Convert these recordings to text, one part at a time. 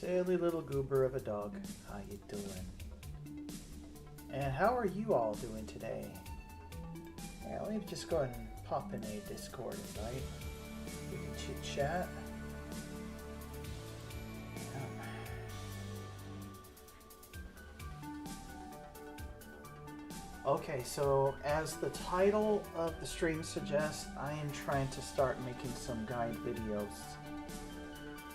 Silly little goober of a dog. How you doing? And how are you all doing today? Yeah, let me just go ahead and pop in a Discord invite. We can chit chat. Okay, so as the title of the stream suggests, I am trying to start making some guide videos.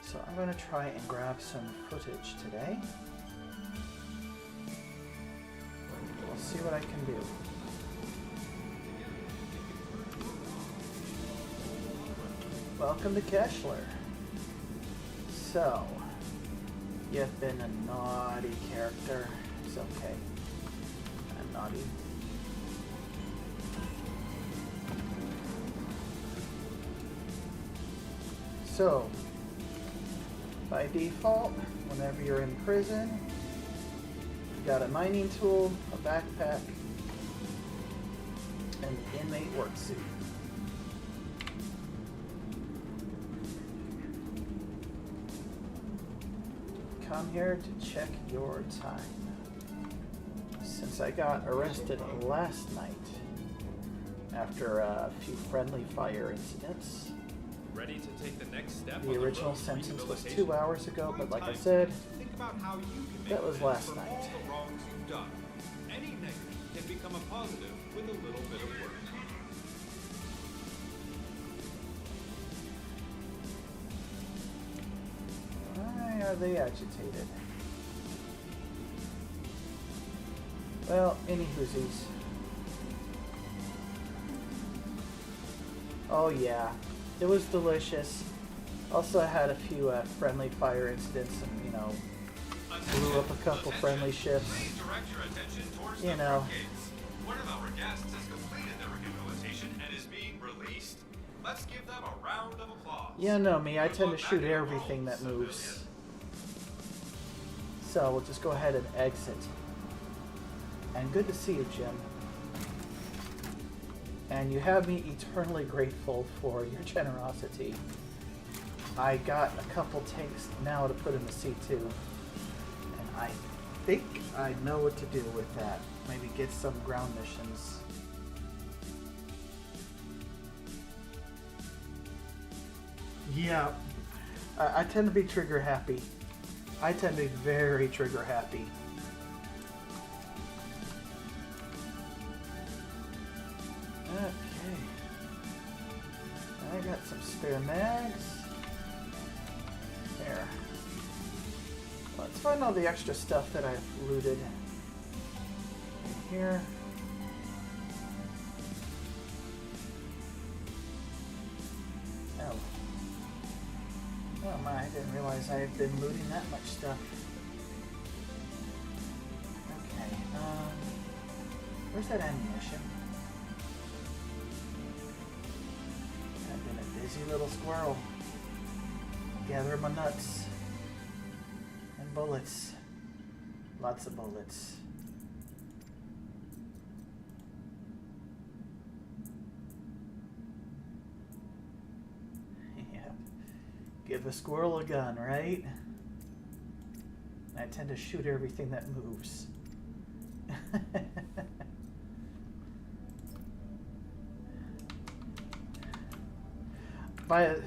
So I'm going to try and grab some footage today. We'll see what I can do. Welcome to Keshler. So, you've been a naughty character. It's okay. I'm naughty. So, by default, whenever you're in prison, you got a mining tool, a backpack, and the inmate work suit. Come here to check your time. Since I got arrested last night after a few friendly fire incidents, ready to take the next step. The original sentence was 2 hours ago, but like I said, that was last night. All the wrongs you've done. Any negative can become a positive with a little bit of work. Why are they agitated? Well, any whoosies. Oh yeah. It was delicious. Also, I had a few friendly fire incidents and, you know, blew up a couple friendly ships. You know. One of our guests has completed their rehabilitation and is being released. Let's give them a round of applause. You know me, I tend to shoot everything that moves. So, we'll just go ahead and exit. And good to see you, Jim. And you have me eternally grateful for your generosity. I got a couple tanks now to put in the C2. And I think I know what to do with that. Maybe get some ground missions. Yeah. I tend to be trigger happy. I tend to be very trigger happy. Okay. I got some spare mags. There. Let's find all the extra stuff that I've looted in here. Oh. Oh my, I didn't realize I had been looting that much stuff. Okay, where's that ammunition? I've been a busy little squirrel. Gathering my nuts. And bullets. Lots of bullets. Yeah. Give a squirrel a gun, right? I tend to shoot everything that moves.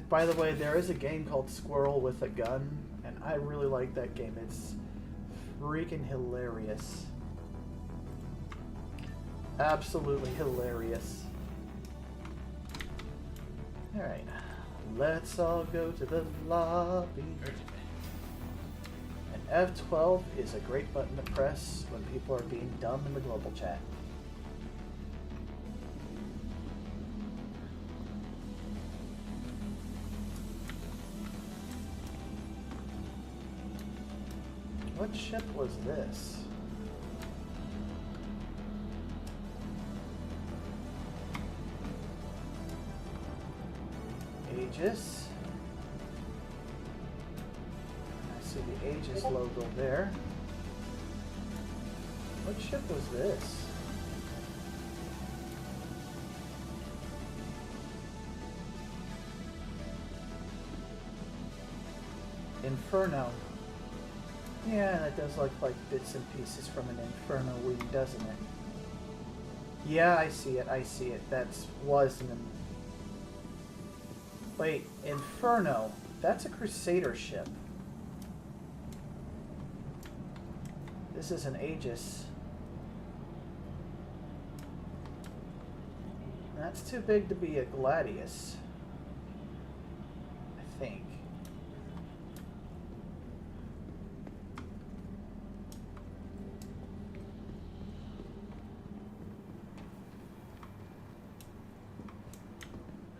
By the way, there is a game called Squirrel with a Gun, and I really like that game. It's freaking hilarious. Absolutely hilarious. Alright, let's all go to the lobby. And F12 is a great button to press when people are being dumb in the global chat. What ship was this? Aegis. I see the Aegis logo there. What ship was this? Inferno. Yeah, and it does look like bits and pieces from an Inferno wing, doesn't it? Yeah, I see it, I see it. Was an... Wait, Inferno. That's a Crusader ship. This is an Aegis. That's too big to be a Gladius, I think.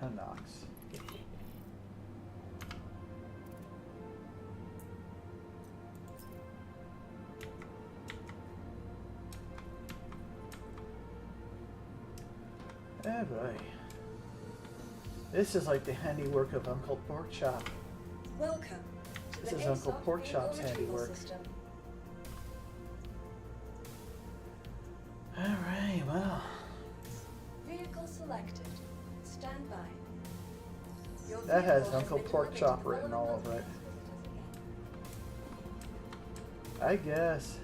Hinox. Oh boy. This is like the handiwork of Uncle Porkchop. Welcome to This the is Uncle ASOP Porkchop's vehicle retrieval handiwork. system. Alright, well. Vehicle selected. Stand by. Your That has vehicle Uncle been Porkchop delivered to written all Golden over it. I guess.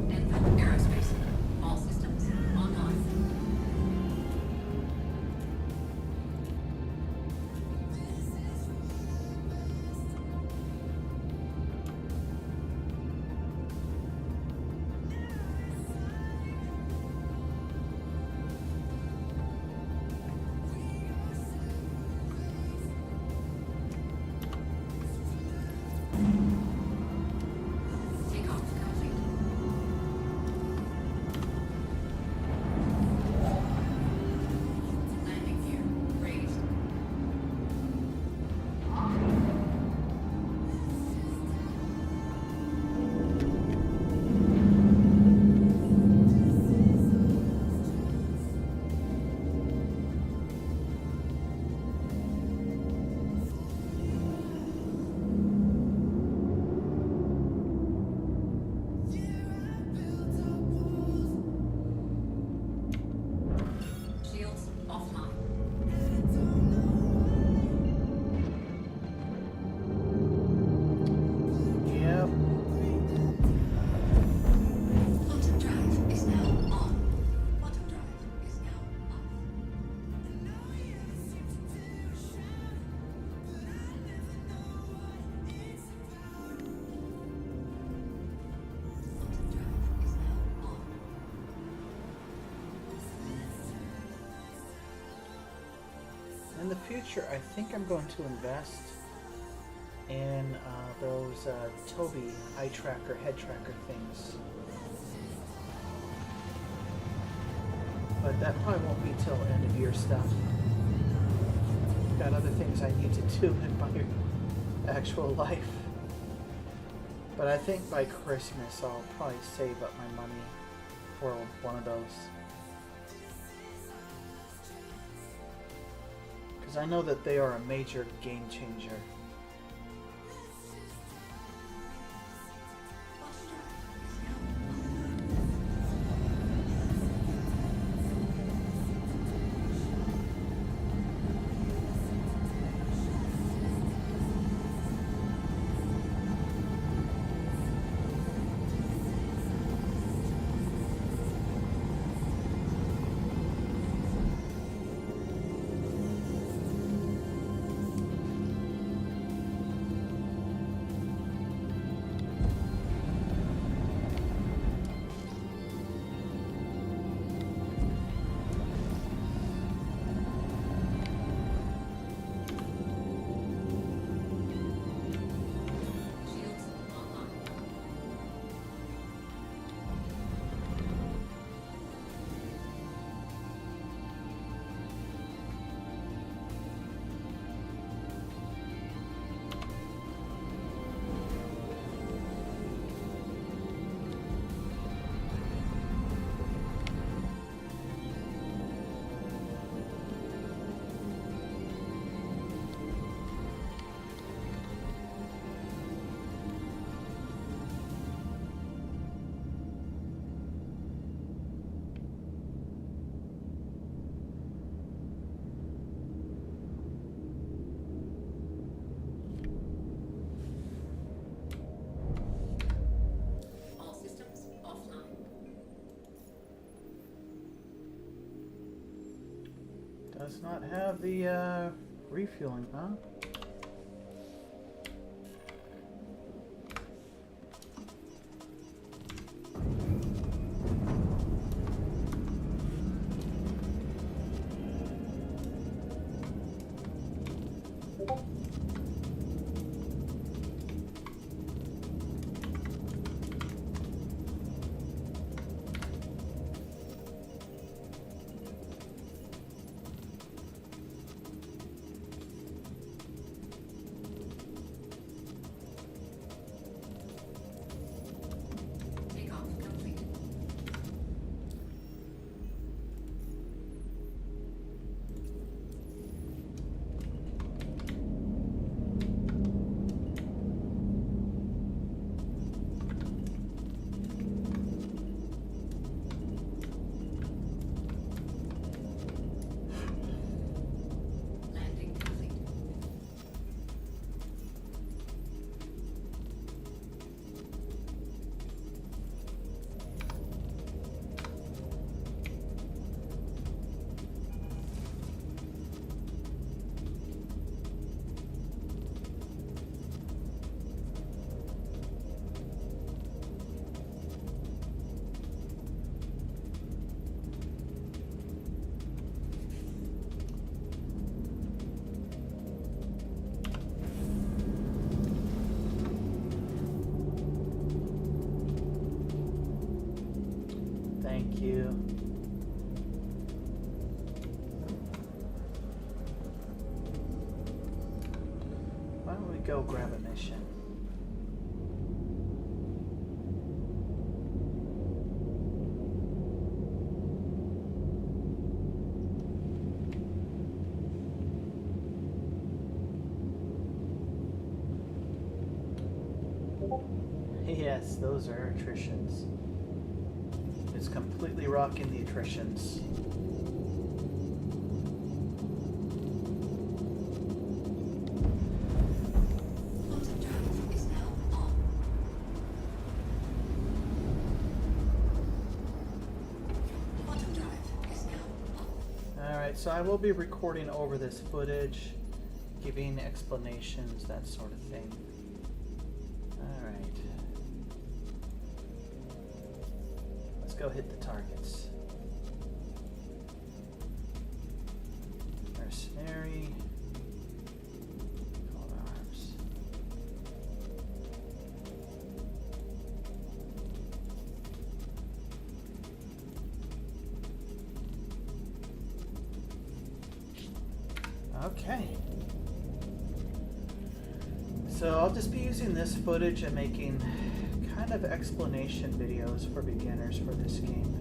Denver Aerospace. All systems online. Takeoff complete. Landing gear raised. Shields offline. Yep. Quantum drive is now on. Quantum drive is now off. Quantum drive is now on. In the future, I think I'm going to invest in those Tobii eye tracker, head tracker things. But that probably won't be till end of year stuff. Got other things I need to do in my actual life. But I think by Christmas I'll probably save up my money for one of those. Because I know that they are a major game changer. Quantum drive is now Does not have the refueling, huh? Takeoff complete. Landing complete. Thank you. Why don't we go grab a mission? Yes, those are attritions. It's completely rocking the attritions. Quantum drive is now on. Quantum drive is now off. Alright, so I will be recording over this footage, giving explanations, that sort of thing. Alright. Let's go hit the targets. Mercenary. Cold arms. Okay. So I'll just be using this footage and making kind of explanation videos for beginners for this game.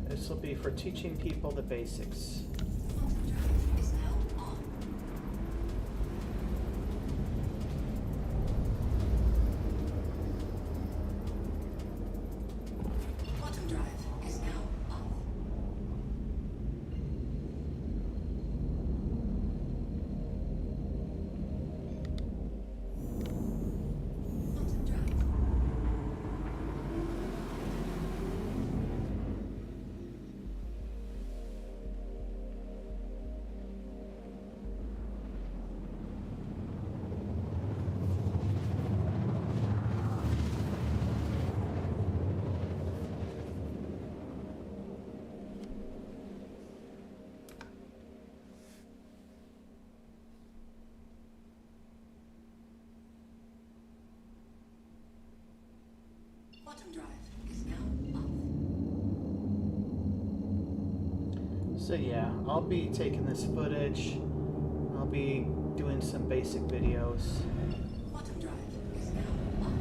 This will be for teaching people the basics. Quantum drive is now on. Quantum drive is now off. Quantum drive. Quantum drive is now off. So yeah, I'll be taking this footage. I'll be doing some basic videos. Quantum drive is now off.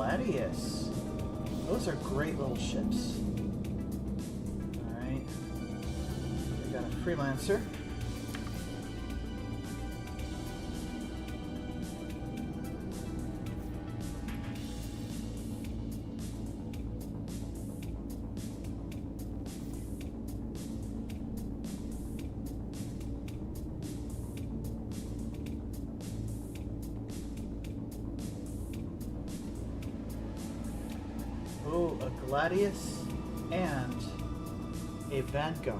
Gladius. Those are great little ships. Alright. We got a Freelancer. Oh, a Gladius and a Vanguard.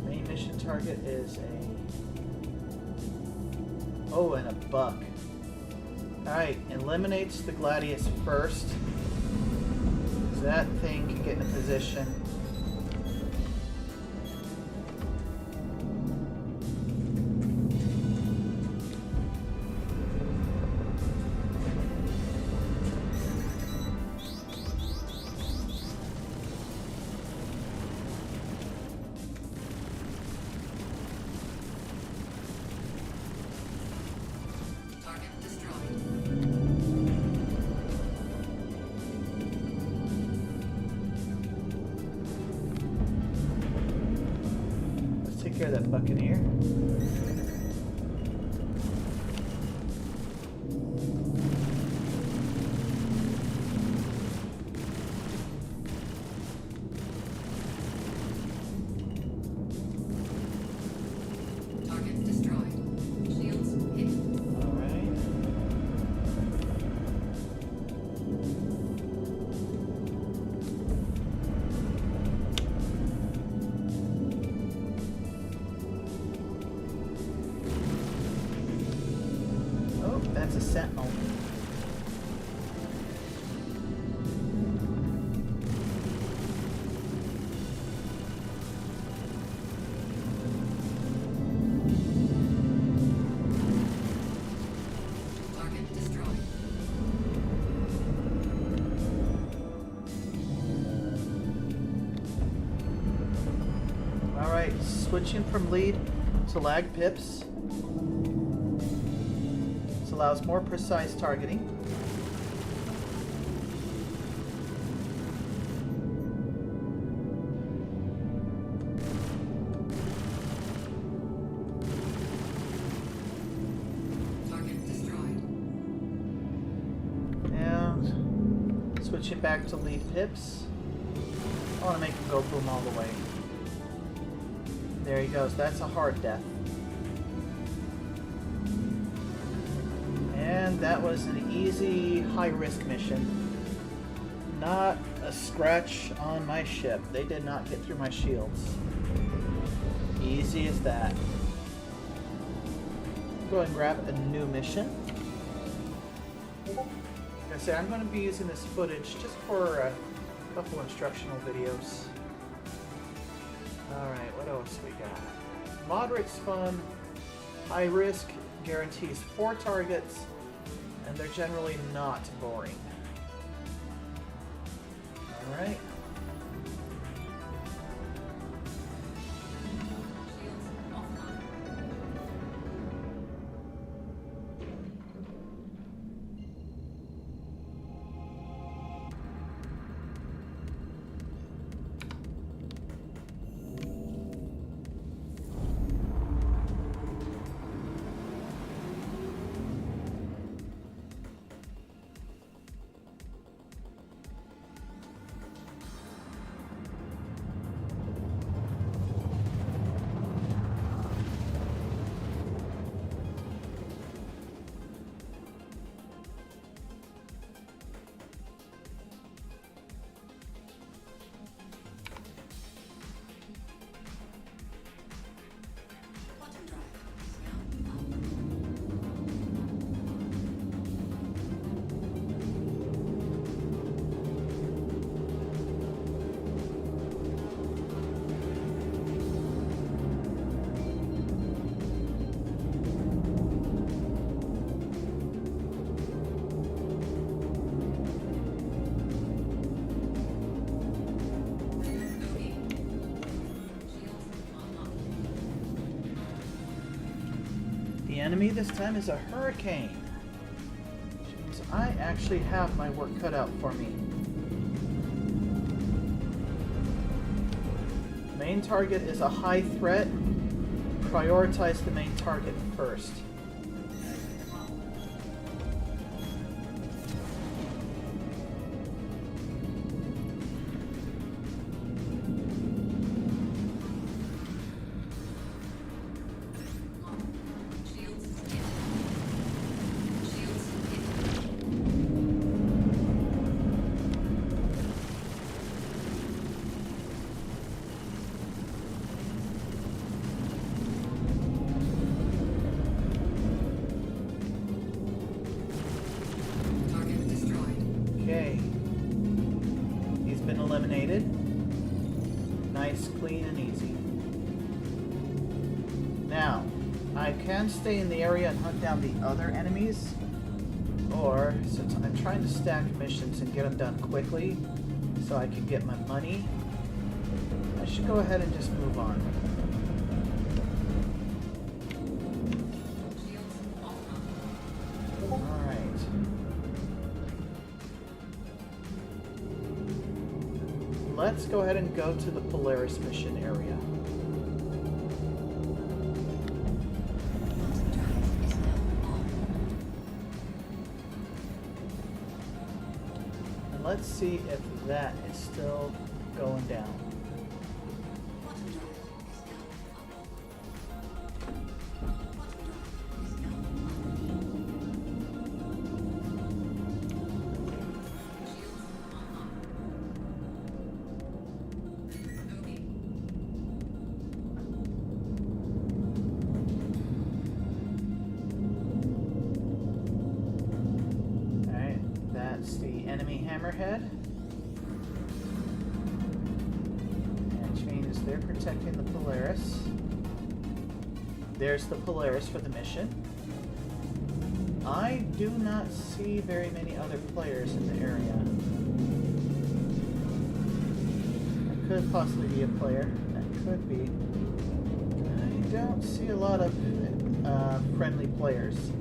Main mission target is a... Oh, and a Buck. Alright, eliminates the Gladius first. So that thing can get in a position. Target destroyed. Let's take care of that Buccaneer. Target destroyed. Shields hit. Alright. Oh, that's a Sentinel. Target destroyed. Alright, switching from lead to lag pips. This allows more precise targeting. Target destroyed. And switching back to lead pips. I want to make him go boom all the way. There he goes. That's a hard death. And that was an easy, high-risk mission. Not a scratch on my ship. They did not get through my shields. Easy as that. Go ahead and grab a new mission. Like I said, I'm going to be using this footage just for a couple instructional videos. Alright, what else we got? Moderate's fun. High risk guarantees 4 targets, and they're generally not boring. Alright. Shields offline. enemy this time is a hurricane. Which means I actually have my work cut out for me. Main target is a high threat. Prioritize the main target first. Okay. He's been eliminated. Nice, clean, and easy. Now, I can stay in the area and hunt down the other enemies. Or, since I'm trying to stack missions and get them done quickly, so I can get my money, I should go ahead and just move on. Let's go ahead and go to the Polaris mission area. And let's see if that is still going down. Hammerhead, which means they're protecting the Polaris. There's the Polaris for the mission. I do not see very many other players in the area. That could possibly be a player. That could be. I don't see a lot of friendly players.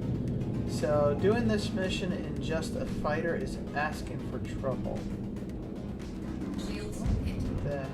So doing this mission in just a fighter is asking for trouble. What the heck?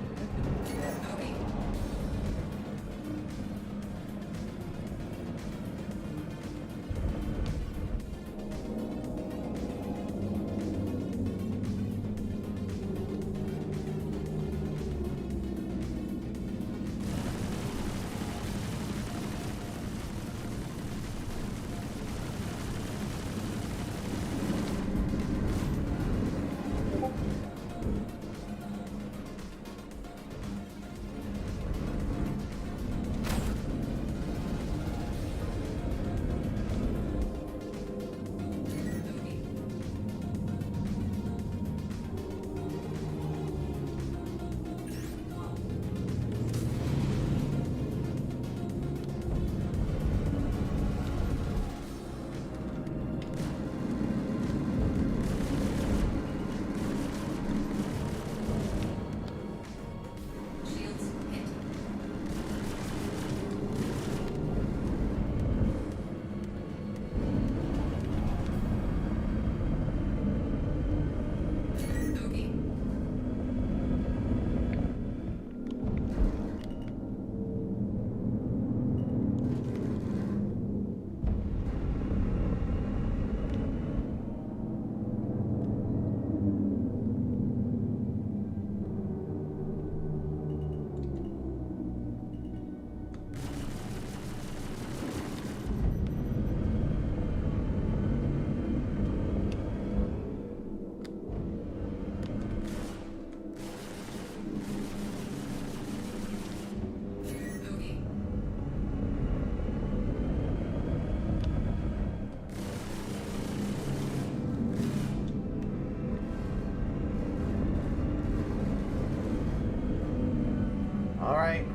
Alright.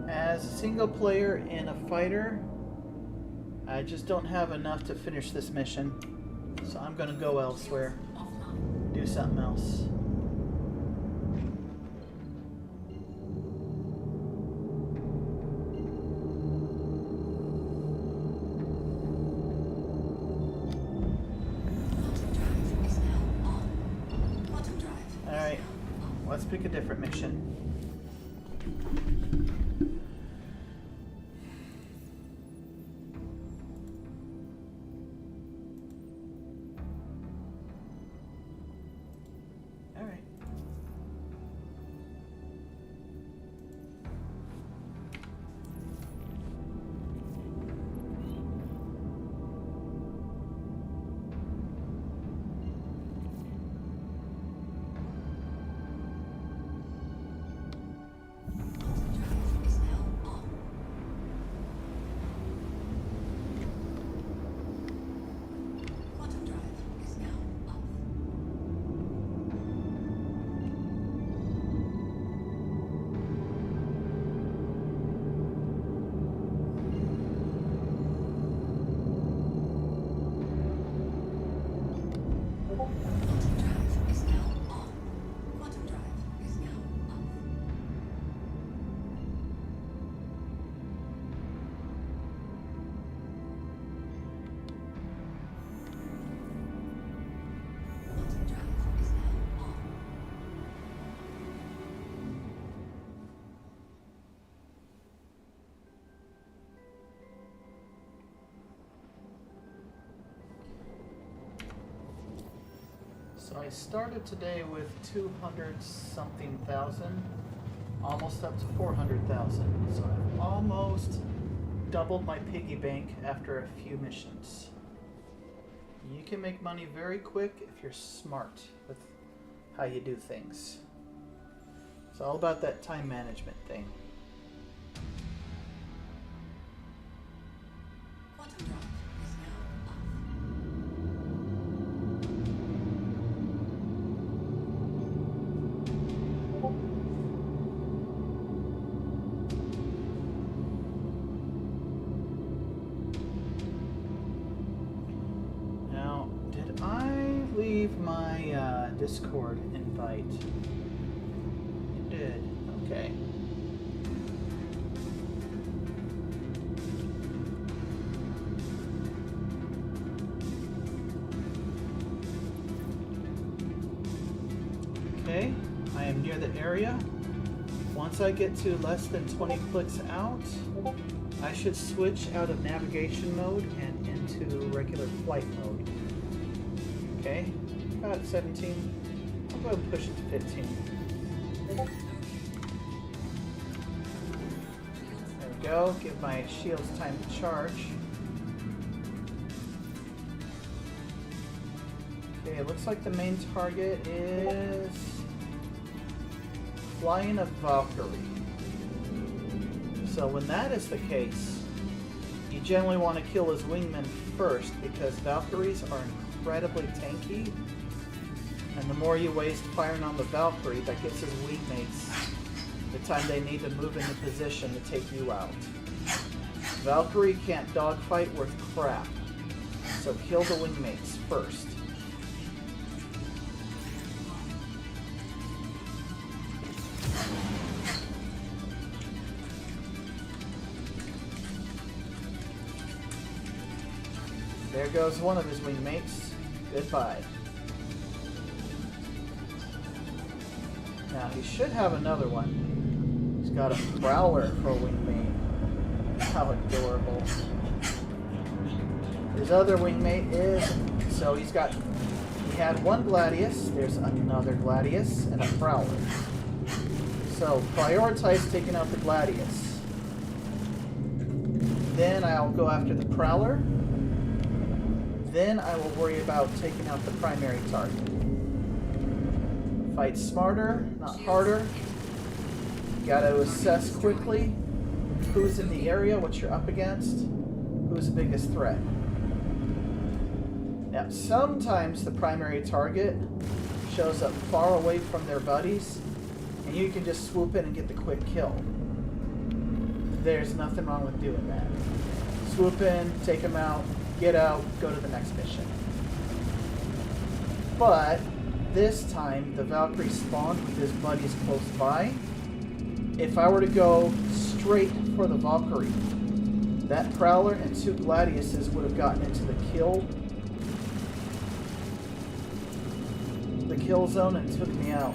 As a single player in a fighter, I just don't have enough to finish this mission. So I'm gonna go elsewhere. Do something else. Let's pick a different mission. All right. Drive is now on. Quantum drive is now off. Quantum drive is now on. Quantum drive is now off. Quantum drive is now on. So I started today with 200 something thousand, almost up to 400,000. So I've almost doubled my piggy bank after a few missions. You can make money very quick if you're smart with how you do things. It's all about that time management thing. Quantum drive is now off. Now, did I leave my Discord invite? You did. Okay. Okay, I am near the area. Once I get to less than 20 clicks out, I should switch out of navigation mode and into regular flight mode. Okay, about 17. I'll go ahead and push it to 15. There we go. Give my shields time to charge. Okay, it looks like the main target is flying a Valkyrie. So when that is the case, you generally want to kill his wingman first because Valkyries are incredibly tanky, and the more you waste firing on the Valkyrie, that gives his wingmates the time they need to move into position to take you out. Valkyrie can't dogfight worth crap, so kill the wingmates first. There goes one of his wingmates. Goodbye. Now he should have another one. He's got a Prowler for a wingmate. How adorable. His other wingmate is... So he had one Gladius, there's another Gladius, and a Prowler. So prioritize taking out the Gladius. Then I'll go after the Prowler. Then I will worry about taking out the primary target. Fight smarter, not harder. Gotta assess quickly who's in the area, what you're up against, who's the biggest threat. Now, sometimes the primary target shows up far away from their buddies, and you can just swoop in and get the quick kill. There's nothing wrong with doing that. Swoop in, take them out, get out, go to the next mission. But this time, the Valkyrie spawned with his buddies close by. If I were to go straight for the Valkyrie, that Prowler and two Gladiuses would have gotten into the kill zone and took me out.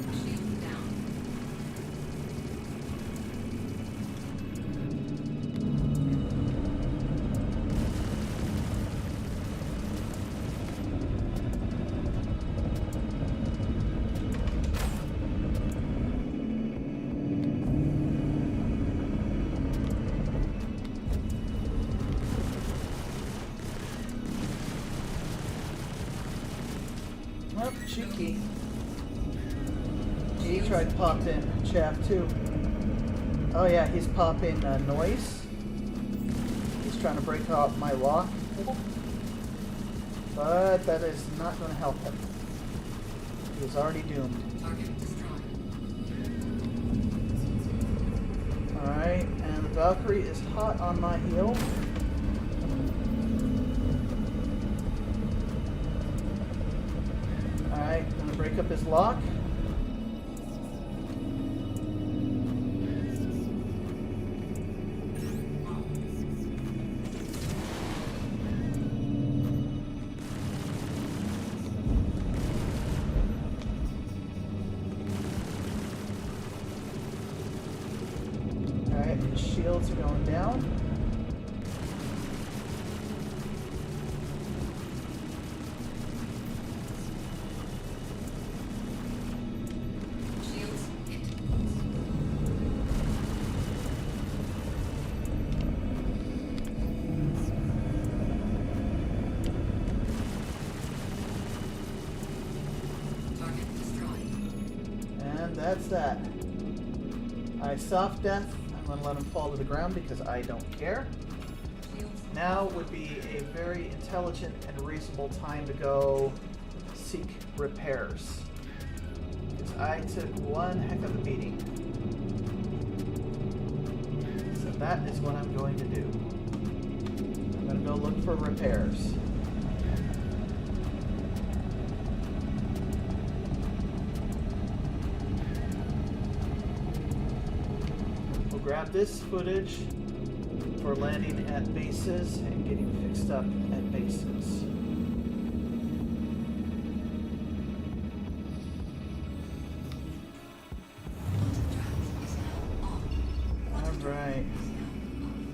He tried to pop in chaff too. Oh yeah, he's popping noise. He's trying to break out my lock. But that is not going to help him. He is already doomed. Target destroyed. Alright, and the Valkyrie is hot on my heel. Alright, I'm going to break up his lock. Alright, his shields are going down. Shields hit. Target destroyed. And that's that. I soft death. I'm going to let him fall to the ground because I don't care. Shields. Now would be a very intelligent and reasonable time to go seek repairs. Because I took one heck of a beating. So that is what I'm going to do. I'm going to go look for repairs. We'll grab this footage for landing at bases and getting fixed up at bases. Quantum drive is now on. Quantum drive Alright. is now on.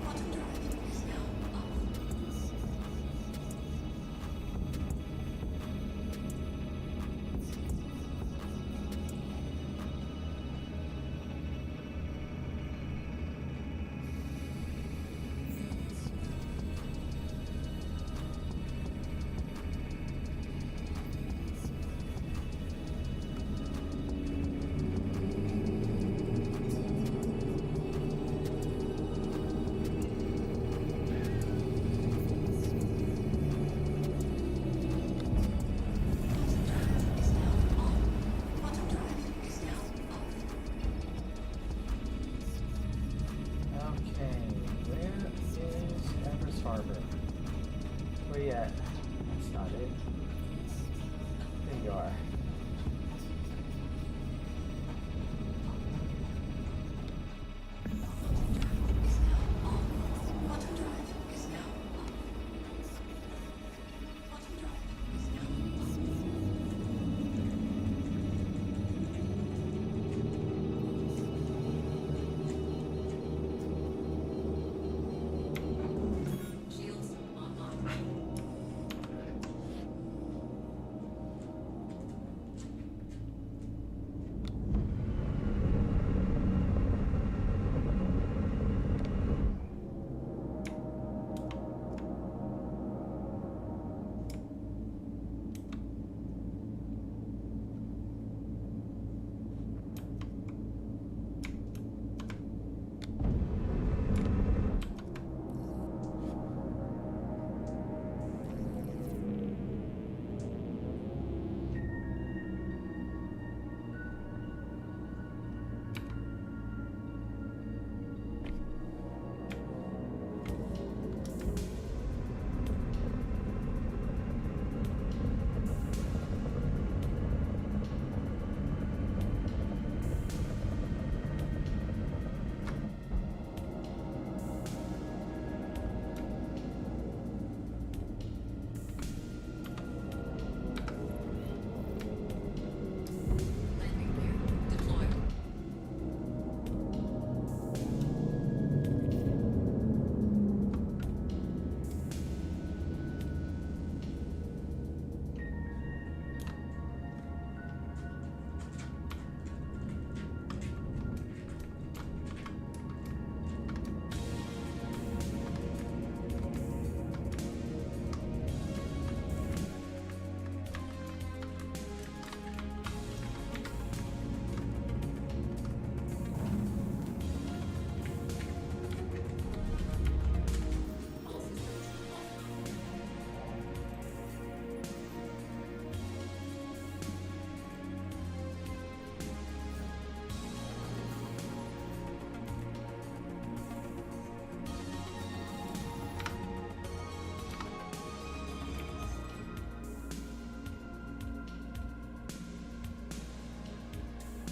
Quantum drive is now off.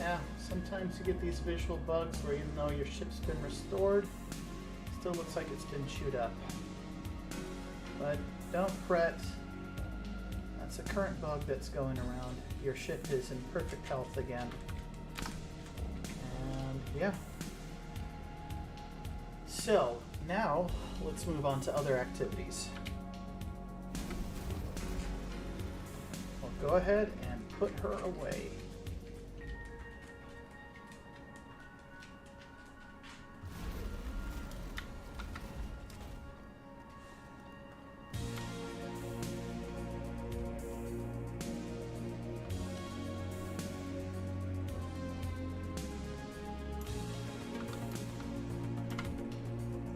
Yeah, sometimes you get these visual bugs where even though your ship's been restored, it still looks like it's been chewed up. But don't fret. That's a current bug that's going around. Your ship is in perfect health again. And yeah. So, now let's move on to other activities. We'll go ahead and put her away.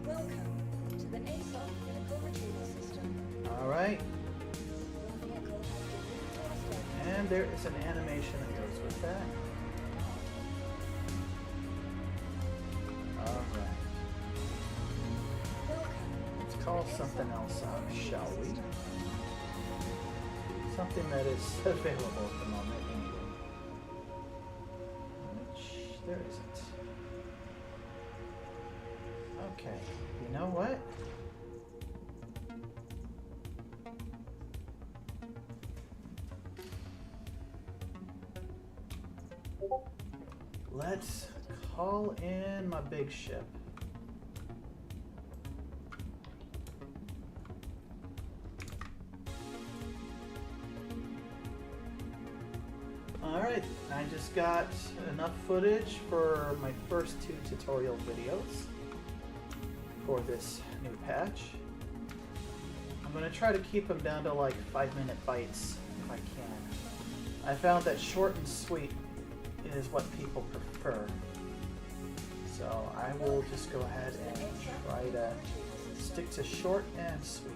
Welcome to the ASOP vehicle retrieval system. All right. Your vehicle has been restored. And there is an animation that goes with that. Alright. Welcome. Let's call something else out, shall we? Something that is available at the moment anyway. Which there isn't. Okay, you know what? Let's call in my big ship. Alright, I just got enough footage for my first 2 tutorial videos for this new patch. I'm going to try to keep them down to like 5-minute bites if I can. I found that short and sweet is what people prefer. So I will just go ahead and try to stick to short and sweet.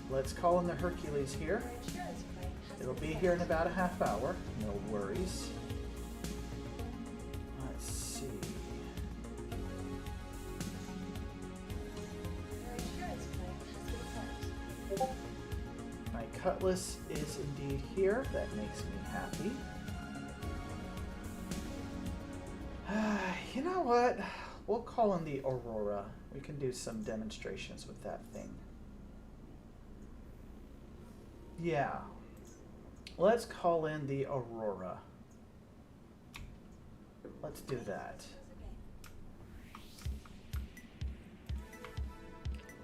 Let's call in the Hercules here. Your insurance claim has It'll been be here in about a half hour. No worries. Let's see. Your insurance claim has been sent. My Cutlass is indeed here. That makes me happy. You know what? We'll call in the Aurora. We can do some demonstrations with that thing. Yeah. Let's call in the Aurora. Let's do that.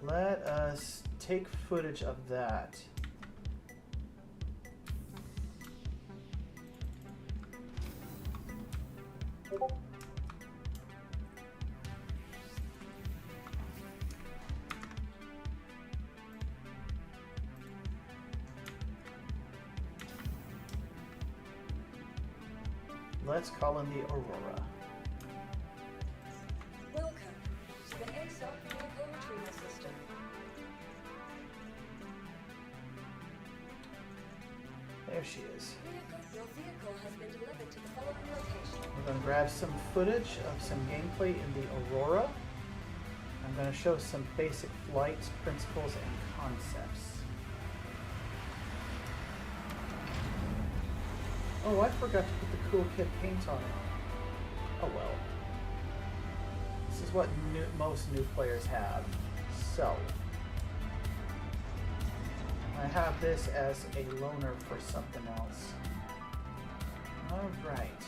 Let us take footage of that. Let's call in the Aurora. Welcome to the ASOP vehicle retrieval system. There she is. Your vehicle has been delivered to the following location. We're going to grab some footage of some gameplay in the Aurora. I'm going to show some basic flight principles and concepts. Oh, I forgot to put the Cool Kid paint on it. Oh well. This is what most new players have. So, I have this as a loaner for something else. Alright.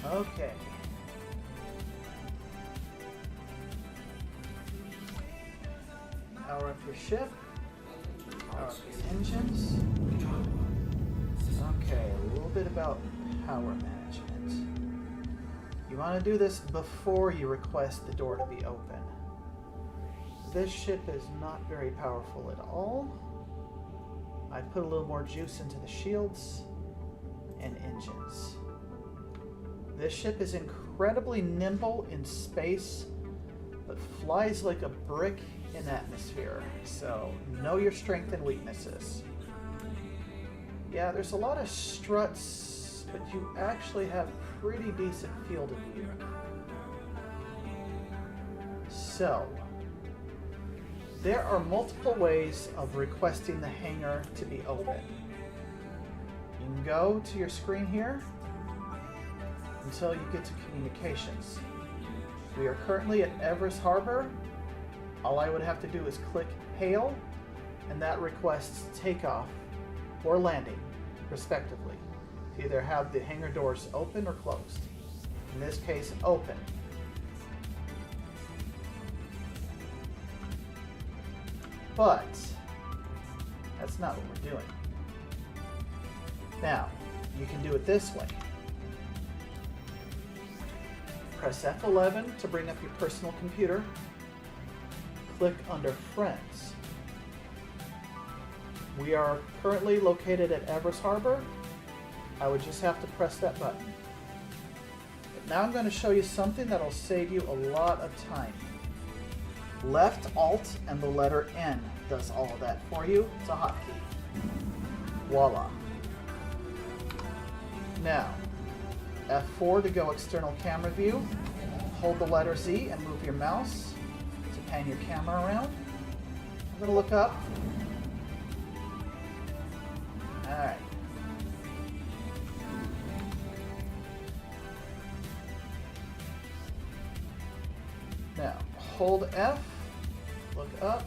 Okay. Power up your ship. Power up your engines. Okay, a little bit about power management. You want to do this before you request the door to be open. This ship is not very powerful at all. I put a little more juice into the shields, and engines. This ship is incredibly nimble in space, but flies like a brick in atmosphere, so know your strengths and weaknesses. Yeah, there's a lot of struts, but you actually have pretty decent field of view. So, there are multiple ways of requesting the hangar to be open. You can go to your screen here until you get to communications. We are currently at Everest Harbor. All I would have to do is click Hail, and that requests takeoff or landing, respectively, to either have the hangar doors open or closed. In this case, open. But that's not what we're doing. Now, you can do it this way. Press F11 to bring up your personal computer. Click under Friends. We are currently located at Everest Harbor. I would just have to press that button. But now I'm going to show you something that'll save you a lot of time. Left Alt and the letter N does all of that for you. It's a hotkey. Voila. Now, F4 to go external camera view. Hold the letter Z and move your mouse to pan your camera around. I'm going to look up. Alright. Now, hold F, look up.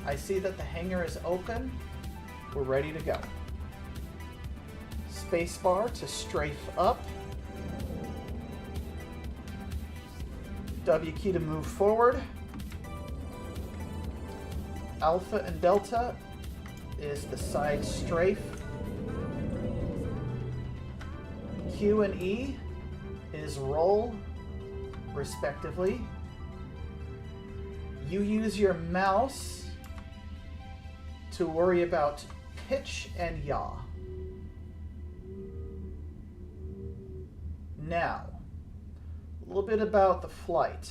I see that the hangar is open. We're ready to go. Spacebar to strafe up. W key to move forward. Alpha and Delta is the side strafe. Q and E is roll, respectively. You use your mouse to worry about pitch and yaw. Now, a little bit about the flight.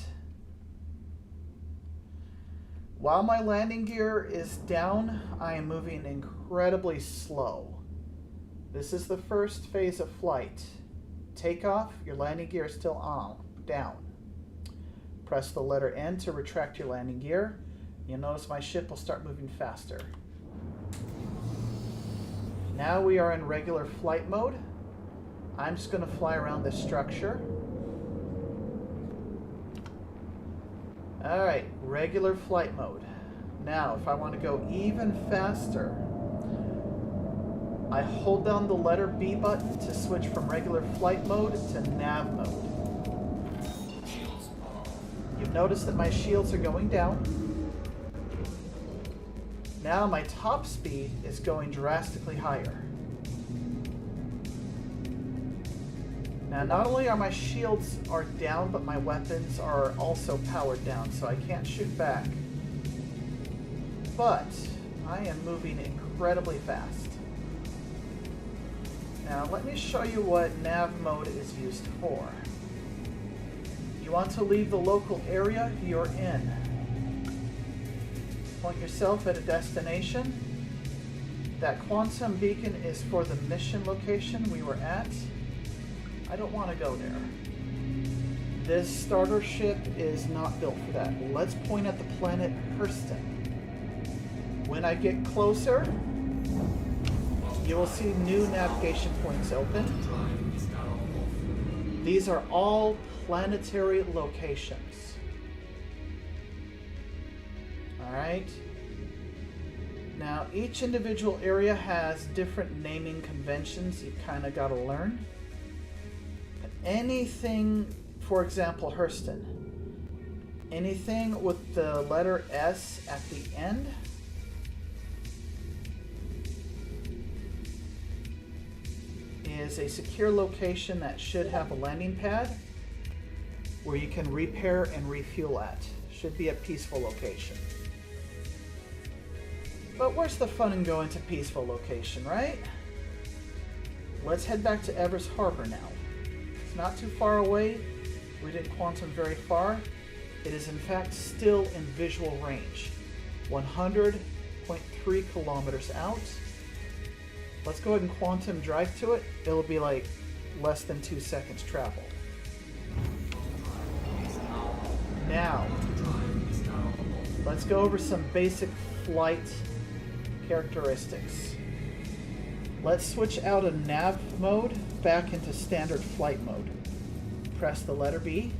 While my landing gear is down, I am moving incredibly slow. This is the first phase of flight. Takeoff, your landing gear is still on, down. Press the letter N to retract your landing gear. You'll notice my ship will start moving faster. Now we are in regular flight mode. I'm just going to fly around this structure. Alright, regular flight mode. Now, if I want to go even faster, I hold down the letter B button to switch from regular flight mode to nav mode. You've noticed that my shields are going down. Now my top speed is going drastically higher. Now not only are my shields are down, but my weapons are also powered down, so I can't shoot back. But I am moving incredibly fast. Now let me show you what nav mode is used for. You want to leave the local area you're in. Point yourself at a destination. That quantum beacon is for the mission location we were at. I don't want to go there. This starter ship is not built for that. Let's point at the planet Hurston. When I get closer, you will see new navigation points open. These are all planetary locations. Alright. Now, each individual area has different naming conventions you've kind of got to learn. But anything, for example, Hurston, anything with the letter S at the end is a secure location that should have a landing pad where you can repair and refuel at. Should be a peaceful location. But where's the fun in going to peaceful location, right? Let's head back to Evers Harbor now. It's not too far away. We didn't quantum very far. It is in fact still in visual range. 100.3 kilometers out. Let's go ahead and quantum drive to it. It'll be like less than 2 seconds travel. Now, let's go over some basic flight characteristics. Let's switch out of nav mode back into standard flight mode. Press the letter B,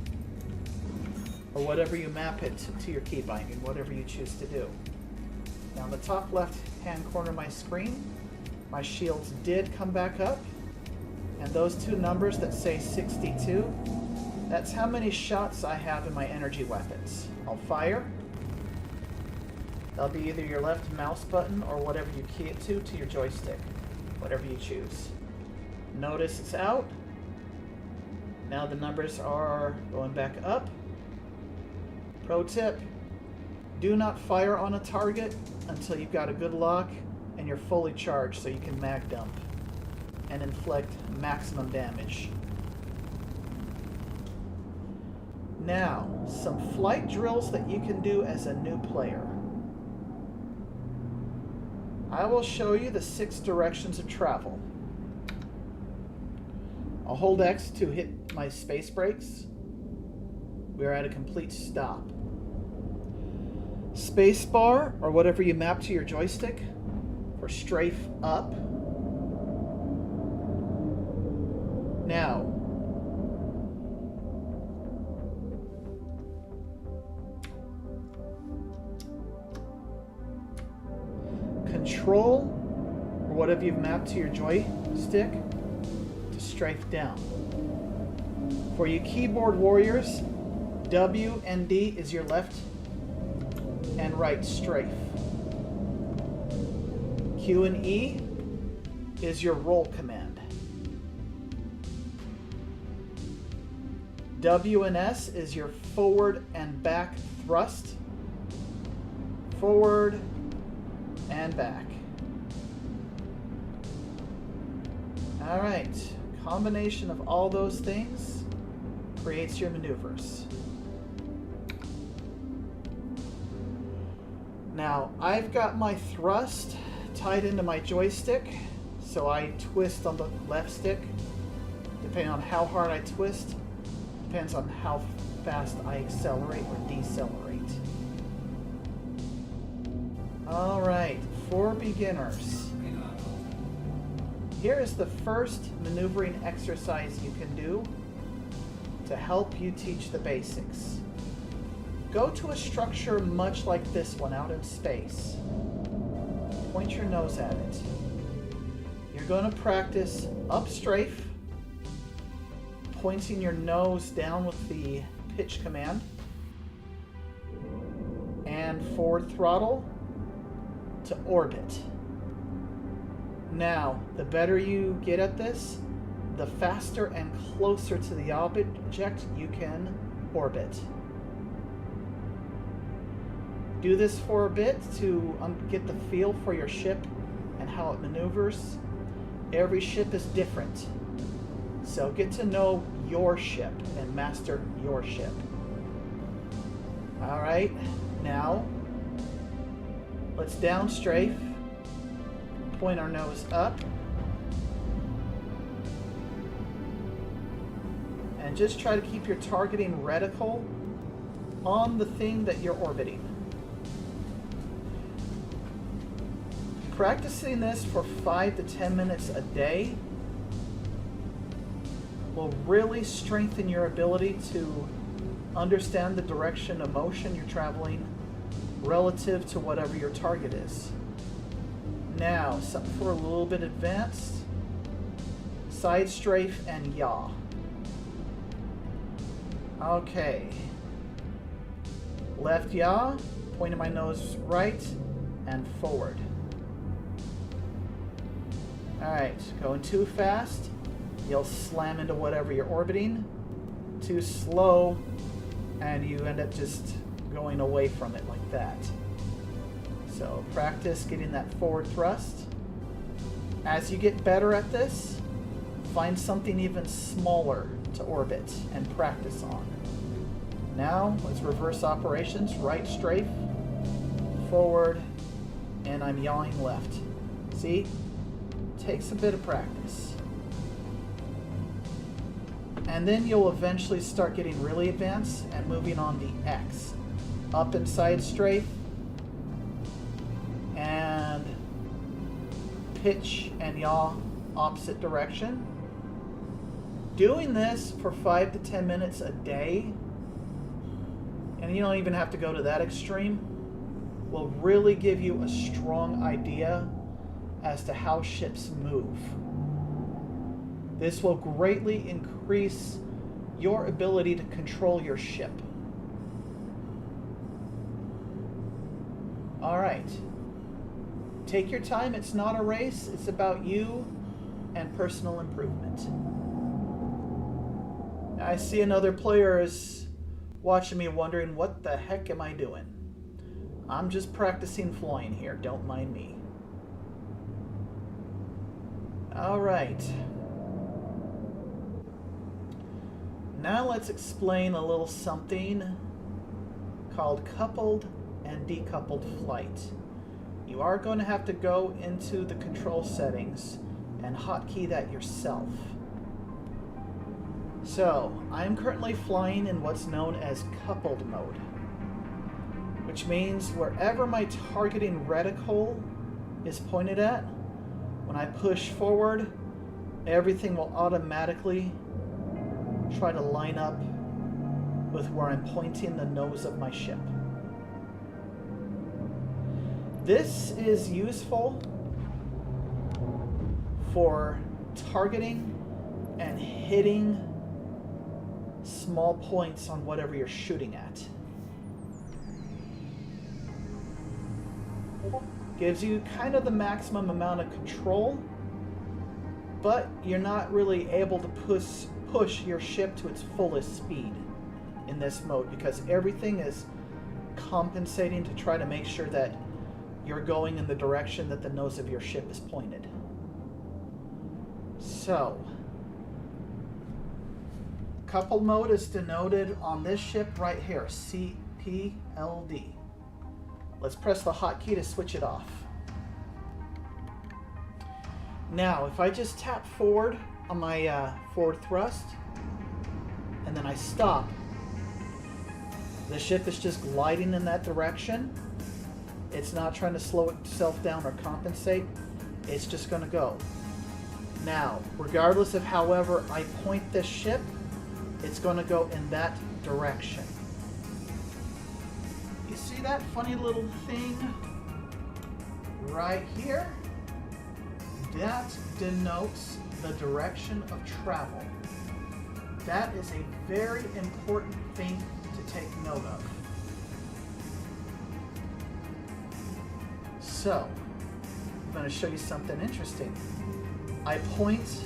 or whatever you map it to your key binding, whatever you choose to do. Now in the top left hand corner of my screen, my shields did come back up, and those two numbers that say 62, that's how many shots I have in my energy weapons. I'll fire. That'll be either your left mouse button or whatever you key it to your joystick, whatever you choose. Notice it's out. Now the numbers are going back up. Pro tip, do not fire on a target until you've got a good lock and you're fully charged so you can mag dump and inflict maximum damage. Now, some flight drills that you can do as a new player. I will show you the 6 directions of travel. I'll hold X to hit my space brakes. We are at a complete stop. Space bar, or whatever you map to your joystick, for strafe up. Now, control, or whatever you've mapped to your joystick, to strafe down. For you keyboard warriors, W and D is your left and right strafe. Q and E is your roll command. W and S is your forward and back thrust. Forward and back. All right, combination of all those things creates your maneuvers. Now, I've got my thrust tied into my joystick, so I twist on the left stick. Depending on how hard I twist, depends on how fast I accelerate or decelerate. All right, for beginners, here is the first maneuvering exercise you can do to help you teach the basics. Go to a structure much like this one out in space. Point your nose at it. You're going to practice up strafe, pointing your nose down with the pitch command, and forward throttle to orbit. Now, the better you get at this, the faster and closer to the object you can orbit. Do this for a bit to get the feel for your ship and how it maneuvers. Every ship is different, so get to know your ship and master your ship. All right, now let's down strafe, point our nose up, and just try to keep your targeting reticle on the thing that you're orbiting. Practicing this for 5 to 10 minutes a day will really strengthen your ability to understand the direction of motion you're traveling relative to whatever your target is. Now, something for a little bit advanced. Side strafe and yaw. Okay. Left yaw, pointing my nose right and forward. Alright, going too fast, you'll slam into whatever you're orbiting. Too slow, and you end up just going away from it like that. So practice getting that forward thrust. As you get better at this, find something even smaller to orbit and practice on. Now, let's reverse operations. Right strafe, forward, and I'm yawing left. See? Takes a bit of practice. And then you'll eventually start getting really advanced and moving on the X. Up and side strafe, and pitch and yaw opposite direction. Doing this for 5 to 10 minutes a day, and you don't even have to go to that extreme, will really give you a strong idea as to how ships move. This will greatly increase your ability to control your ship. All right. Take your time. It's not a race. It's about you and personal improvement. I see another player is watching me wondering, what the heck am I doing? I'm just practicing flying here. Don't mind me. All right. Now let's explain a little something called coupled and decoupled flight. You are going to have to go into the control settings and hotkey that yourself. So, I'm currently flying in what's known as coupled mode, which means wherever my targeting reticle is pointed at, when I push forward, everything will automatically try to line up with where I'm pointing the nose of my ship. This is useful for targeting and hitting small points on whatever you're shooting at. Gives you kind of the maximum amount of control, but you're not really able to push your ship to its fullest speed in this mode, because everything is compensating to try to make sure that you're going in the direction that the nose of your ship is pointed. So, coupled mode is denoted on this ship right here, CPLD. Let's press the hotkey to switch it off. Now, if I just tap forward on my forward thrust, and then I stop, the ship is just gliding in that direction. It's not trying to slow itself down or compensate. It's just going to go. Now, regardless of however I point this ship, it's going to go in that direction. You see that funny little thing right here? That denotes the direction of travel. That is a very important thing to take note of. So, I'm going to show you something interesting. I point,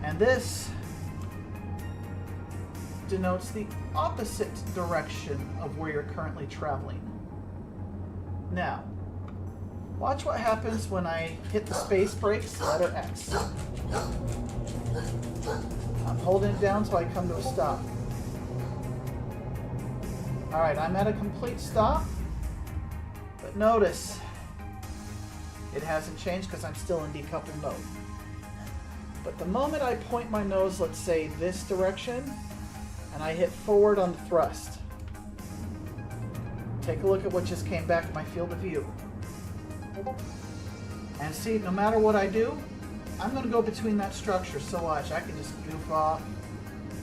and this denotes the opposite direction of where you're currently traveling. Now, watch what happens when I hit the space brakes, letter X. I'm holding it down so I come to a stop. Alright, I'm at a complete stop. But notice, it hasn't changed because I'm still in decoupled mode. But the moment I point my nose, let's say this direction, and I hit forward on the thrust, take a look at what just came back in my field of view. And see, no matter what I do, I'm going to go between that structure. So watch, I can just goof off.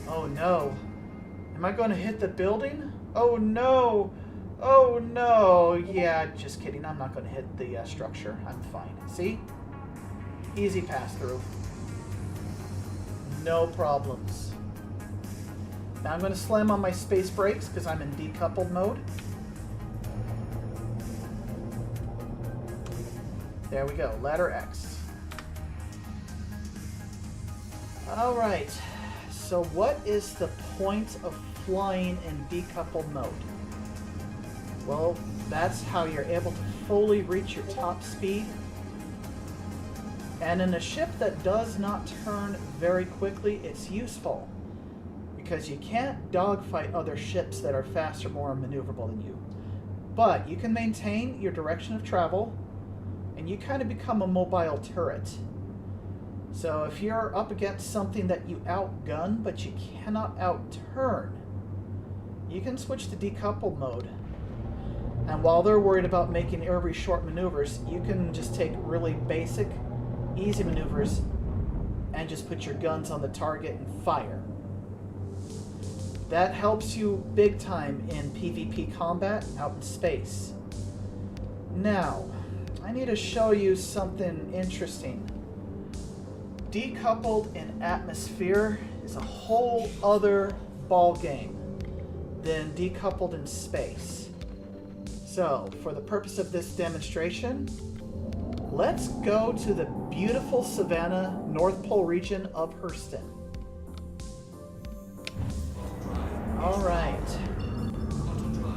Oh no. Am I going to hit the building? Oh no. Oh no. Yeah, just kidding. I'm not going to hit the structure. I'm fine. See? Easy pass through. No problems. Now I'm going to slam on my space brakes because I'm in decoupled mode. There we go, letter X. Alright, so what is the point of flying in decoupled mode? Well, that's how you're able to fully reach your top speed And in a ship that does not turn very quickly, it's useful. Because you can't dogfight other ships that are faster, more maneuverable than you. But you can maintain your direction of travel, and you kind of become a mobile turret. So if you're up against something that you outgun, but you cannot outturn, you can switch to decoupled mode. And while they're worried about making every short maneuvers, you can just take really basic, easy maneuvers and just put your guns on the target and fire. That helps you big time in PvP combat out in space. Now, I need to show you something interesting. Decoupled in atmosphere is a whole other ball game than decoupled in space. So, for the purpose of this demonstration, let's go to the beautiful Savannah, North Pole region of Hurston. Alright.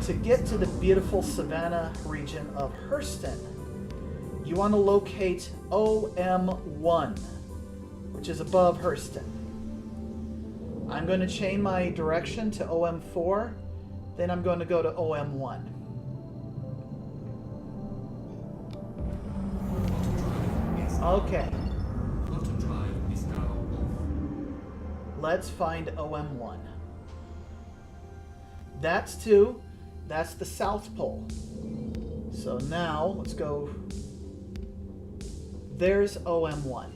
To get to the beautiful Savannah region of Hurston, you want to locate OM1, which is above Hurston. I'm going to chain my direction to OM4, then I'm going to go to OM1. Okay. Let's find OM1. That's the South Pole. So now, let's go. There's OM1.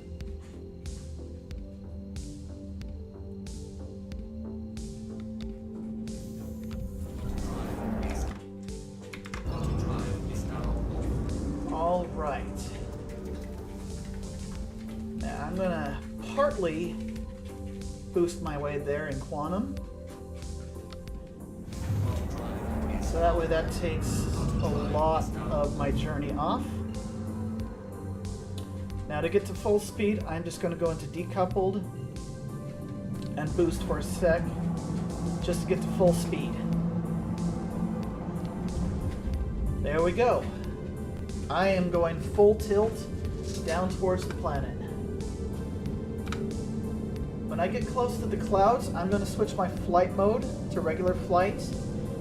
All right. Now I'm gonna partly boost my way there in quantum. So that way that takes a lot of my journey off. Now to get to full speed, I'm just going to go into decoupled and boost for a sec, just to get to full speed. There we go. I am going full tilt down towards the planet. When I get close to the clouds, I'm going to switch my flight mode to regular flight.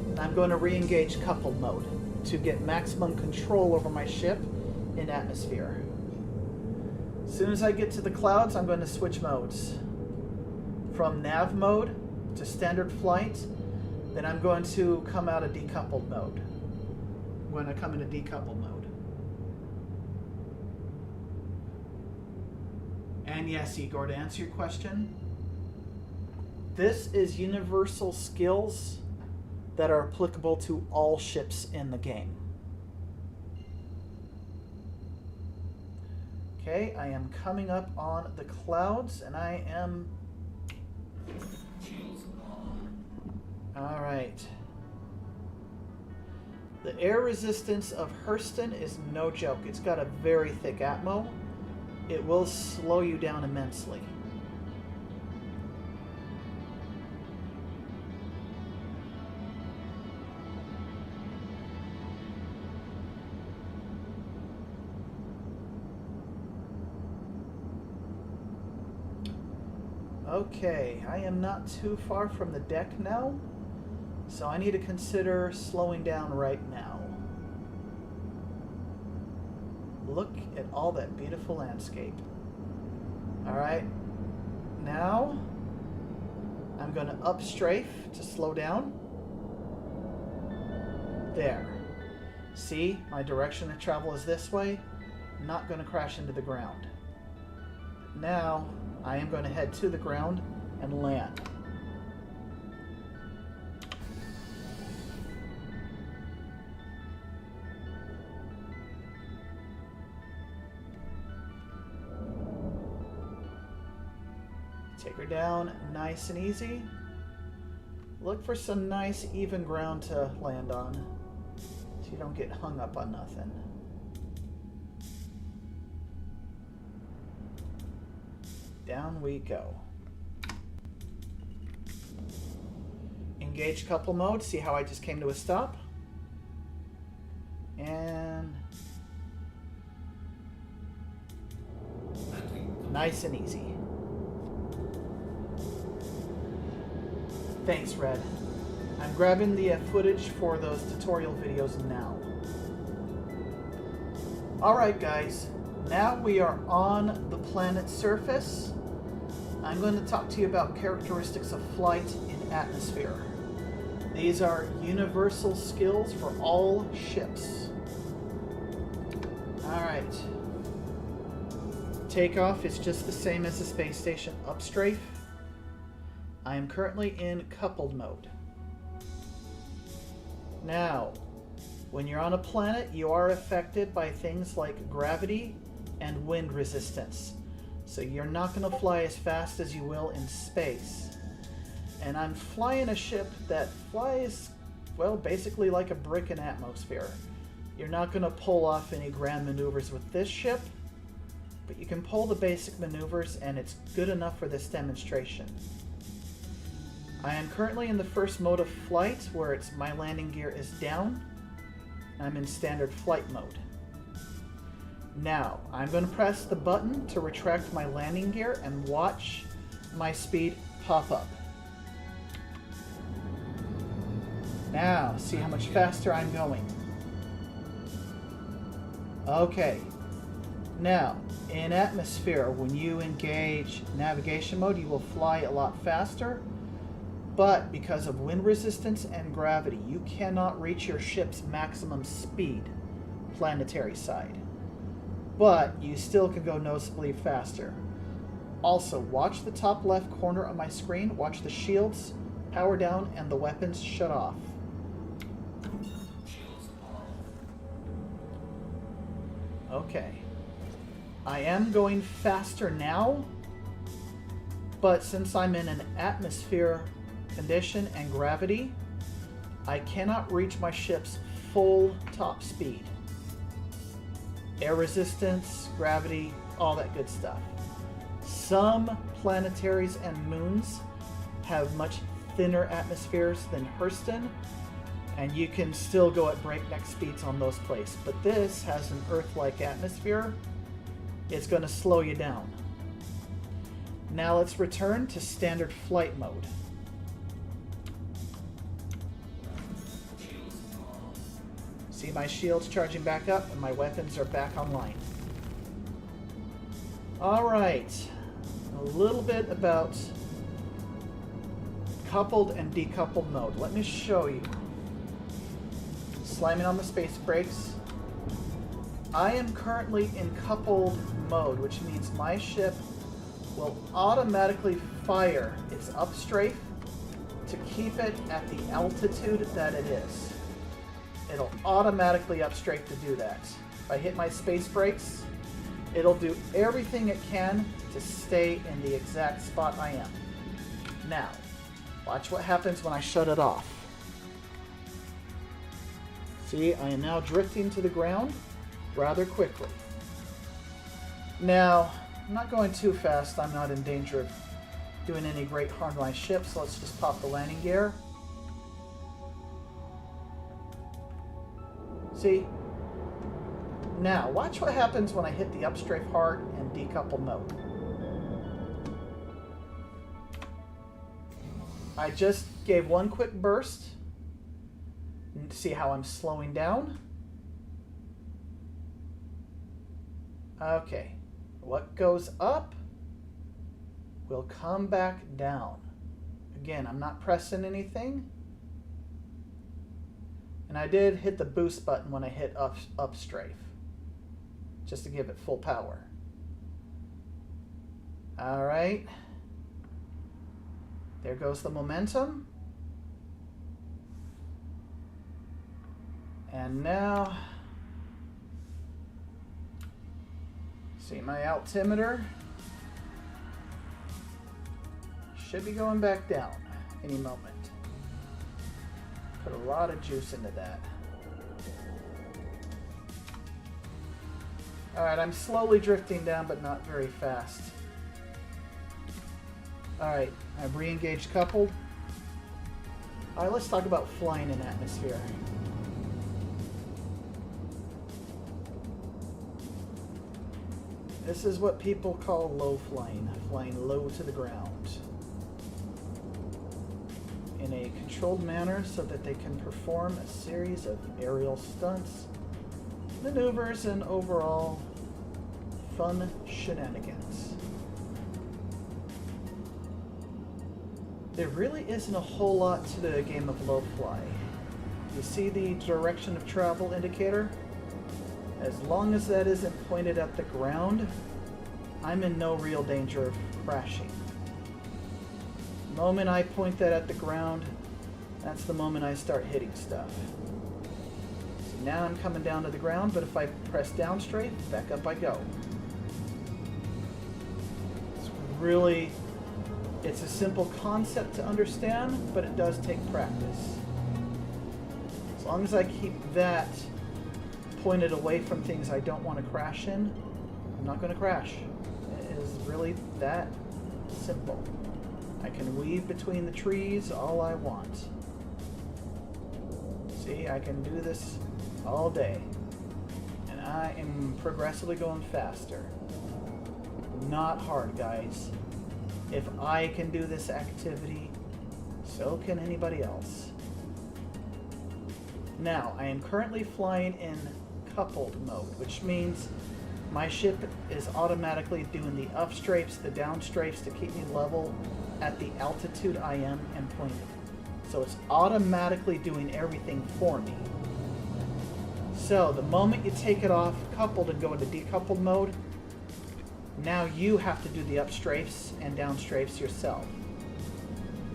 And I'm going to re-engage coupled mode to get maximum control over my ship in atmosphere. As soon as I get to the clouds, I'm going to switch modes. From nav mode to standard flight, then I'm going to come out of decoupled mode. When I come into decoupled mode. And yes, Igor, to answer your question, this is universal skills that are applicable to all ships in the game. Okay, I am coming up on the clouds, and I am... Alright. The air resistance of Hurston is no joke. It's got a very thick atmo. It will slow you down immensely. Okay, I am not too far from the deck now, so I need to consider slowing down right now. Look at all that beautiful landscape. Alright, now I'm going to up strafe to slow down. There. See, my direction of travel is this way. I'm not going to crash into the ground. Now, I am going to head to the ground and land. Take her down nice and easy. Look for some nice even ground to land on so you don't get hung up on nothing. Down we go. Engage couple mode. See how I just came to a stop? And Nice and easy. Thanks, Red. I'm grabbing the footage for those tutorial videos now. Alright guys, now we are on the planet's surface. I'm going to talk to you about characteristics of flight in atmosphere. These are universal skills for all ships. Alright. Takeoff is just the same as the space station upstrafe. I am currently in coupled mode. Now, when you're on a planet, you are affected by things like gravity and wind resistance. So you're not going to fly as fast as you will in space. And I'm flying a ship that flies, well, basically like a brick in atmosphere. You're not going to pull off any grand maneuvers with this ship, but you can pull the basic maneuvers and it's good enough for this demonstration. I am currently in the first mode of flight where my landing gear is down. I'm in standard flight mode. Now, I'm going to press the button to retract my landing gear and watch my speed pop up. Now, see how much faster I'm going. Okay. Now, in atmosphere, when you engage navigation mode, you will fly a lot faster. But because of wind resistance and gravity, you cannot reach your ship's maximum speed, planetary side. But you still can go noticeably faster. Also, watch the top left corner of my screen. Watch the shields power down and the weapons shut off. Okay. I am going faster now, but since I'm in an atmosphere condition and gravity, I cannot reach my ship's full top speed. Air resistance, gravity, all that good stuff. Some planetaries and moons have much thinner atmospheres than Hurston, and you can still go at breakneck speeds on those places. But this has an Earth-like atmosphere. It's going to slow you down. Now let's return to standard flight mode. See my shields charging back up and my weapons are back online. Alright, a little bit about coupled and decoupled mode. Let me show you. Slamming on the space brakes. I am currently in coupled mode, which means my ship will automatically fire its upstrafe to keep it at the altitude that it is. It'll automatically upstrafe to do that. If I hit my space brakes, it'll do everything it can to stay in the exact spot I am. Now, watch what happens when I shut it off. See, I am now drifting to the ground rather quickly. Now, I'm not going too fast. I'm not in danger of doing any great harm to my ship, so let's just pop the landing gear. See? Now, watch what happens when I hit the upstrafe hard and decouple mode. I just gave one quick burst. See how I'm slowing down? Okay. What goes up will come back down. Again, I'm not pressing anything. And I did hit the boost button when I hit upstrafe, just to give it full power. All right. There goes the momentum. And now, see my altimeter should be going back down any moment. Put a lot of juice into that. Alright, I'm slowly drifting down, but not very fast. Alright, I've re-engaged coupled. Alright, let's talk about flying in atmosphere. This is what people call low flying, flying low to the ground in a controlled manner so that they can perform a series of aerial stunts, maneuvers, and overall fun shenanigans. There really isn't a whole lot to the game of low fly. You see the direction of travel indicator? As long as that isn't pointed at the ground, I'm in no real danger of crashing. The moment I point that at the ground, that's the moment I start hitting stuff. So now I'm coming down to the ground, but if I press down straight, back up I go. It's a simple concept to understand, but it does take practice. As long as I keep that pointed away from things I don't want to crash in, I'm not going to crash. It is really that simple. I can weave between the trees all I want. See, I can do this all day. And I am progressively going faster. Not hard, guys. If I can do this activity, so can anybody else. Now, I am currently flying in coupled mode, which means my ship is automatically doing the up strafes, the down strafes to keep me level at the altitude I am and pointed. So it's automatically doing everything for me. So the moment you take it off coupled and go into decoupled mode, now you have to do the up strafes and down strafes yourself.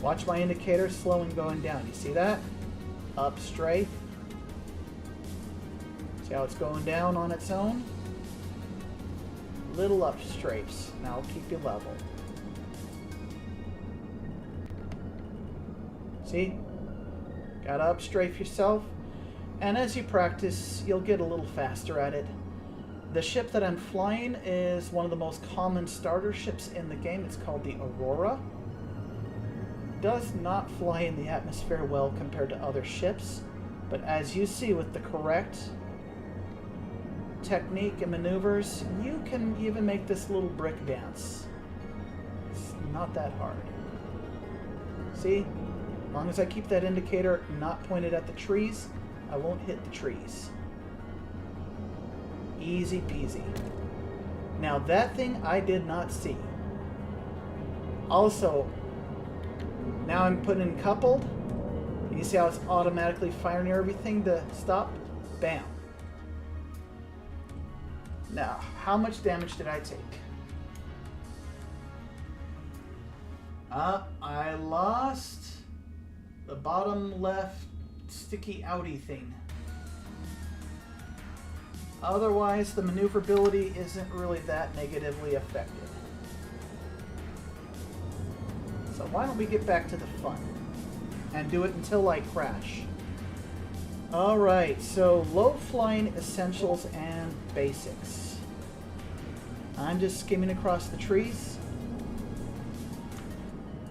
Watch my indicator slowing going down. You see that? Up strafe. See how it's going down on its own? Little up strafes. Now I'll keep you level. See? Gotta up strafe yourself. And as you practice, you'll get a little faster at it. The ship that I'm flying is one of the most common starter ships in the game. It's called the Aurora. Does not fly in the atmosphere well compared to other ships, but as you see with the correct technique and maneuvers, you can even make this little brick dance. It's not that hard. See? As long as I keep that indicator not pointed at the trees, I won't hit the trees. Easy peasy. Now that thing I did not see. Also, now I'm putting in coupled. You see how it's automatically firing everything to stop? Bam. Now, how much damage did I take? I lost the bottom left sticky outy thing. Otherwise, the maneuverability isn't really that negatively affected. So why don't we get back to the fun and do it until I crash. Alright, so low flying essentials and basics. I'm just skimming across the trees.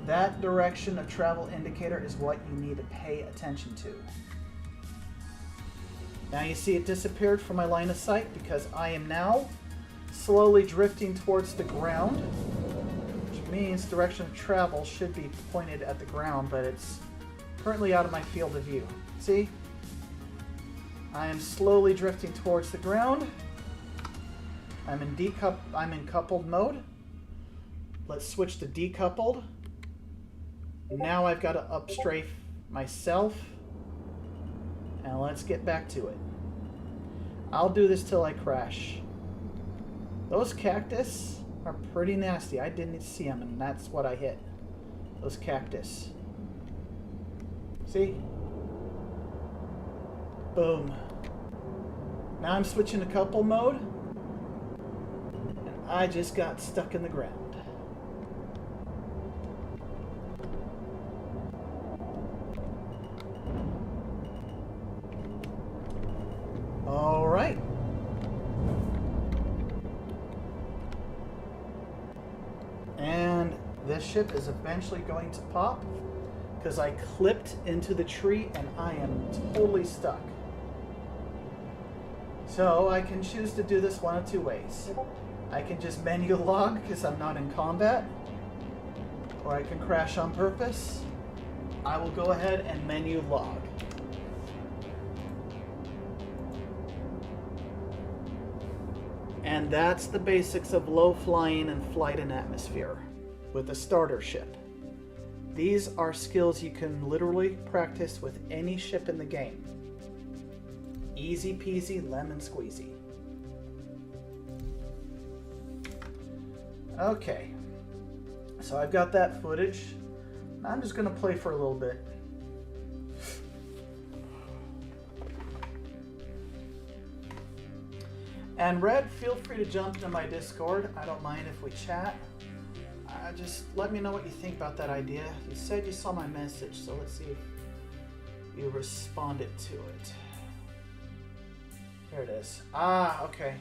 That direction of travel indicator is what you need to pay attention to. Now you see it disappeared from my line of sight because I am now slowly drifting towards the ground, which means direction of travel should be pointed at the ground, but it's currently out of my field of view. See? I am slowly drifting towards the ground. I'm in coupled mode. Let's switch to decoupled. Now I've got to up strafe myself. And let's get back to it. I'll do this till I crash. Those cactus are pretty nasty. I didn't see them, and that's what I hit. Those cactus. See? Boom. Now I'm switching to couple mode. And I just got stuck in the ground. All right. And this ship is eventually going to pop because I clipped into the tree and I am totally stuck. So I can choose to do this one of two ways. I can just menu log because I'm not in combat, or I can crash on purpose. I will go ahead and menu log. And that's the basics of low flying and flight in atmosphere with a starter ship. These are skills you can literally practice with any ship in the game. Easy peasy lemon squeezy. Okay, so I've got that footage. I'm just gonna play for a little bit. And Red, feel free to jump into my Discord. I don't mind if we chat. Just let me know what you think about that idea. You said you saw my message, so let's see if you responded to it. Here it is. Ah, okay.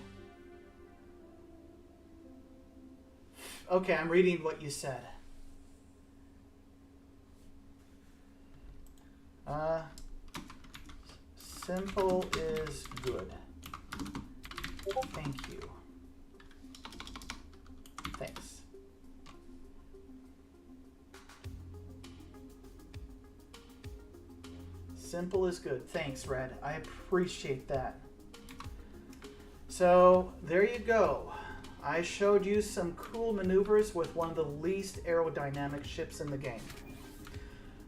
Okay, I'm reading what you said. Simple is good. Thank you. Thanks. Simple is good. Thanks, Red. I appreciate that. So, there you go. I showed you some cool maneuvers with one of the least aerodynamic ships in the game.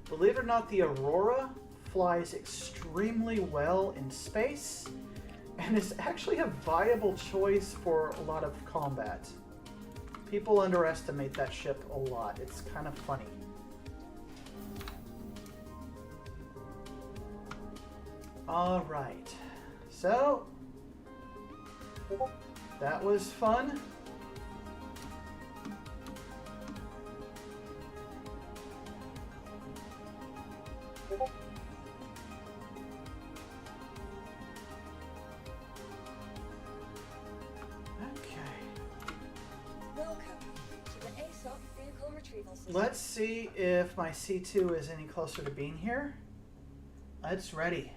Believe it or not, the Aurora flies extremely well in space and is actually a viable choice for a lot of combat. People underestimate that ship a lot. It's kind of funny. All right, so that was fun. Welcome to the ASOP vehicle retrieval system. Let's see if my C2 is any closer to being here. It's ready.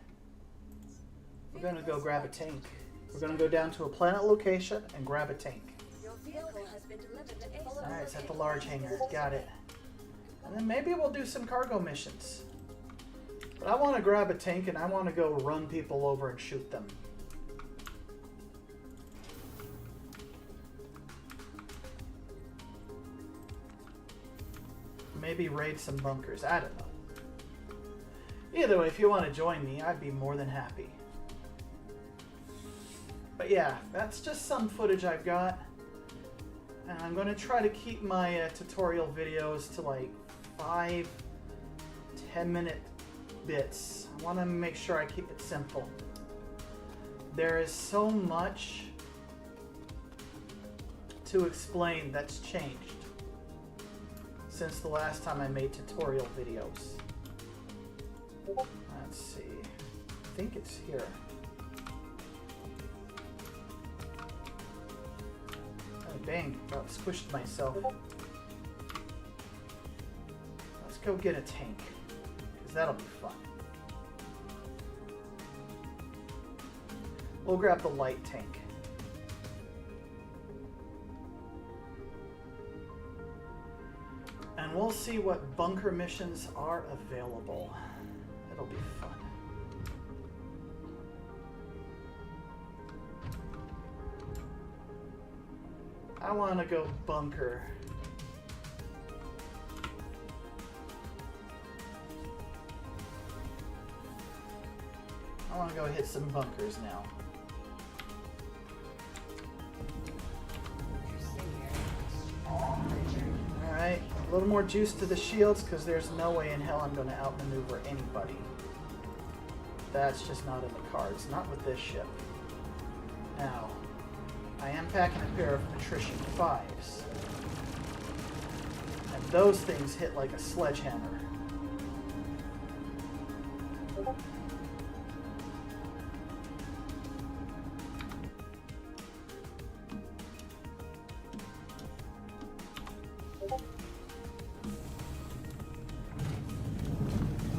We're gonna go grab a tank. We're gonna go down to a planet location and grab a tank. Your vehicle has been delivered to ASOP. Alright, it's at the large hangar. Got it. And then maybe we'll do some cargo missions. But I want to grab a tank and I want to go run people over and shoot them. Maybe raid some bunkers. I don't know. Either way, if you want to join me, I'd be more than happy. But yeah, that's just some footage I've got. And I'm going to try to keep my tutorial videos to like 5-10 minute bits. I want to make sure I keep it simple. There is so much to explain that's changed since the last time I made tutorial videos. Let's see. I think it's here. Oh dang, got squished myself. Let's go get a tank, because that'll be fun. We'll grab the light tank. And we'll see what bunker missions are available. It'll be fun. I want to go bunker. I want to go hit some bunkers now. Alright, a little more juice to the shields because there's no way in hell I'm going to outmaneuver anybody. That's just not in the cards, not with this ship. Now, I am packing a pair of Patrician 5s. And those things hit like a sledgehammer.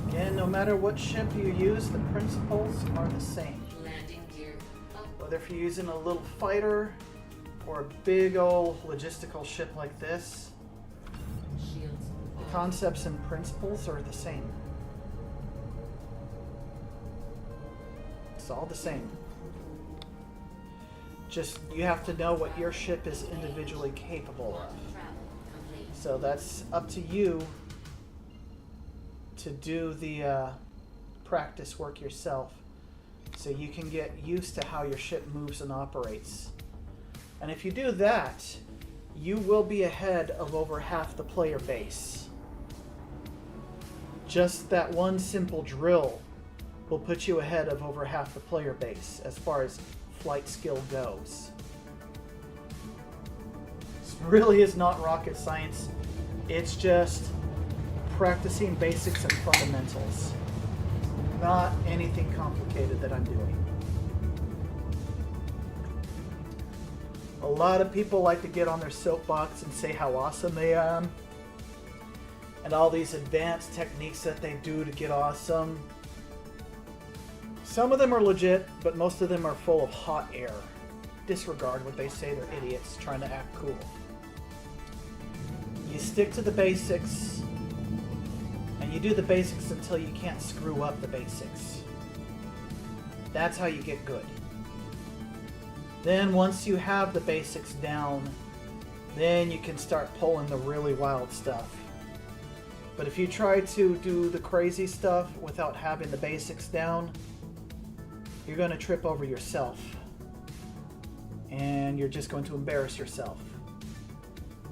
Again, no matter what ship you use, the principles are the same. Landing gear up. Whether if you're using a little fighter for a big old logistical ship like this, Shields the concepts and principles are the same. It's all the same. Just you have to know what your ship is individually capable of. travel complete. So that's up to you to do the practice work yourself so you can get used to how your ship moves and operates. And if you do that, you will be ahead of over half the player base. Just that one simple drill will put you ahead of over half the player base as far as flight skill goes. This really is not rocket science. It's just practicing basics and fundamentals. Not anything complicated that I'm doing. A lot of people like to get on their soapbox and say how awesome they are and all these advanced techniques that they do to get awesome. Some of them are legit, but most of them are full of hot air. Disregard what they say, they're idiots trying to act cool. You stick to the basics, and you do the basics until you can't screw up the basics. That's how you get good. Then once you have the basics down, then you can start pulling the really wild stuff. But if you try to do the crazy stuff without having the basics down, you're going to trip over yourself. And you're just going to embarrass yourself.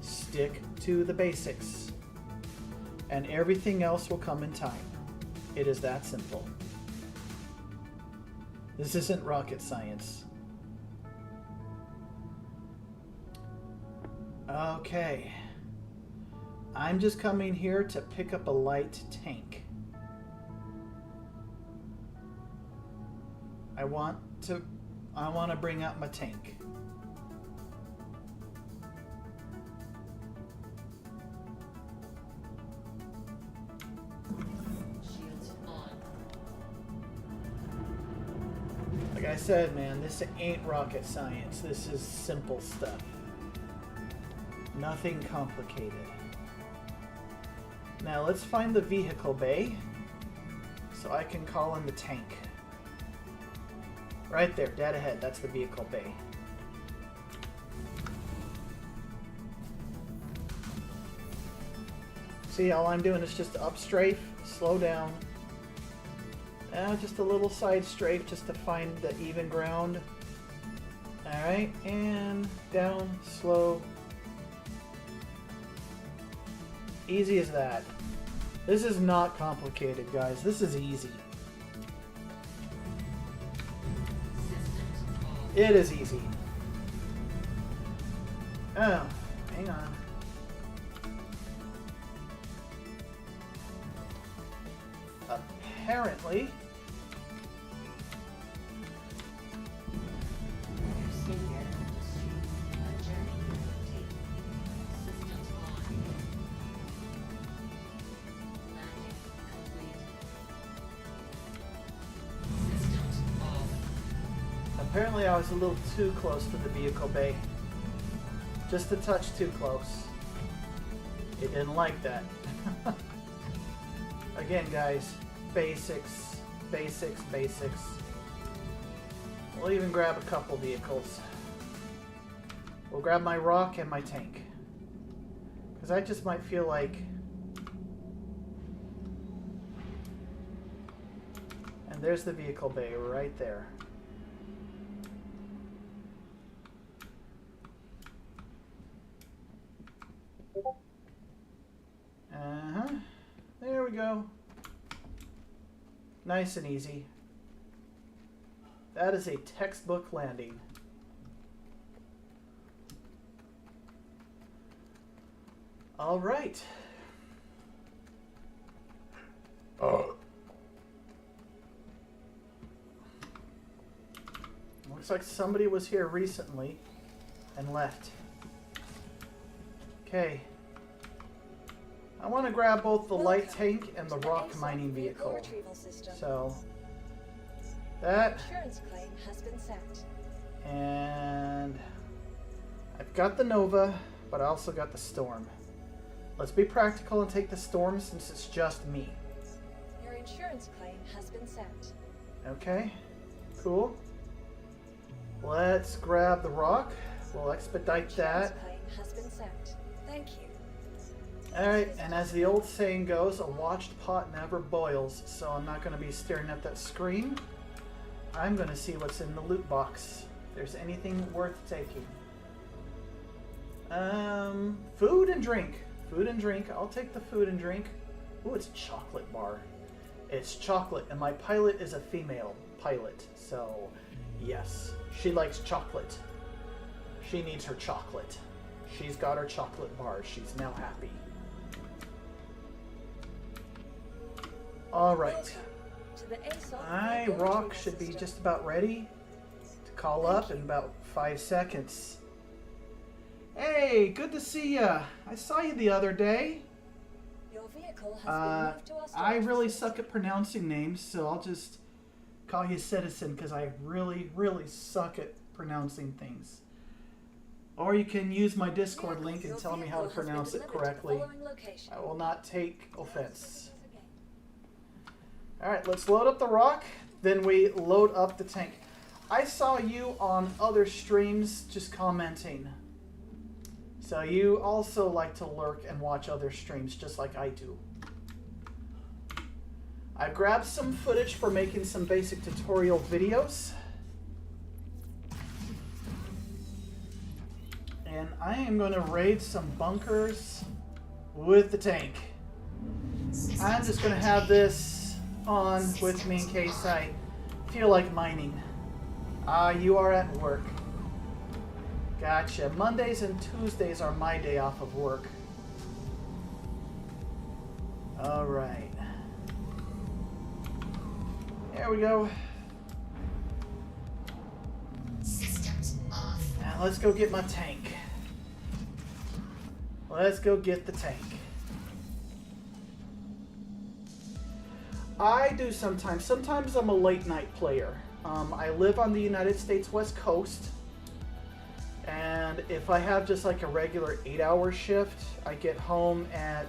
Stick to the basics. And everything else will come in time. It is that simple. This isn't rocket science. Okay. I'm just coming here to pick up a light tank. I want to bring out my tank. Shields on. Like I said, man, this ain't rocket science. This is simple stuff. Nothing complicated. Now let's find the vehicle bay so I can call in the tank. Right there, dead ahead, that's the vehicle bay. See, all I'm doing is just up strafe, slow down. Just a little side strafe just to find the even ground. Alright, and down, slow. Easy as that. This is not complicated, guys. This is easy. It is easy. Oh, hang on. Apparently, apparently I was a little too close to the vehicle bay. Just a touch too close. It didn't like that. Again, guys, basics, basics, basics. We'll even grab a couple vehicles. We'll grab my rock and my tank. Because I just might feel like... And there's the vehicle bay right there. There we go. Nice and easy. That is a textbook landing. All right. Looks like somebody was here recently and left. Okay. I want to grab both the light tank and the rock mining vehicle. So, that, Insurance claim has been set. and I've got the Nova, but I also got the Storm. Let's be practical and take the Storm since it's just me. Your insurance claim has been sent. Okay, cool. Let's grab the rock. We'll expedite that. Insurance claim has been sent. Thank you. Alright, and as the old saying goes, a watched pot never boils, so I'm not going to be staring at that screen. I'm going to see what's in the loot box. If there's anything worth taking. Food and drink. Food and drink. I'll take the food and drink. Ooh, it's a chocolate bar. It's chocolate, and my pilot is a female pilot, so yes, she likes chocolate. She needs her chocolate. She's got her chocolate bar. She's now happy. All right. Welcome to the ASOP My vehicle rock retrieval should be system. just about ready to call Thank up in you. about 5 seconds. Hey, good to see ya. I saw you the other day. Your vehicle has been moved to our I storage really facility. suck at pronouncing names, so I'll just call you Citizen because I really, really suck at pronouncing things. Or you can use my Discord link and Your tell me how to vehicle has been pronounce it delivered to the correctly. following location. I will not take offense. Alright, let's load up the rock, then we load up the tank. I saw you on other streams just commenting. So you also like to lurk and watch other streams just like I do. I grabbed some footage for making some basic tutorial videos. And I am going to raid some bunkers with the tank. I'm just going to have this on with me in case I feel like mining. You are at work. Gotcha. Mondays and Tuesdays are my day off of work. Alright. There we go. Systems off. Now let's go get my tank. Let's go get the tank. I do sometimes. Sometimes I'm a late night player. I live on the United States West Coast. And if I have just like a regular 8-hour shift, I get home at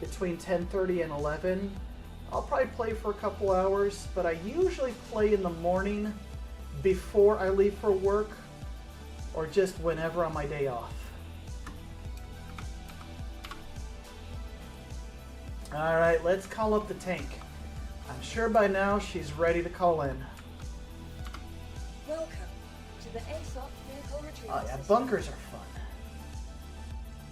between 10:30 and 11. I'll probably play for a couple hours, but I usually play in the morning before I leave for work or just whenever on my day off. Alright, let's call up the tank. I'm sure by now she's ready to call in. Welcome to the ASOP vehicle retrieval Oh yeah, system. bunkers are fun.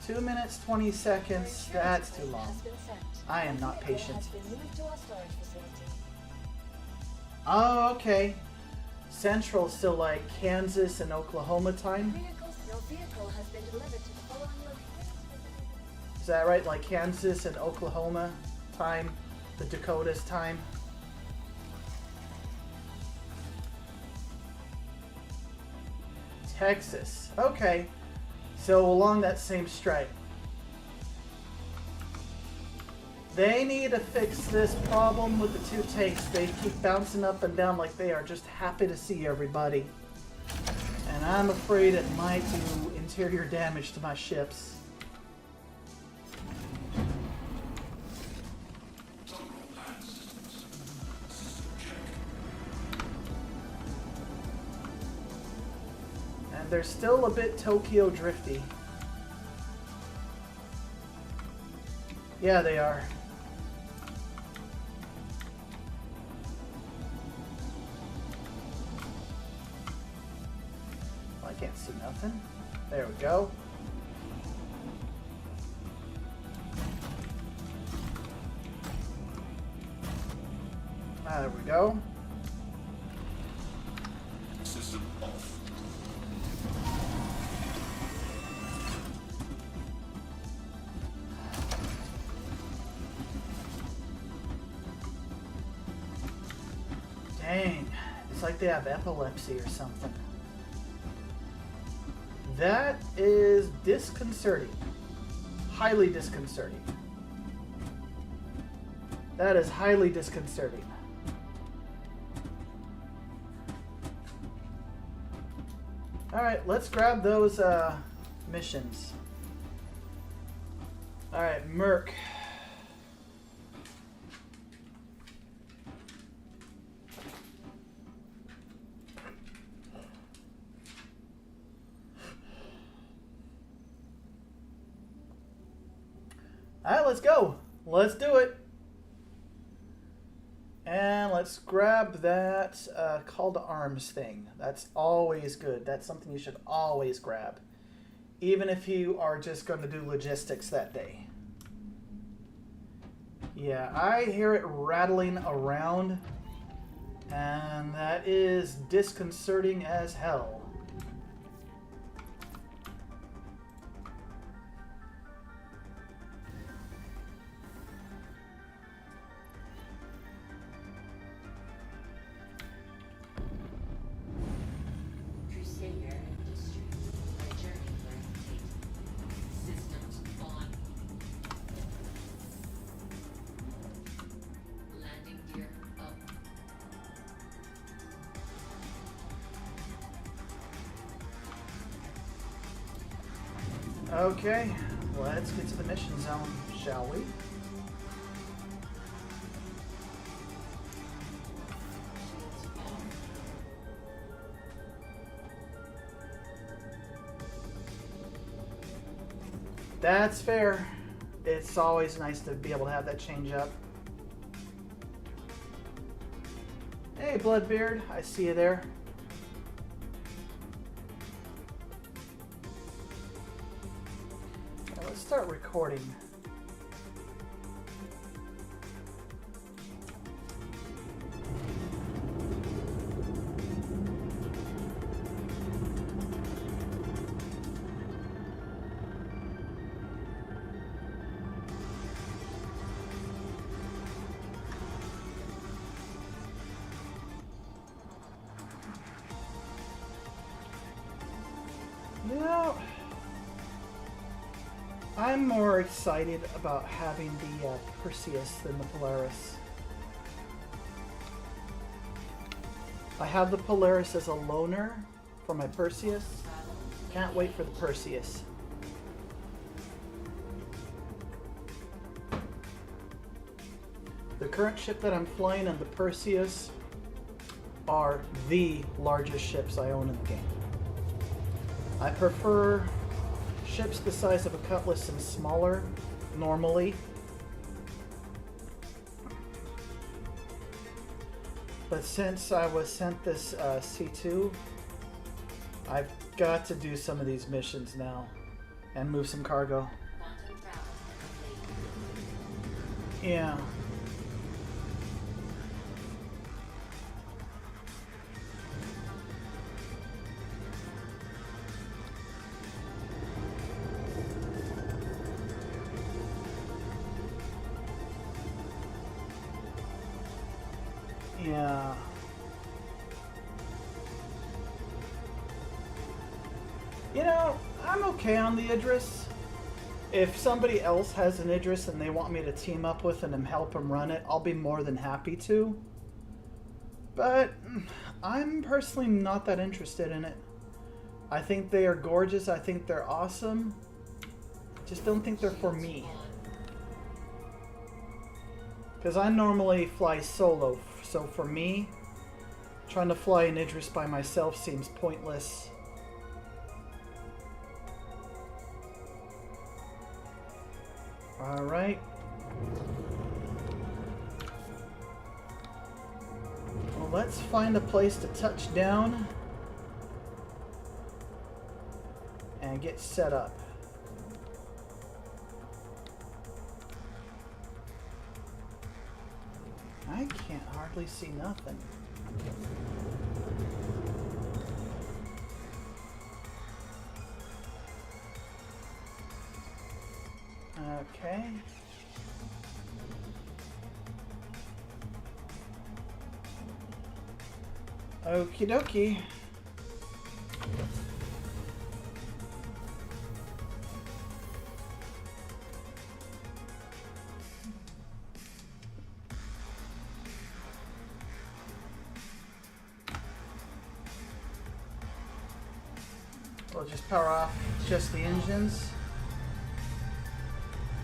2 minutes, 20 Your seconds, insurance that's too claim long. has been sent. I am Your not vehicle patient. has been moved to our storage facility. Oh, okay. Central, so like Kansas and Oklahoma time? Your vehicle has been delivered to the following location. Is that right? Like Kansas and Oklahoma time? The Dakotas time? Texas. Okay. So along that same stripe. They need to fix this problem with the two tanks. They keep bouncing up and down like they are just happy to see everybody. And I'm afraid it might do interior damage to my ships. And they're still a bit Tokyo drifty. Yeah, they are. Well, I can't see nothing. There we go. There we go. System off. Dang, it's like they have epilepsy or something. That is disconcerting. Highly disconcerting. That is highly disconcerting. Alright, let's grab those missions. Alright, Merc. Alright, let's go. Let's do it. And let's grab that call to arms thing. That's always good. That's something you should always grab. Even if you are just going to do logistics that day. Yeah, I hear it rattling around. And that is disconcerting as hell. Crusader Industries. A journey where fate. Systems on. Landing gear up. Okay, let's get to the mission zone, shall we? Shields on. That's fair. It's always nice to be able to have that change up. Hey, Bloodbeard, I see you there. Now, let's start recording. You know, I'm more excited about having the Perseus than the Polaris. I have the Polaris as a loaner for my Perseus. Can't wait for the Perseus. The current ship that I'm flying and the Perseus are the largest ships I own in the game. I prefer ships the size of a Cutlass and smaller, normally. But since I was sent this C2, I've got to do some of these missions now and move some cargo. Quantum travel complete. Yeah. Yeah. You know, I'm okay on the Idris. If somebody else has an Idris and they want me to team up with and help them run it, I'll be more than happy to. But I'm personally not that interested in it. I think they are gorgeous. I think they're awesome. Just don't think they're for me. Because I normally fly solo, so for me, trying to fly an Idris by myself seems pointless. Alright. Well, let's find a place to touch down and get set up. I can't hardly see nothing. Okay. Okie dokie. We'll just power off. just the engines.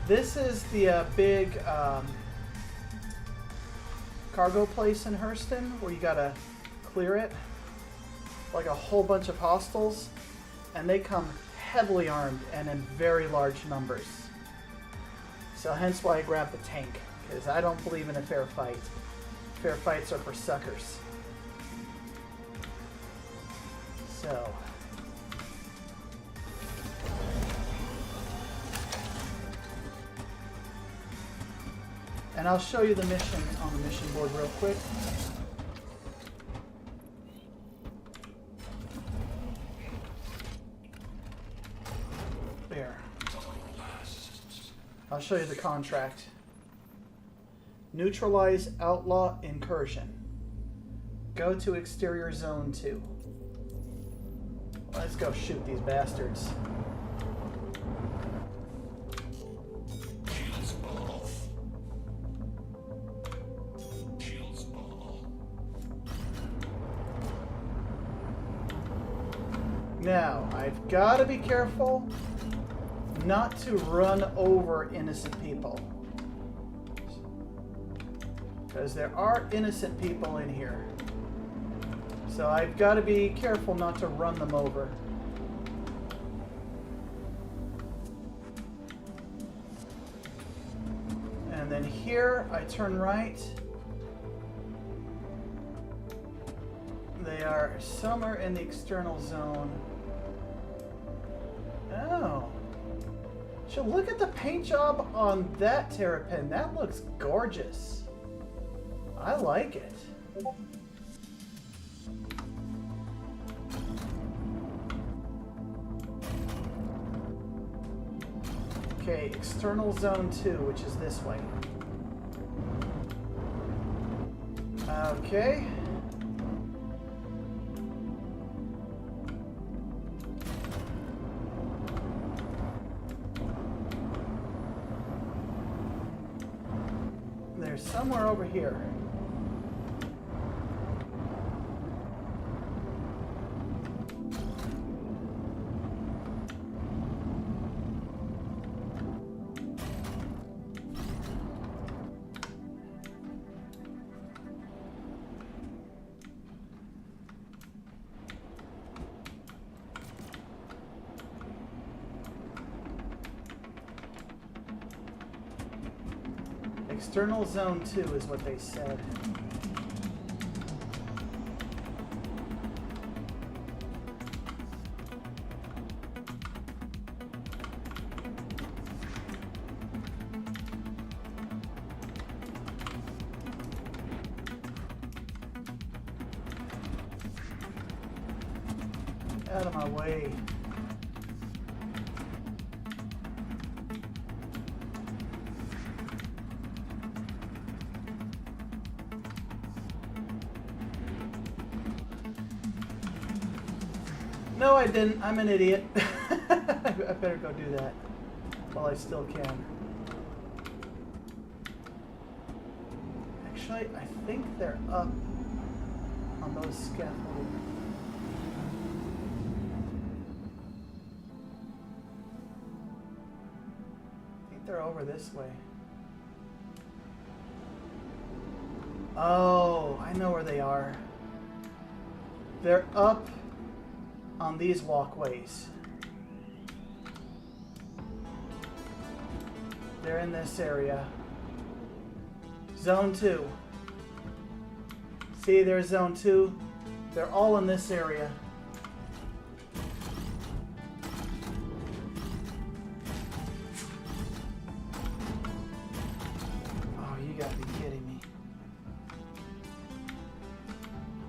This is the big cargo place in Hurston where you gotta clear it. Like a whole bunch of hostiles. And they come heavily armed and in very large numbers. So hence why I grabbed the tank. Because I don't believe in a fair fight. Fair fights are for suckers. So... and I'll show you the mission on the mission board real quick. There. I'll show you the contract. Neutralize outlaw incursion. Go to exterior zone 2. Let's go shoot these bastards. Now, I've got to be careful not to run over innocent people. Because there are innocent people in here. So I've got to be careful not to run them over. And then here, I turn right. They are somewhere in the external zone. Oh. So look at the paint job on that Terrapin. That looks gorgeous. I like it. Okay, external zone 2, which is this way. Okay. They're somewhere over here. External zone 2 is what they said. Out of my way. No, I didn't. I'm an idiot. I better go do that while I still can. Actually, I think they're up on those scaffolding. I think they're over this way. Oh, I know where they are. They're up on these walkways. They're in this area. Zone 2. See, there's zone 2. They're all in this area. Oh, you gotta be kidding me.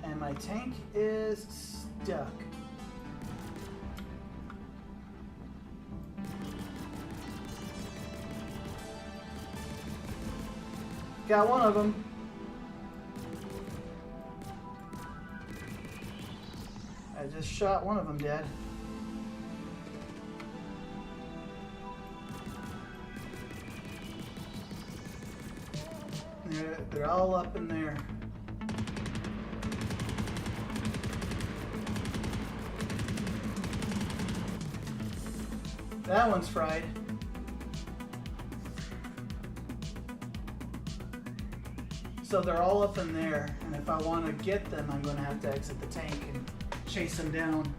And my tank is stuck. Got one of them. I just shot one of them dead. They're all up in there. That one's fried. So they're all up in there, and if I want to get them, I'm going to have to exit the tank and chase them down.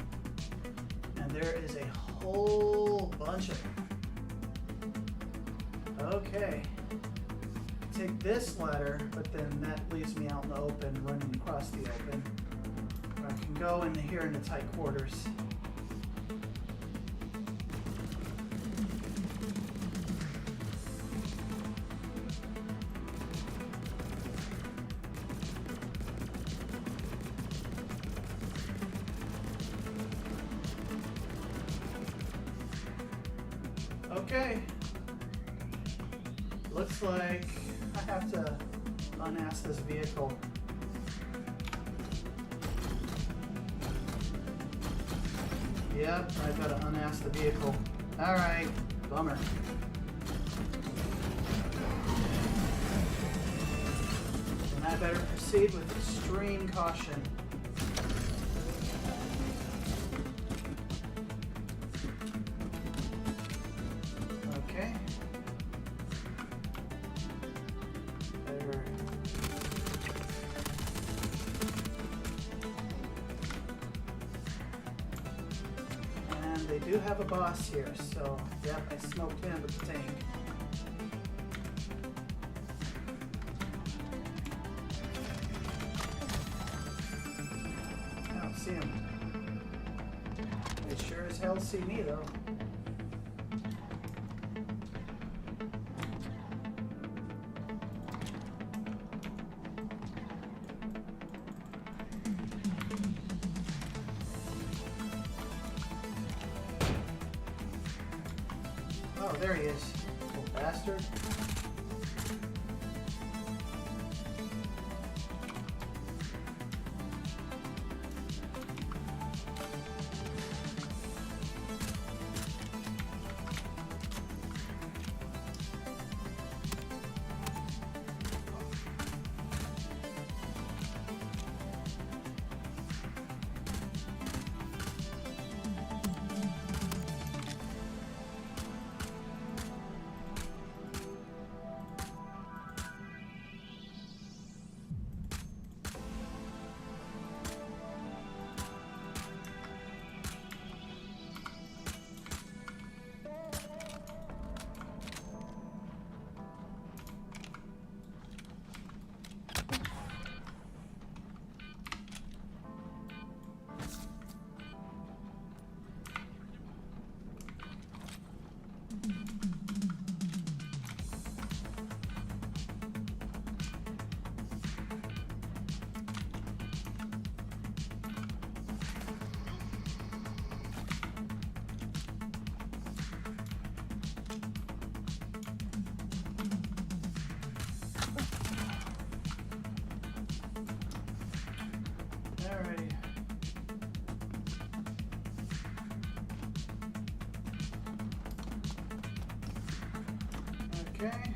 And there is a whole bunch of them. Okay. Take this ladder, but then that leaves me out in the open, running across the open. I can go in here in the tight quarters. Okay. Looks like I have to unass this vehicle. Yep, I've got to unass the vehicle. Alright, bummer. And I better proceed with extreme caution. Okay. There. And they do have a boss here, so yep, I smoked him with the tank. I don't see him. They sure as hell see me though. Oh, there he is. Little bastard. Alrighty. Okay.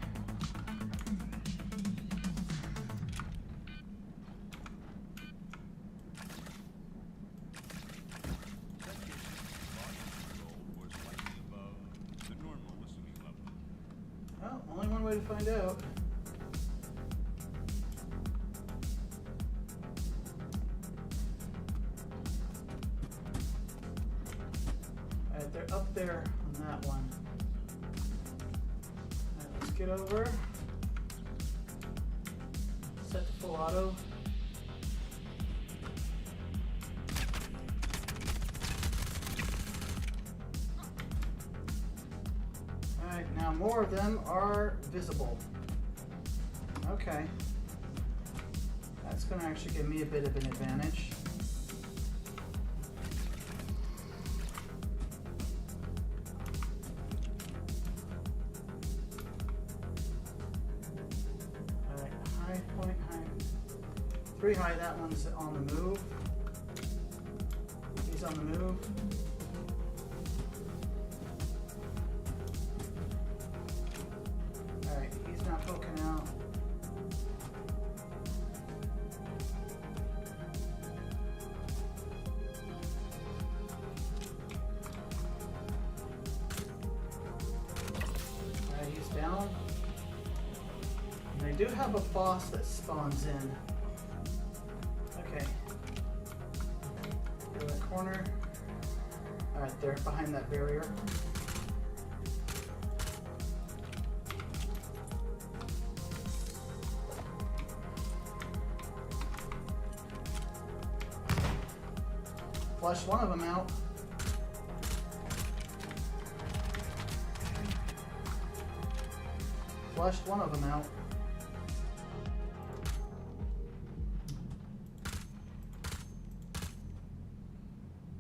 Well, only one way to find out. Alright, they're up there on that one. Alright, let's get over. Set to full auto. Alright, now more of them are visible. Okay. That's going to actually give me a bit of an advantage. Alright, high point, high. 3 high, that one's on the move. He's on the move. Alright, he's not poking out. do have a boss that spawns in. Okay. Go to the corner. Alright, there, behind that barrier. Flush one of them out. Flushed one of them out.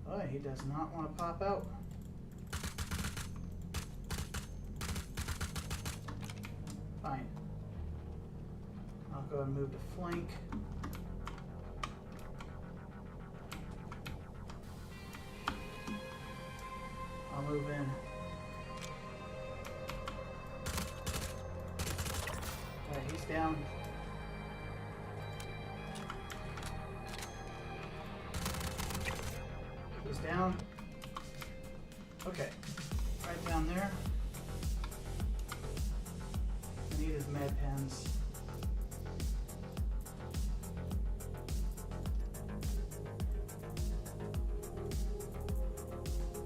Oh, he does not want to pop out. Fine. I'll go and move to flank. I'll move in. Alright, he's down. He's down. Okay. Right down there. I need his med pens.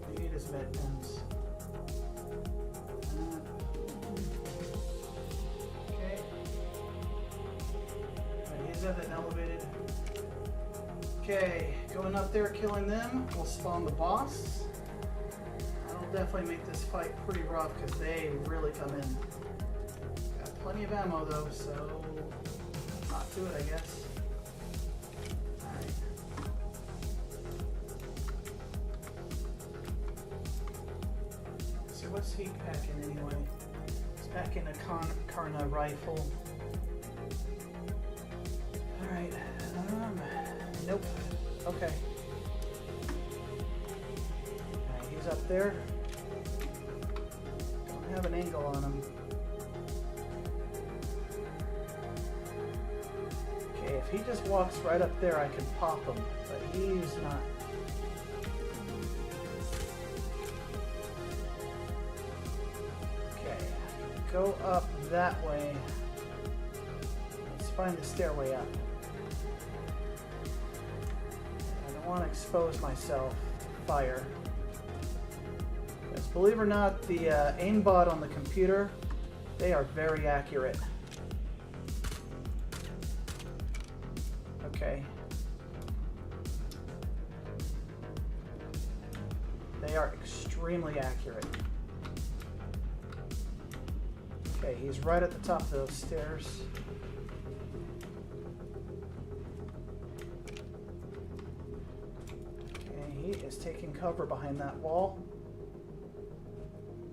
I need his med pens. Okay. Alright, he's at the elevated. Okay, going up there, killing them. We'll spawn the boss. That'll definitely make this fight pretty rough because they really come in. Got plenty of ammo though, so not to it, I guess. Alright. So what's he packing anyway? He's packing a Karna rifle. Alright. Nope. Okay. Alright, he's up there. Don't have an angle on him. Okay, if he just walks right up there, I can pop him, but he's not. Okay, go up that way. Let's find the stairway up. I want to expose myself to fire. Because believe it or not, the aimbot on the computer, they are very accurate. Okay. They are extremely accurate. Okay, he's right at the top of those stairs. He is taking cover behind that wall.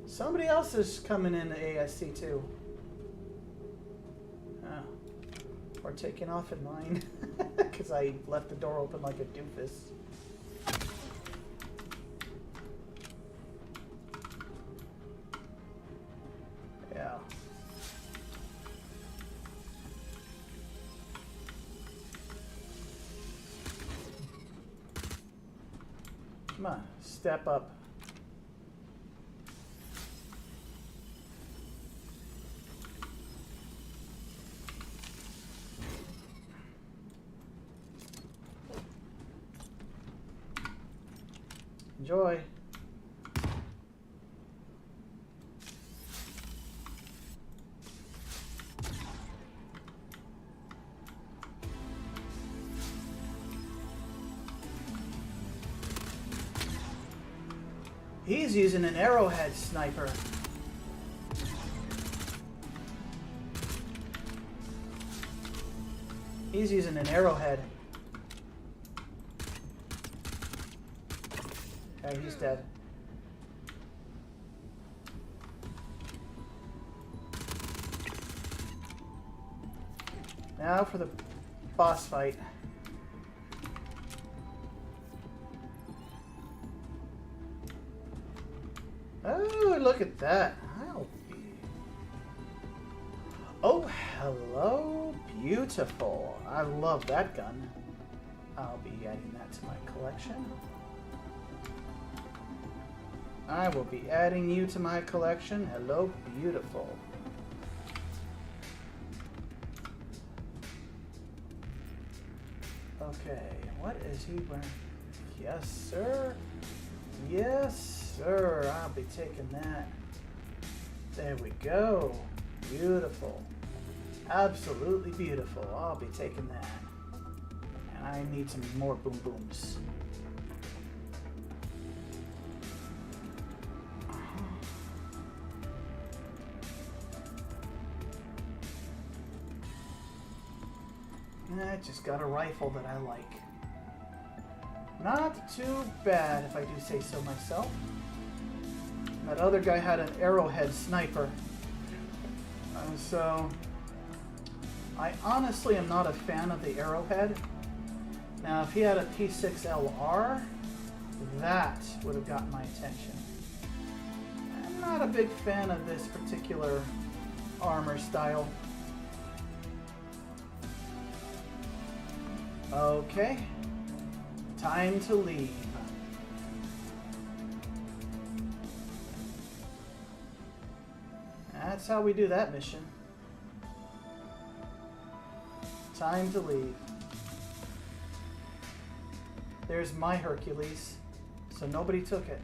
Somebody else is coming in the ASC too. Oh. Or taking off in mine. Because I left the door open like a doofus. Yeah. Come on, step up. Enjoy. He's using an arrowhead sniper. He's using an arrowhead. Okay, he's dead. Now for the boss fight. Oh, look at that. Oh, hello. Beautiful. I love that gun. I'll be adding that to my collection. I will be adding you to my collection. Hello, beautiful. Okay, what is he wearing? Yes, sir. Yes, sir. I'll be taking that. There we go. Beautiful. Absolutely beautiful. I'll be taking that. And I need some more boom booms. I just got a rifle that I like. Not too bad, if I do say so myself. That other guy had an arrowhead sniper. So, I honestly am not a fan of the arrowhead. Now, if he had a P6LR, that would have gotten my attention. I'm not a big fan of this particular armor style. Okay, time to leave. That's how we do that mission. Time to leave. There's my Hercules, so nobody took it.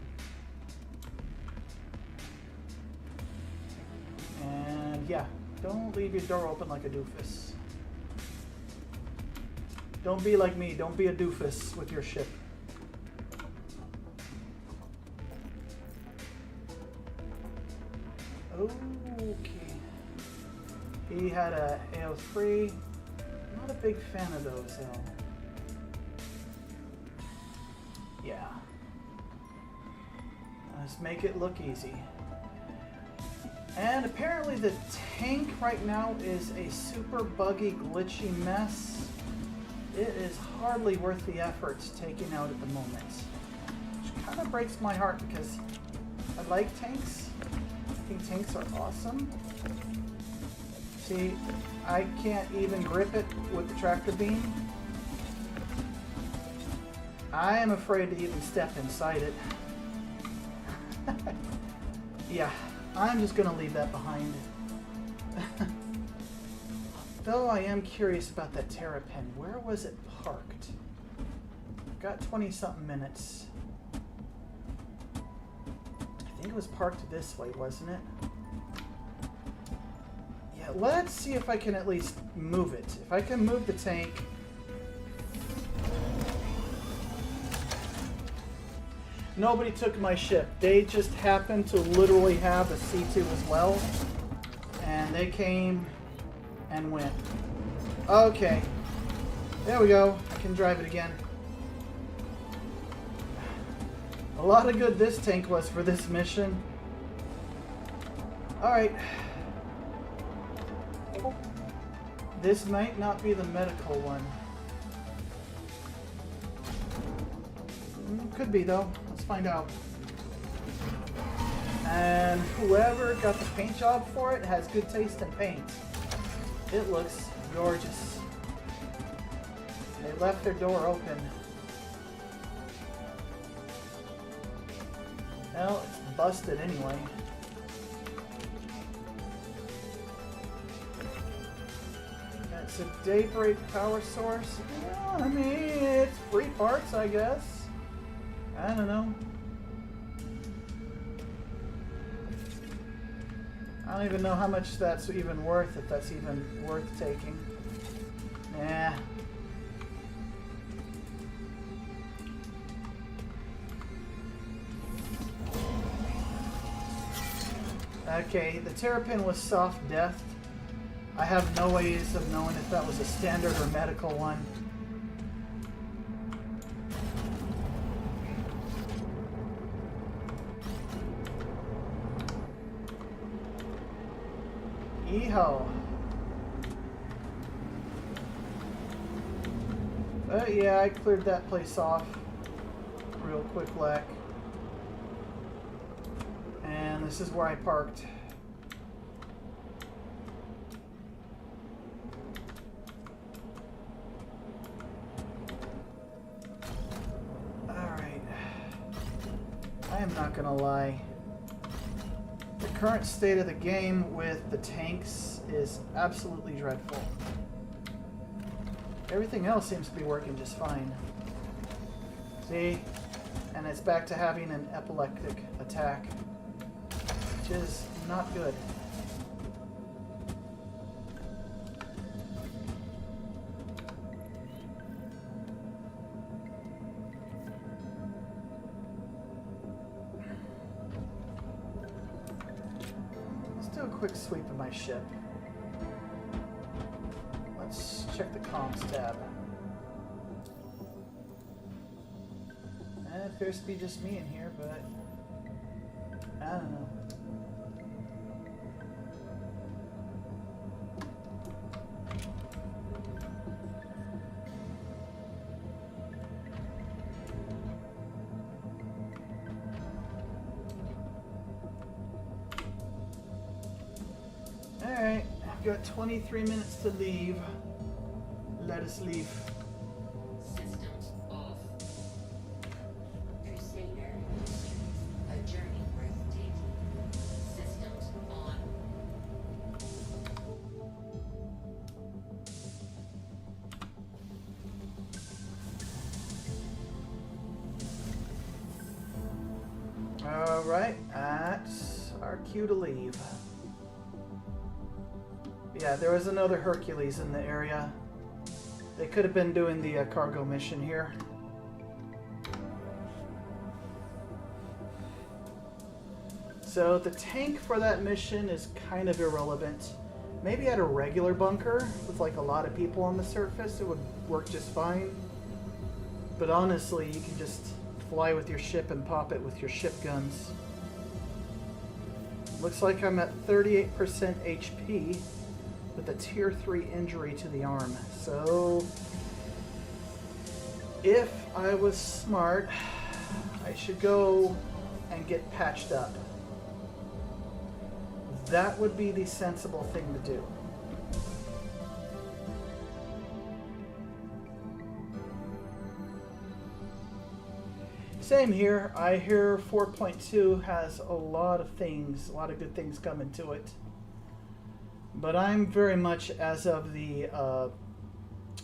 And yeah, don't leave your door open like a doofus. Don't be like me. Don't be a doofus with your ship. Okay. He had a AO3. I'm not a big fan of those, though. Yeah. Let's make it look easy. And apparently the tank right now is a super buggy, glitchy mess. It is hardly worth the effort taking out at the moment. Which kind of breaks my heart because I like tanks. I think tanks are awesome. See, I can't even grip it with the tractor beam. I am afraid to even step inside it. Yeah, I'm just going to leave that behind. Though I am curious about that Terrapin. Where was it parked? Got 20-something minutes. I think it was parked this way, wasn't it? Yeah, let's see if I can at least move it. If I can move the tank. Nobody took my ship. They just happened to literally have a C2 as well. And they came and went. Okay. There we go. I can drive it again. A lot of good this tank was for this mission. Alright. This might not be the medical one. Could be though. Let's find out. And whoever got the paint job for it has good taste in paint. It looks gorgeous. They left their door open. Well, it's busted anyway. That's a Daybreak power source. Yeah, I mean, it's free parts, I guess. I don't know. I don't even know how much that's even worth, if that's even worth taking. Nah. Okay, the Terrapin was soft death. I have no ways of knowing if that was a standard or medical one. Yeehaw. Yeah, I cleared that place off real quick, Lack. And this is where I parked. Alright. I am not gonna lie. The current state of the game with the tanks is absolutely dreadful. Everything else seems to be working just fine. See? And it's back to having an epileptic attack, which is not good. Let's do a quick sweep of my ship. Let's check the comms tab. It appears to be just me in here, but I don't know. Alright, I've got 23 minutes to leave. Let us leave. Systems off. Crusader. A journey worth taking. Systems on. Alright, that's our cue to leave. Yeah, there was another Hercules in the area. They could have been doing the cargo mission here. So the tank for that mission is kind of irrelevant. Maybe at a regular bunker with like a lot of people on the surface, it would work just fine. But honestly, you can just fly with your ship and pop it with your ship guns. Looks like I'm at 38% HP with a tier 3 injury to the arm. So if I was smart, I should go and get patched up. That would be the sensible thing to do. Same here. I hear 4.2 has a lot of things, a lot of good things coming to it. But I'm very much as of the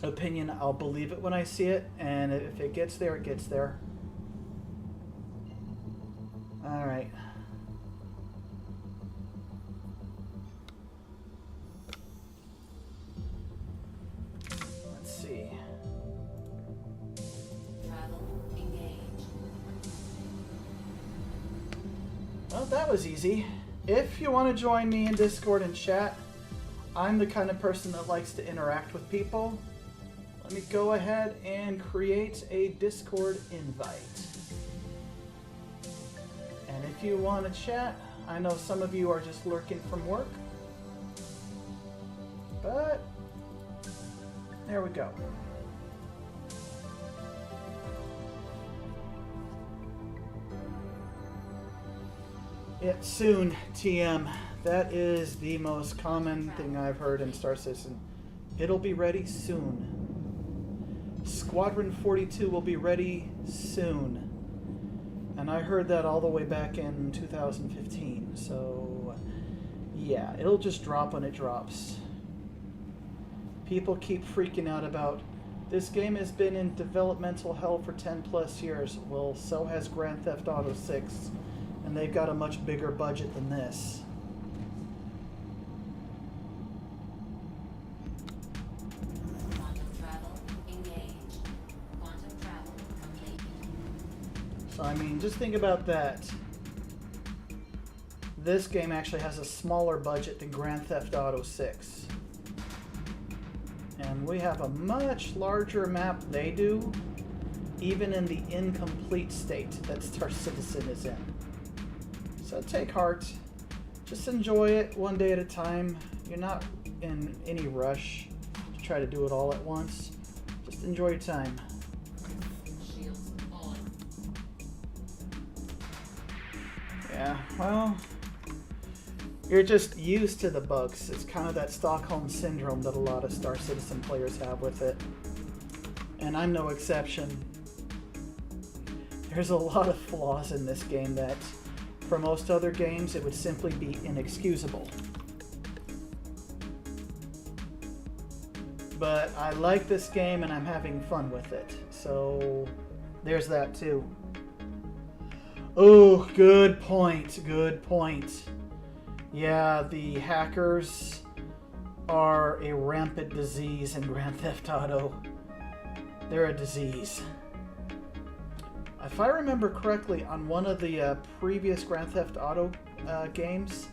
opinion I'll believe it when I see it, and if it gets there, it gets there. All right. Let's see. Travel engaged. Well, that was easy. If you want to join me in Discord and chat, I'm the kind of person that likes to interact with people. Let me go ahead and create a Discord invite. And if you want to chat, I know some of you are just lurking from work. But there we go. Yeah, soon, TM. That is the most common thing I've heard in Star Citizen. It'll be ready soon. Squadron 42 will be ready soon. And I heard that all the way back in 2015. So, yeah, it'll just drop when it drops. People keep freaking out about, this game has been in developmental hell for 10 plus years. Well, so has Grand Theft Auto 6. And they've got a much bigger budget than this. Quantum travel engaged. Quantum travel complete. So, I mean, just think about that. This game actually has a smaller budget than Grand Theft Auto 6. And we have a much larger map than they do, even in the incomplete state that Star Citizen is in. So take heart. Just enjoy it one day at a time. You're not in any rush to try to do it all at once. Just enjoy your time. Shields on. Yeah, well, you're just used to the bugs. It's kind of that Stockholm syndrome that a lot of Star Citizen players have with it. And I'm no exception. There's a lot of flaws in this game that, for most other games, it would simply be inexcusable. But I like this game and I'm having fun with it. So there's that too. Oh, good point. Good point. Yeah, the hackers are a rampant disease in Grand Theft Auto. They're a disease. If I remember correctly, on one of the previous Grand Theft Auto games,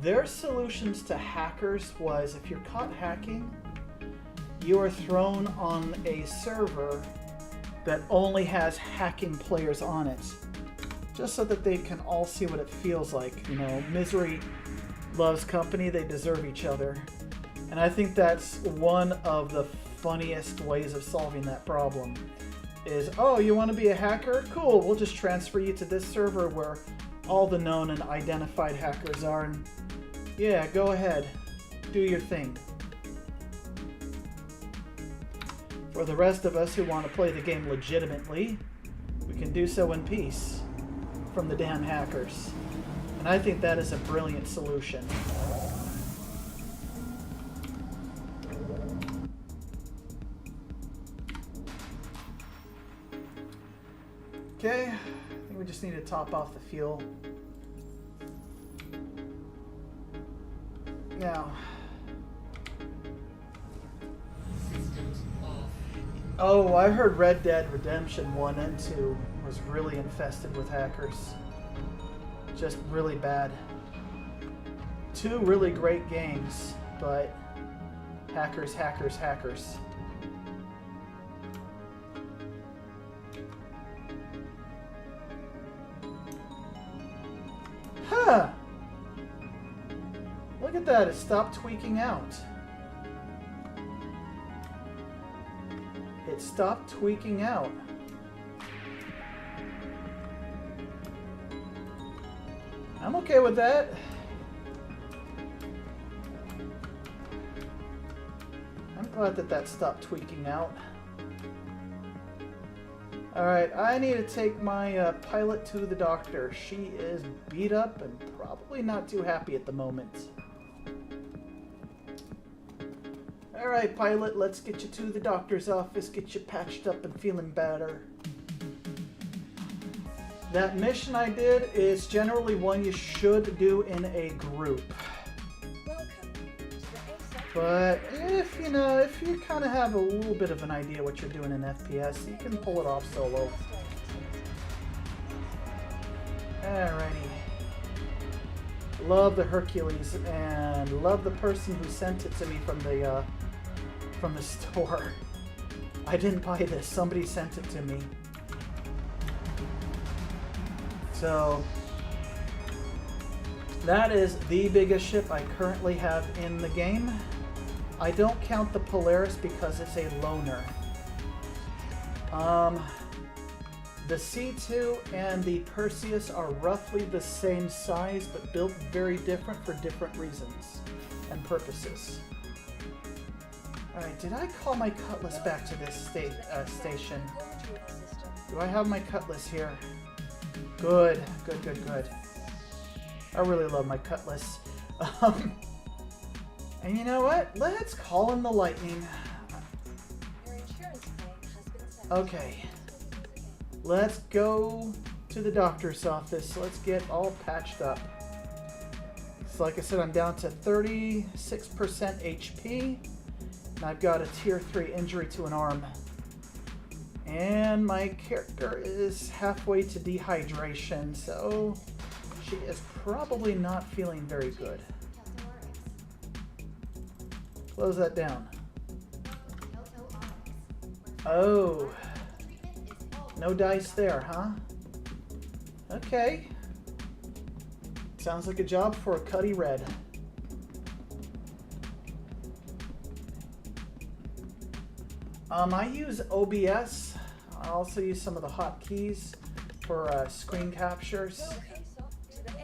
their solutions to hackers was if you're caught hacking, you are thrown on a server that only has hacking players on it, just so that they can all see what it feels like. You know, misery loves company, they deserve each other. And I think that's one of the funniest ways of solving that problem. Is, oh, you want to be a hacker? Cool, we'll just transfer you to this server where all the known and identified hackers are, and yeah, go ahead, do your thing. For the rest of us who want to play the game legitimately, we can do so in peace from the damn hackers. And I think that is a brilliant solution. Okay, I think we just need to top off the fuel. Now, oh, I heard Red Dead Redemption 1 and 2 was really infested with hackers. Just really bad. 2 really great games, but hackers, hackers, hackers. Huh! Look at that, it stopped tweaking out. It stopped tweaking out. I'm okay with that. I'm glad that that stopped tweaking out. Alright, I need to take my pilot to the doctor. She is beat up and probably not too happy at the moment. Alright, pilot, let's get you to the doctor's office, get you patched up and feeling better. That mission I did is generally one you should do in a group. But if you kind of have a little bit of an idea what you're doing in FPS, you can pull it off solo. Alrighty. Love the Hercules and love the person who sent it to me from the store. I didn't buy this, somebody sent it to me. So that is the biggest ship I currently have in the game. I don't count the Polaris because it's a loaner. The C2 and the Perseus are roughly the same size, but built very different for different reasons and purposes. Alright, did I call my Cutlass back to this station? Do I have my Cutlass here? Good, good, good, good. I really love my Cutlass. And you know what? Let's call in the Lightning. Okay. Let's go to the doctor's office. Let's get all patched up. So like I said, I'm down to 36% HP. And I've got a tier 3 injury to an arm. And my character is halfway to dehydration, so she is probably not feeling very good. Close that down. Oh. No dice there, huh? Okay. Sounds like a job for a Cuddy Red. I use OBS. I also use some of the hotkeys for screen captures.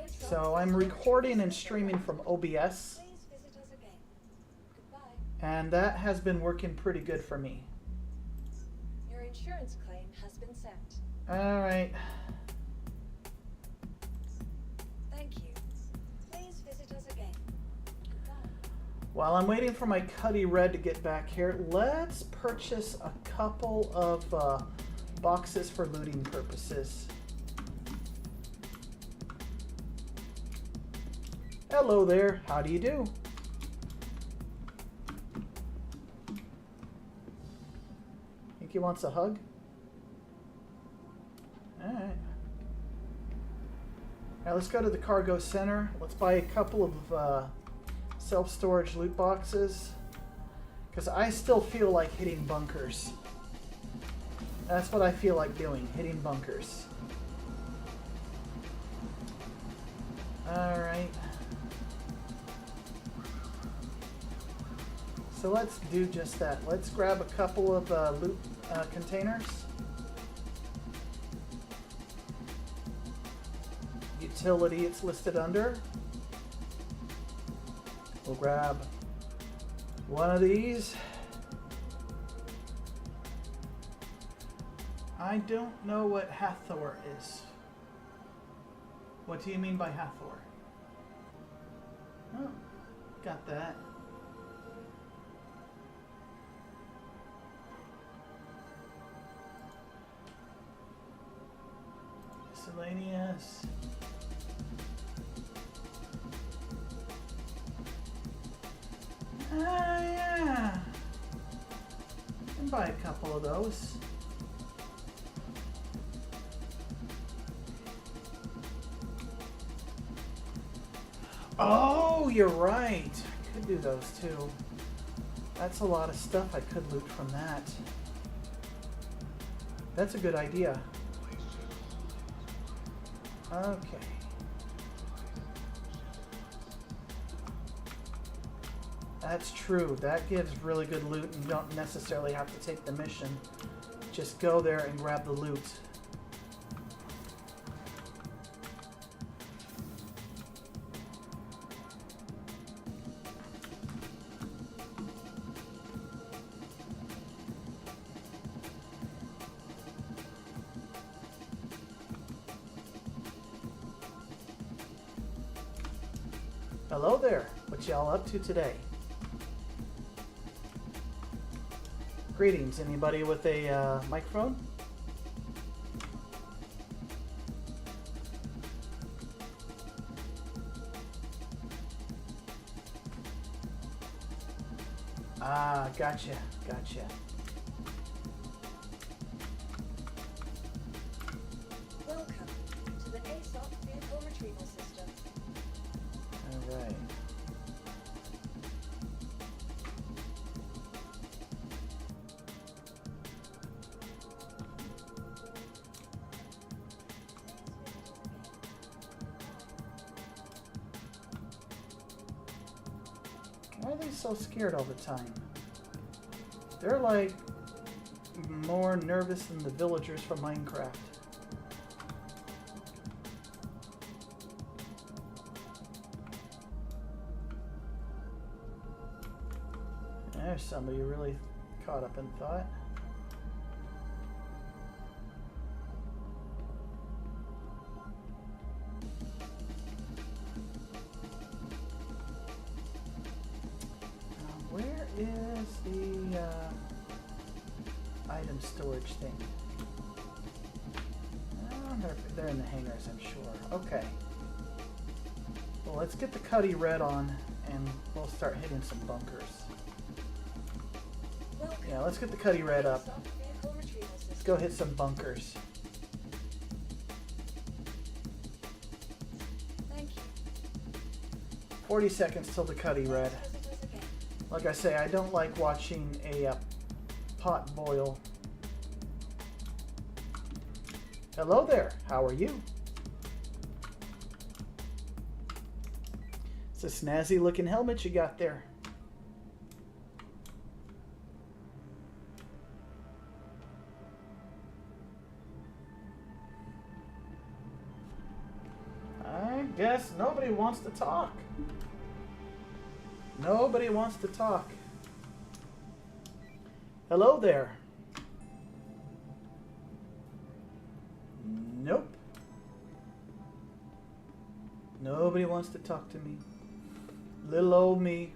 So I'm recording and streaming from OBS. And that has been working pretty good for me. Your insurance claim has been sent. Alright. Thank you. Please visit us again. Goodbye. While I'm waiting for my Cuddy Red to get back here, let's purchase a couple of boxes for looting purposes. Hello there, how do you do? Think he wants a hug? Alright. Now let's go to the cargo center. Let's buy a couple of self-storage loot boxes. Because I still feel like hitting bunkers. That's what I feel like doing, hitting bunkers. Alright. So let's do just that. Let's grab a couple of loot containers. Utility it's listed under. We'll grab one of these. I don't know what Hathor is. What do you mean by Hathor? Oh, got that. Miscellaneous. Yeah. Can buy a couple of those. Oh, you're right. I could do those too. That's a lot of stuff I could loot from that. That's a good idea. Okay. That's true. That gives really good loot and you don't necessarily have to take the mission. Just go there and grab the loot. Hello there. What y'all up to today? Greetings. Anybody with a microphone? Ah, gotcha. Gotcha. Welcome to the ASOP vehicle retrieval system. All right. Why are they so scared all the time? They're like more nervous than the villagers from Minecraft. There's somebody really caught up in thought. Where is the item storage thing? They're in the hangars, I'm sure. Okay. Well, let's get the Cuddy Red on, and we'll start hitting some bunkers. Welcome Yeah, let's get the Cuddy Red up. ASOP vehicle retrieval system. Let's go hit some bunkers. Thank you. 40 seconds till the Cuddy Red. Visitors again. Like I say, I don't like watching a pot boil. Hello there, how are you? It's a snazzy looking helmet you got there. I guess nobody wants to talk. Nobody wants to talk. Hello there. Nope. Nobody wants to talk to me. Little old me.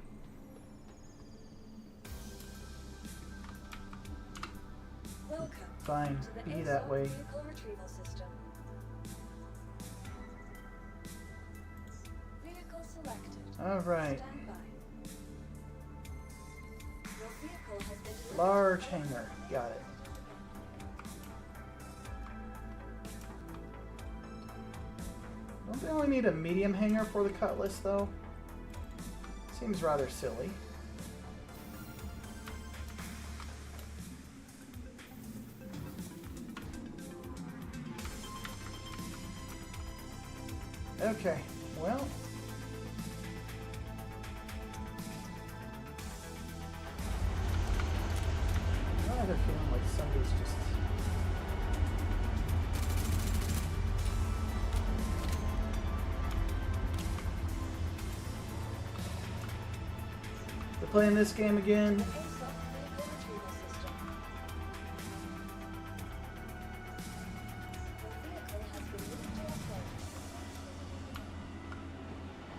Fine, To the be ASOP that way. Vehicle Retrieval System. Vehicle selected. Alright. Stand by. Your vehicle has been delivered. Large hangar. Got it. Don't they only need a medium hangar for the Cutlass, though? Seems rather silly. Okay, well. I have a feeling like somebody's just. We're playing this game again. The ASOP Vehicle Retrieval System. Your vehicle has been moved to a point.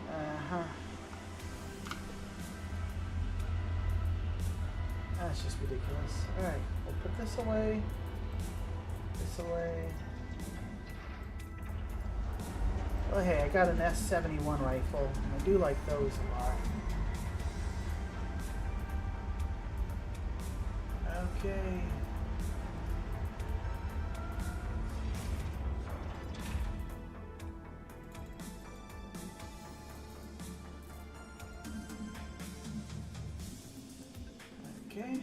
Uh-huh. That's just ridiculous. Alright, we'll put this away. This away. Oh hey, I got an S-71 rifle. I do like those a lot. Okay. Okay.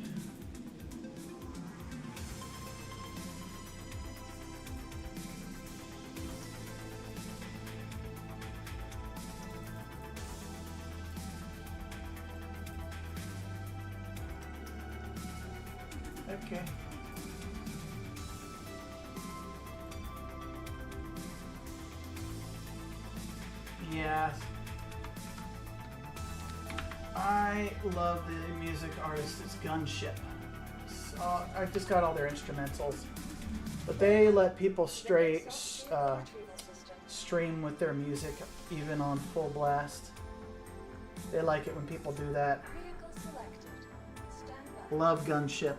Okay. Yeah. I love the music artist's Gunship. So I just got all their instrumentals, but they let people straight Vehicle Retrieval System. stream with their music even on full blast. They like it when people do that. Vehicle selected. Stand by. Love Gunship.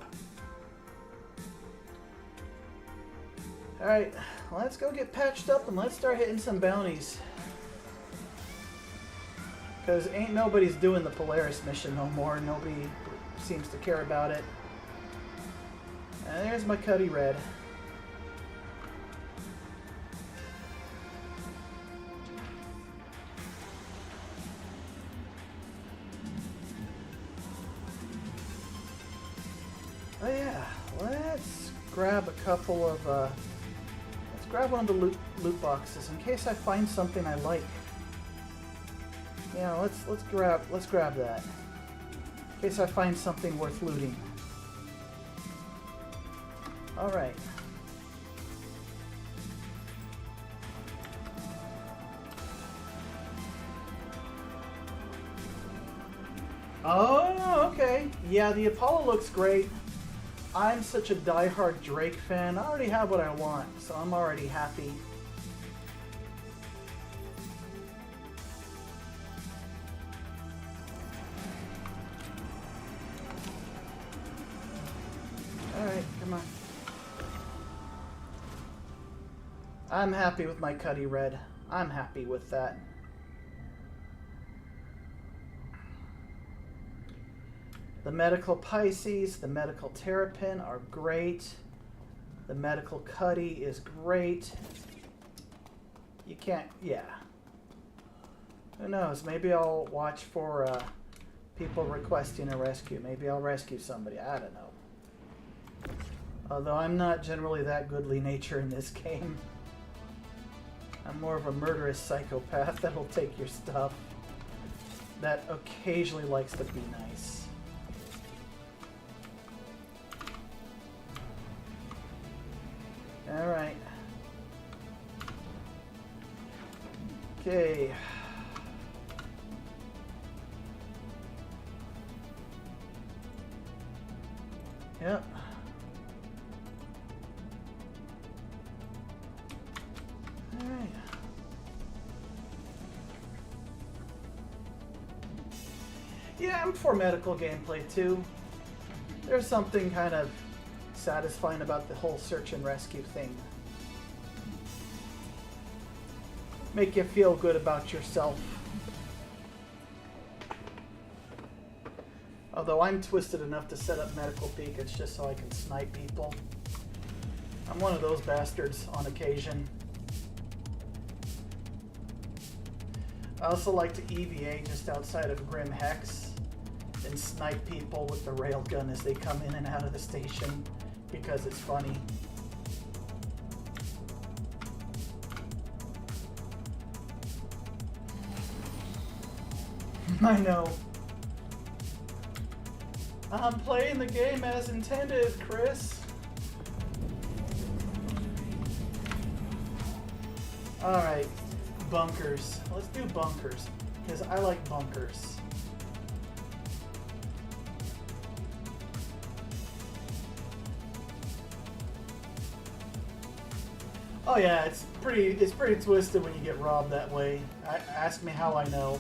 Alright, let's go get patched up and let's start hitting some bounties. Because ain't nobody's doing the Polaris mission no more. Nobody seems to care about it. And there's my Cuddy Red. Oh yeah, let's grab a couple of, let's grab one of the loot boxes in case I find something I like. Yeah, let's grab that. In case I find something worth looting. Alright. Oh, okay. Yeah, the Apollo looks great. I'm such a diehard Drake fan. I already have what I want, so I'm already happy. Alright, come on. I'm happy with my Cuddy Red. I'm happy with that. The medical Pisces, the medical Terrapin are great. The medical Cuddy is great. You can't, yeah. Who knows? Maybe I'll watch for people requesting a rescue. Maybe I'll rescue somebody. I don't know. Although I'm not generally that goodly nature in this game. I'm more of a murderous psychopath that'll take your stuff. That occasionally likes to be nice. Alright. Okay. Yep. Alright. Yeah, I'm for medical gameplay too. There's something kind of satisfying about the whole search and rescue thing. Make you feel good about yourself. Although I'm twisted enough to set up medical beacons just so I can snipe people. I'm one of those bastards on occasion. I also like to EVA just outside of Grim Hex and snipe people with the railgun as they come in and out of the station because it's funny. I know. I'm playing the game as intended, Chris. Alright, bunkers. Let's do bunkers, because I like bunkers. Oh yeah, it's pretty twisted when you get robbed that way. Ask me how I know.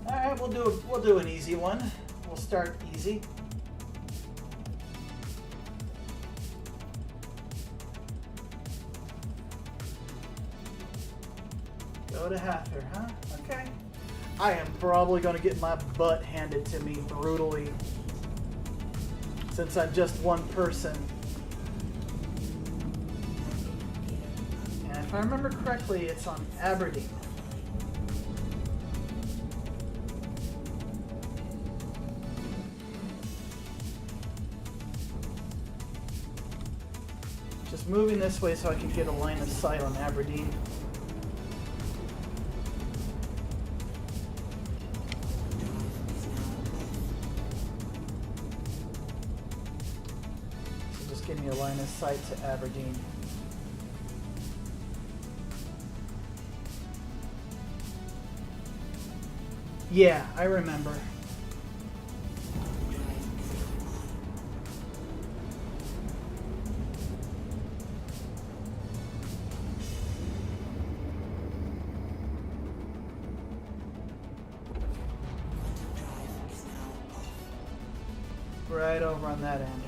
Alright, we'll do an easy one. We'll start easy. Go to Hather, huh? Okay. I am probably going to get my butt handed to me brutally. Since I'm just one person. And if I remember correctly, it's on Aberdeen. Just moving this way so I can get a line of sight on Aberdeen. Give me a line of sight to Aberdeen. Yeah, I remember. Right over on that end.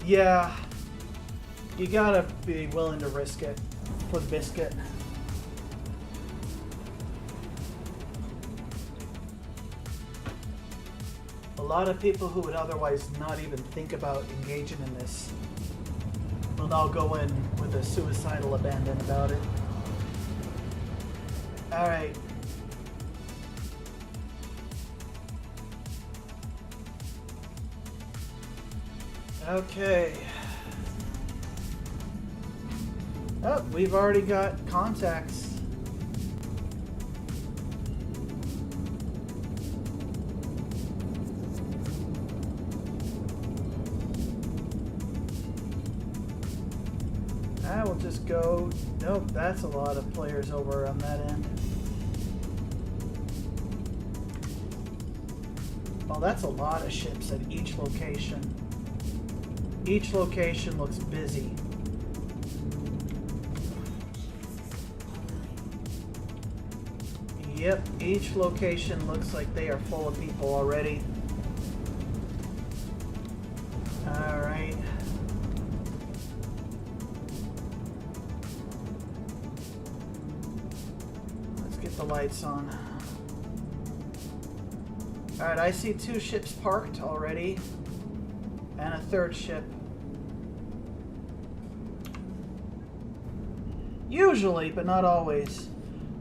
Yeah, you gotta be willing to risk it for the biscuit. A lot of people who would otherwise not even think about engaging in this will now go in with a suicidal abandon about it. Alright. Okay. Oh, we've already got contacts. I will just go. Nope, that's a lot of players over on that end. Oh, that's a lot of ships at each location. Each location looks busy. Yep, each location looks like they are full of people already. Alright. Let's get the lights on. Alright, I see 2 ships parked already. And a 3rd ship. Usually, but not always.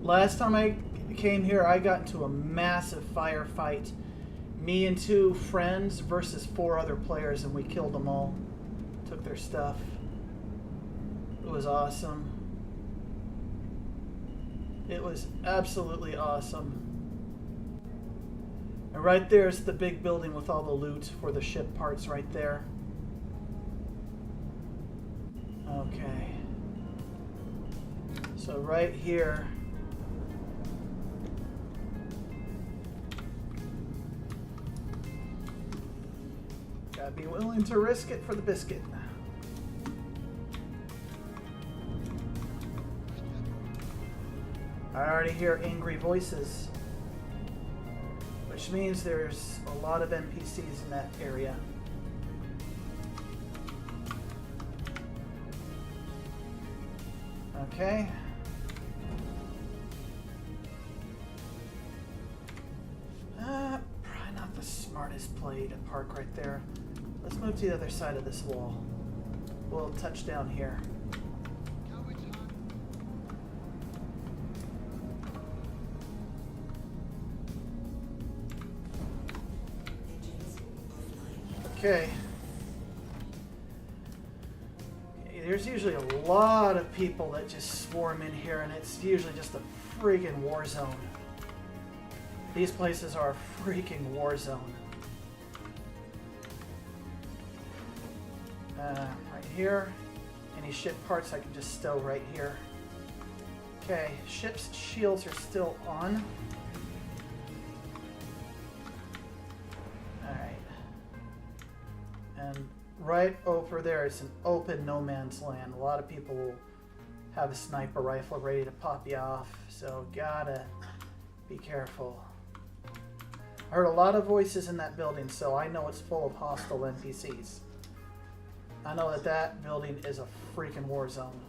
Last time I came here, I got into a massive firefight. Me and 2 friends versus 4 other players, and we killed them all. Took their stuff. It was awesome. It was absolutely awesome. And right there's the big building with all the loot for the ship parts right there. Okay. So right here. Gotta be willing to risk it for the biscuit. I already hear angry voices, which means there's a lot of NPCs in that area. Okay. Probably not the smartest play to park right there. Let's move to the other side of this wall. We'll touch down here. Okay. There's usually a lot of people that just swarm in here, and it's usually just a freaking war zone. These places are a freaking war zone. Right here. Any ship parts I can just stow right here. Okay, ship's shields are still on. Alright. And right over there is an open no man's land. A lot of people will have a sniper rifle ready to pop you off, so gotta be careful. I heard a lot of voices in that building, so I know it's full of hostile NPCs. I know that that building is a freaking war zone.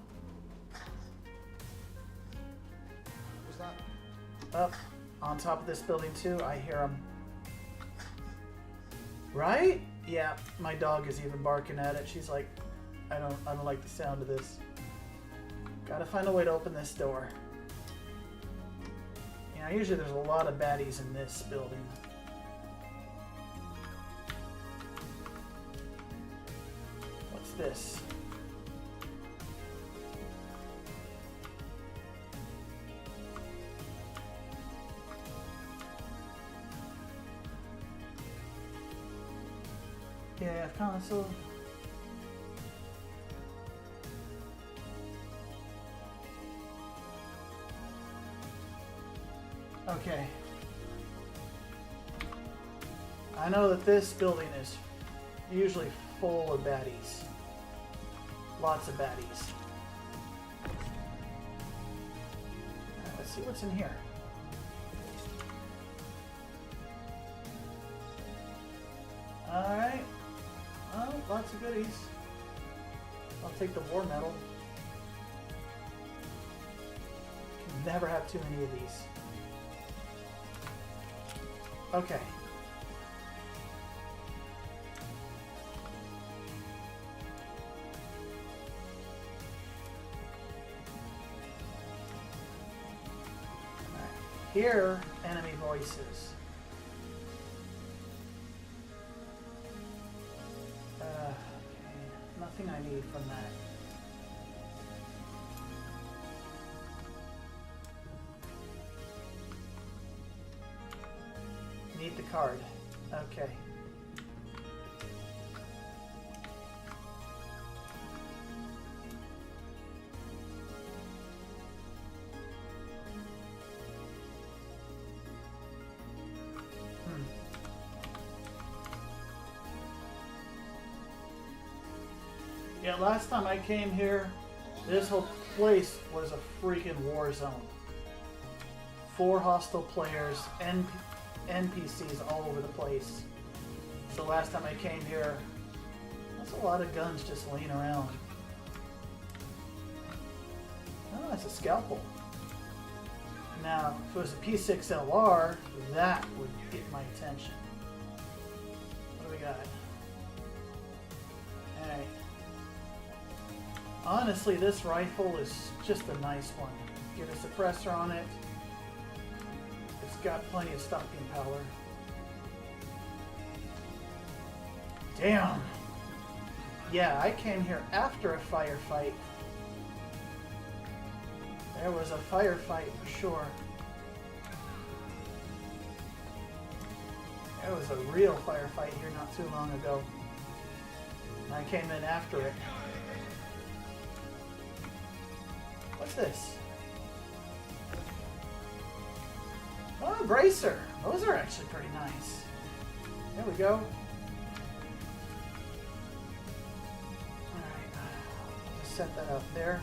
What's that? Up on top of this building too, I hear them. Right? Yeah, my dog is even barking at it. She's like, I don't like the sound of this. Gotta find a way to open this door. Yeah, usually there's a lot of baddies in this building. What's this? Yeah, console. Okay. I know that this building is usually full of baddies. Lots of baddies. Alright, let's see what's in here. Alright. Oh, lots of goodies. I'll take the war medal. Can never have too many of these. Okay. Hear enemy voices. Okay. Nothing I need from that. Need the card. Okay. Yeah, last time I came here, this whole place was a freaking war zone. 4 hostile players, NPCs all over the place. So last time I came here, that's a lot of guns just laying around. Oh, that's a scalpel. Now, if it was a P6LR, that would get my attention. What do we got? Alright. Honestly, this rifle is just a nice one. Get a suppressor on it. It's got plenty of stopping power. Damn! Yeah, I came here after a firefight. There was a firefight for sure. There was a real firefight here not too long ago. And I came in after it. What's this? Oh, a bracer. Those are actually pretty nice. There we go. Alright. Just set that up there.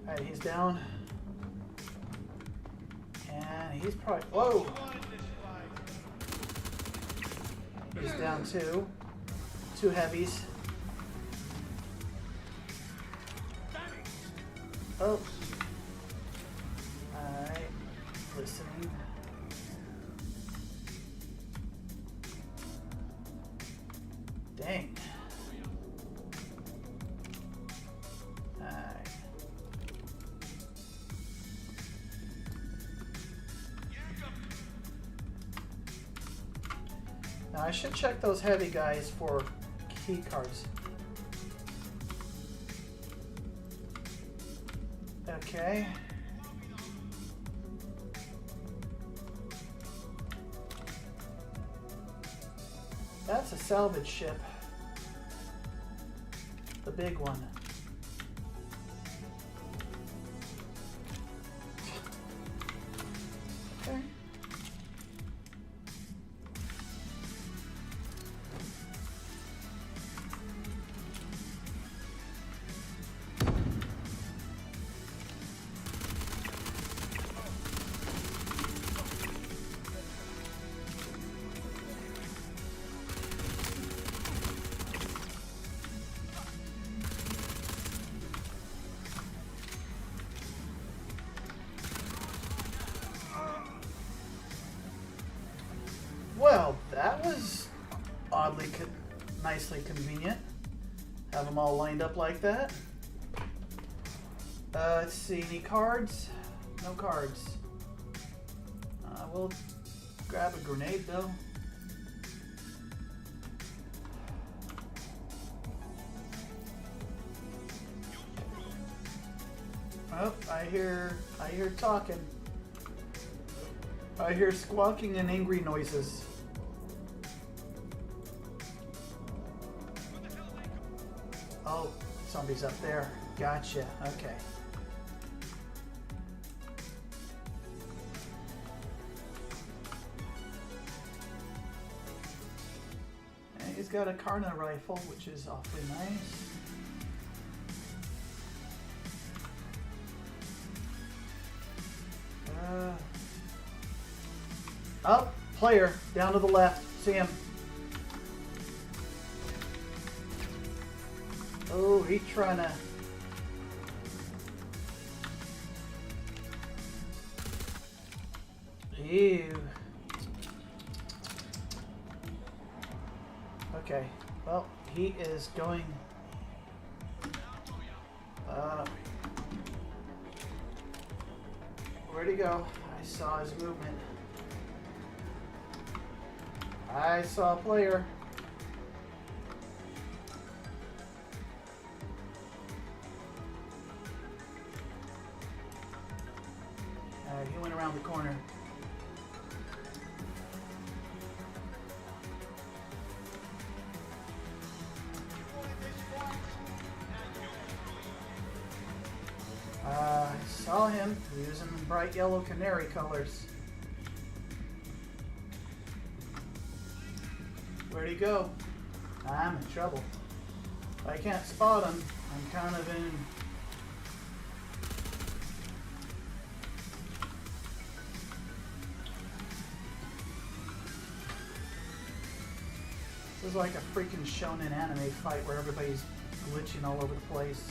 Alright, he's down. And he's probably... Whoa! He's down two. Two heavies. Oh. Alright. Listening. Dang. Alright. Now I should check those heavy guys for key cards. Okay. That's a salvage ship. The big one. Okay. Well, that was oddly nicely convenient. Have them all lined up like that. Let's see, any cards? No cards. We'll grab a grenade though. Oh, I hear talking. I hear squawking and angry noises. Oh, somebody's up there. Gotcha. Okay. And he's got a Karna rifle, which is awfully nice. Up, player, down to the left. See him. Oh, he's trying to... Ew. Okay, well, he is going... where'd he go? I saw his movement. I saw a player. He went around the corner. I saw him using bright yellow canary colors. Where'd he go? I'm in trouble. If I can't spot him, I'm kind of in... This is like a freaking shonen anime fight where everybody's glitching all over the place.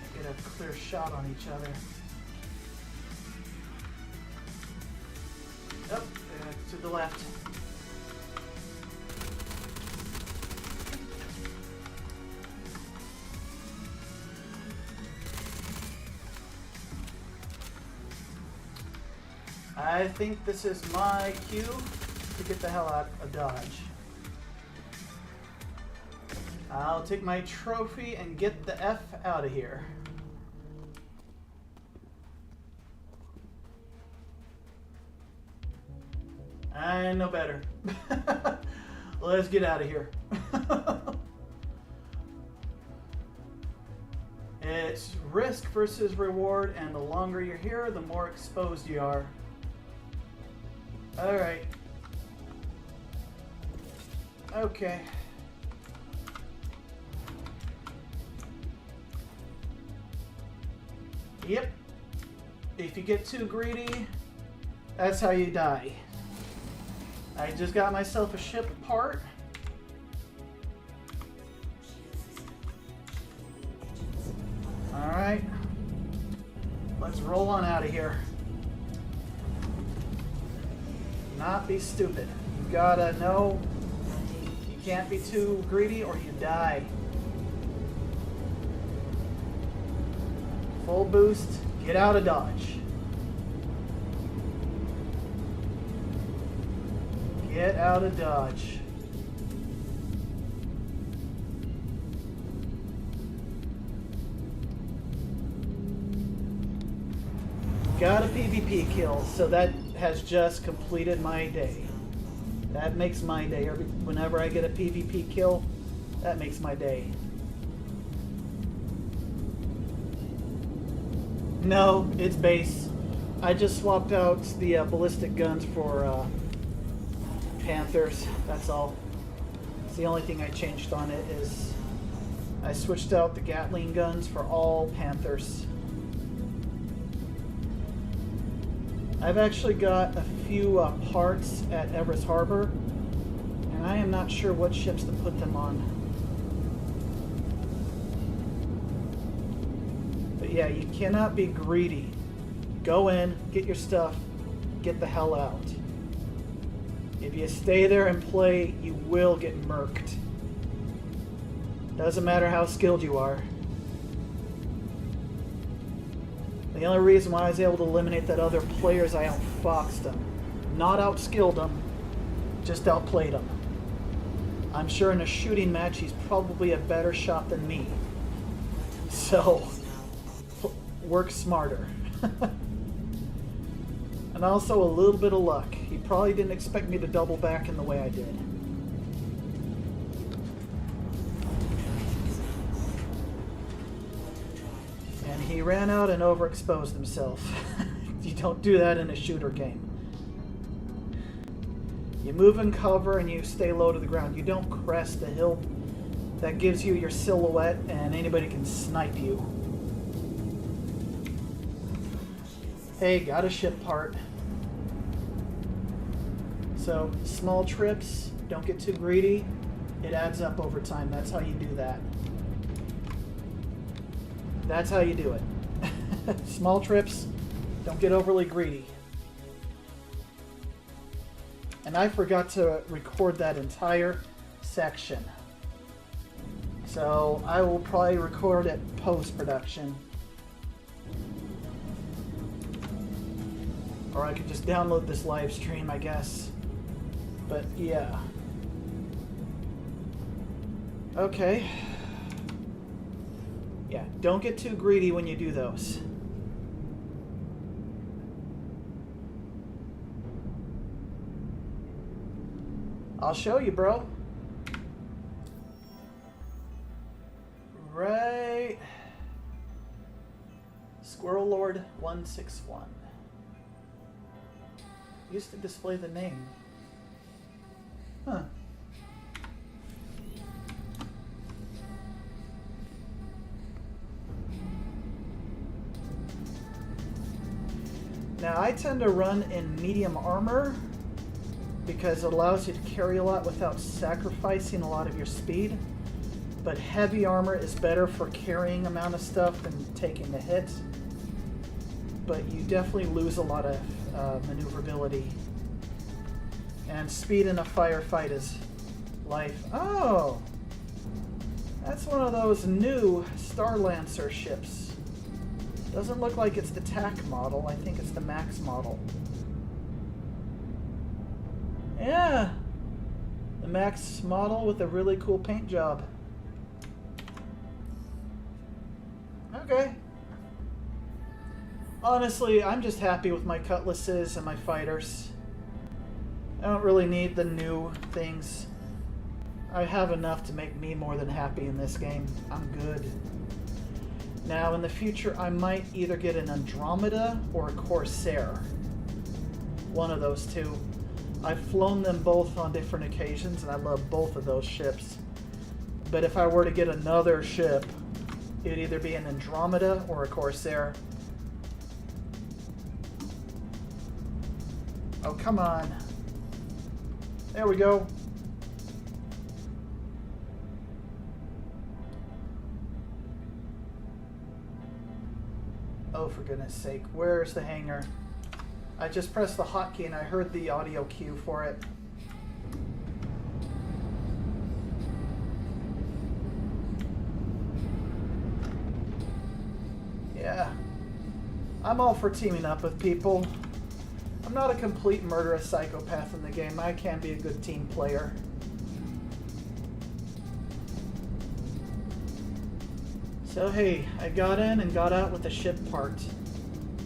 Can't get a clear shot on each other. Oh, to the left. I think this is my cue to get the hell out of Dodge. I'll take my trophy and get the F out of here. I know better. Let's get out of here. It's risk versus reward, and the longer you're here, the more exposed you are. Alright. Okay. Yep. If you get too greedy, that's how you die. I just got myself a ship apart. Alright. Let's roll on out of here. Not be stupid. You gotta know you can't be too greedy or you die. Full boost, get out of dodge. Get out of dodge. Got a PvP kill, so that has just completed my day. That makes my day. Whenever I get a PvP kill, that makes my day. No, it's base. I just swapped out the ballistic guns for Panthers, that's all. It's the only thing I changed on it is I switched out the Gatling guns for all Panthers. I've actually got a few parts at Everest Harbor, and I am not sure what ships to put them on. But yeah, you cannot be greedy. Go in, get your stuff, get the hell out. If you stay there and play, you will get murked. Doesn't matter how skilled you are. The only reason why I was able to eliminate that other player is I outfoxed him. Not outskilled him, just outplayed him. I'm sure in a shooting match he's probably a better shot than me. So, work smarter. And also a little bit of luck. He probably didn't expect me to double back in the way I did. And he ran out and overexposed himself. You don't do that in a shooter game. You move in cover and you stay low to the ground. You don't crest the hill. That gives you your silhouette and anybody can snipe you. Hey, got a ship part. So, small trips, don't get too greedy. It adds up over time. That's how you do that. That's how you do it. Small trips, don't get overly greedy. And I forgot to record that entire section. So, I will probably record it post-production. Or I could just download this live stream, I guess. But yeah. Okay. Yeah, don't get too greedy when you do those. I'll show you, bro. Right. Squirrel Lord 161. Used to display the name. Huh. Now I tend to run in medium armor because it allows you to carry a lot without sacrificing a lot of your speed. But heavy armor is better for carrying amount of stuff than taking the hit. But you definitely lose a lot of maneuverability. And speed in a firefight is life. Oh! That's one of those new Star Lancer ships. Doesn't look like it's the TAC model. I think it's the Max model. Yeah! The Max model with a really cool paint job. Okay. Honestly, I'm just happy with my cutlasses and my fighters. I don't really need the new things. I have enough to make me more than happy in this game. I'm good. Now, in the future, I might either get an Andromeda or a Corsair. One of those two. I've flown them both on different occasions, and I love both of those ships. But if I were to get another ship, it'd either be an Andromeda or a Corsair. Oh, come on. There we go. Oh, for goodness sake. Where's the hangar? I just pressed the hotkey and I heard the audio cue for it. Yeah. I'm all for teaming up with people. I'm not a complete murderous psychopath in the game. I can be a good team player. So hey, I got in and got out with a ship part.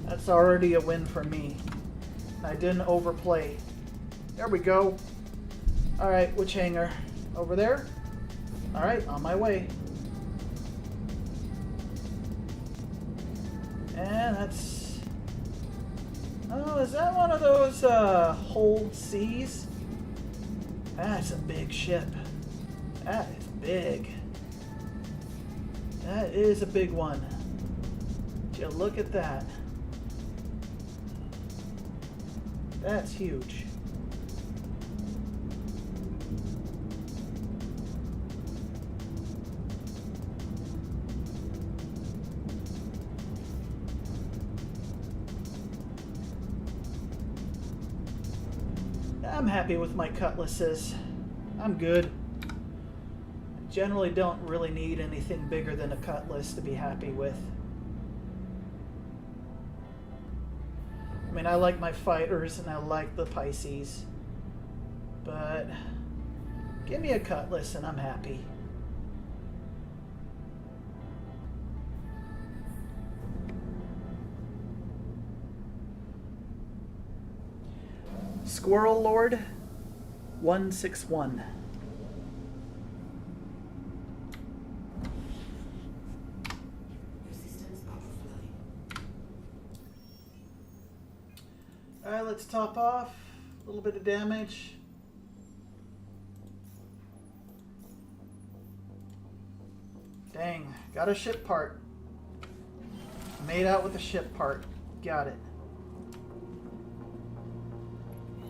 That's already a win for me. I didn't overplay. There we go. Alright, which hangar? Over there? Alright, on my way. And that's... Oh, is that one of those Hold C's? That's a big ship. That is big. That is a big one. Would you look at that? That's huge. I'm happy with my cutlasses. I'm good. I generally don't really need anything bigger than a cutlass to be happy with. I mean, I like my fighters and I like the Pisces, but give me a cutlass and I'm happy. Squirrel Lord 161. Alright, let's top off. A little bit of damage. Dang, got a ship part. Made out with a ship part. Got it.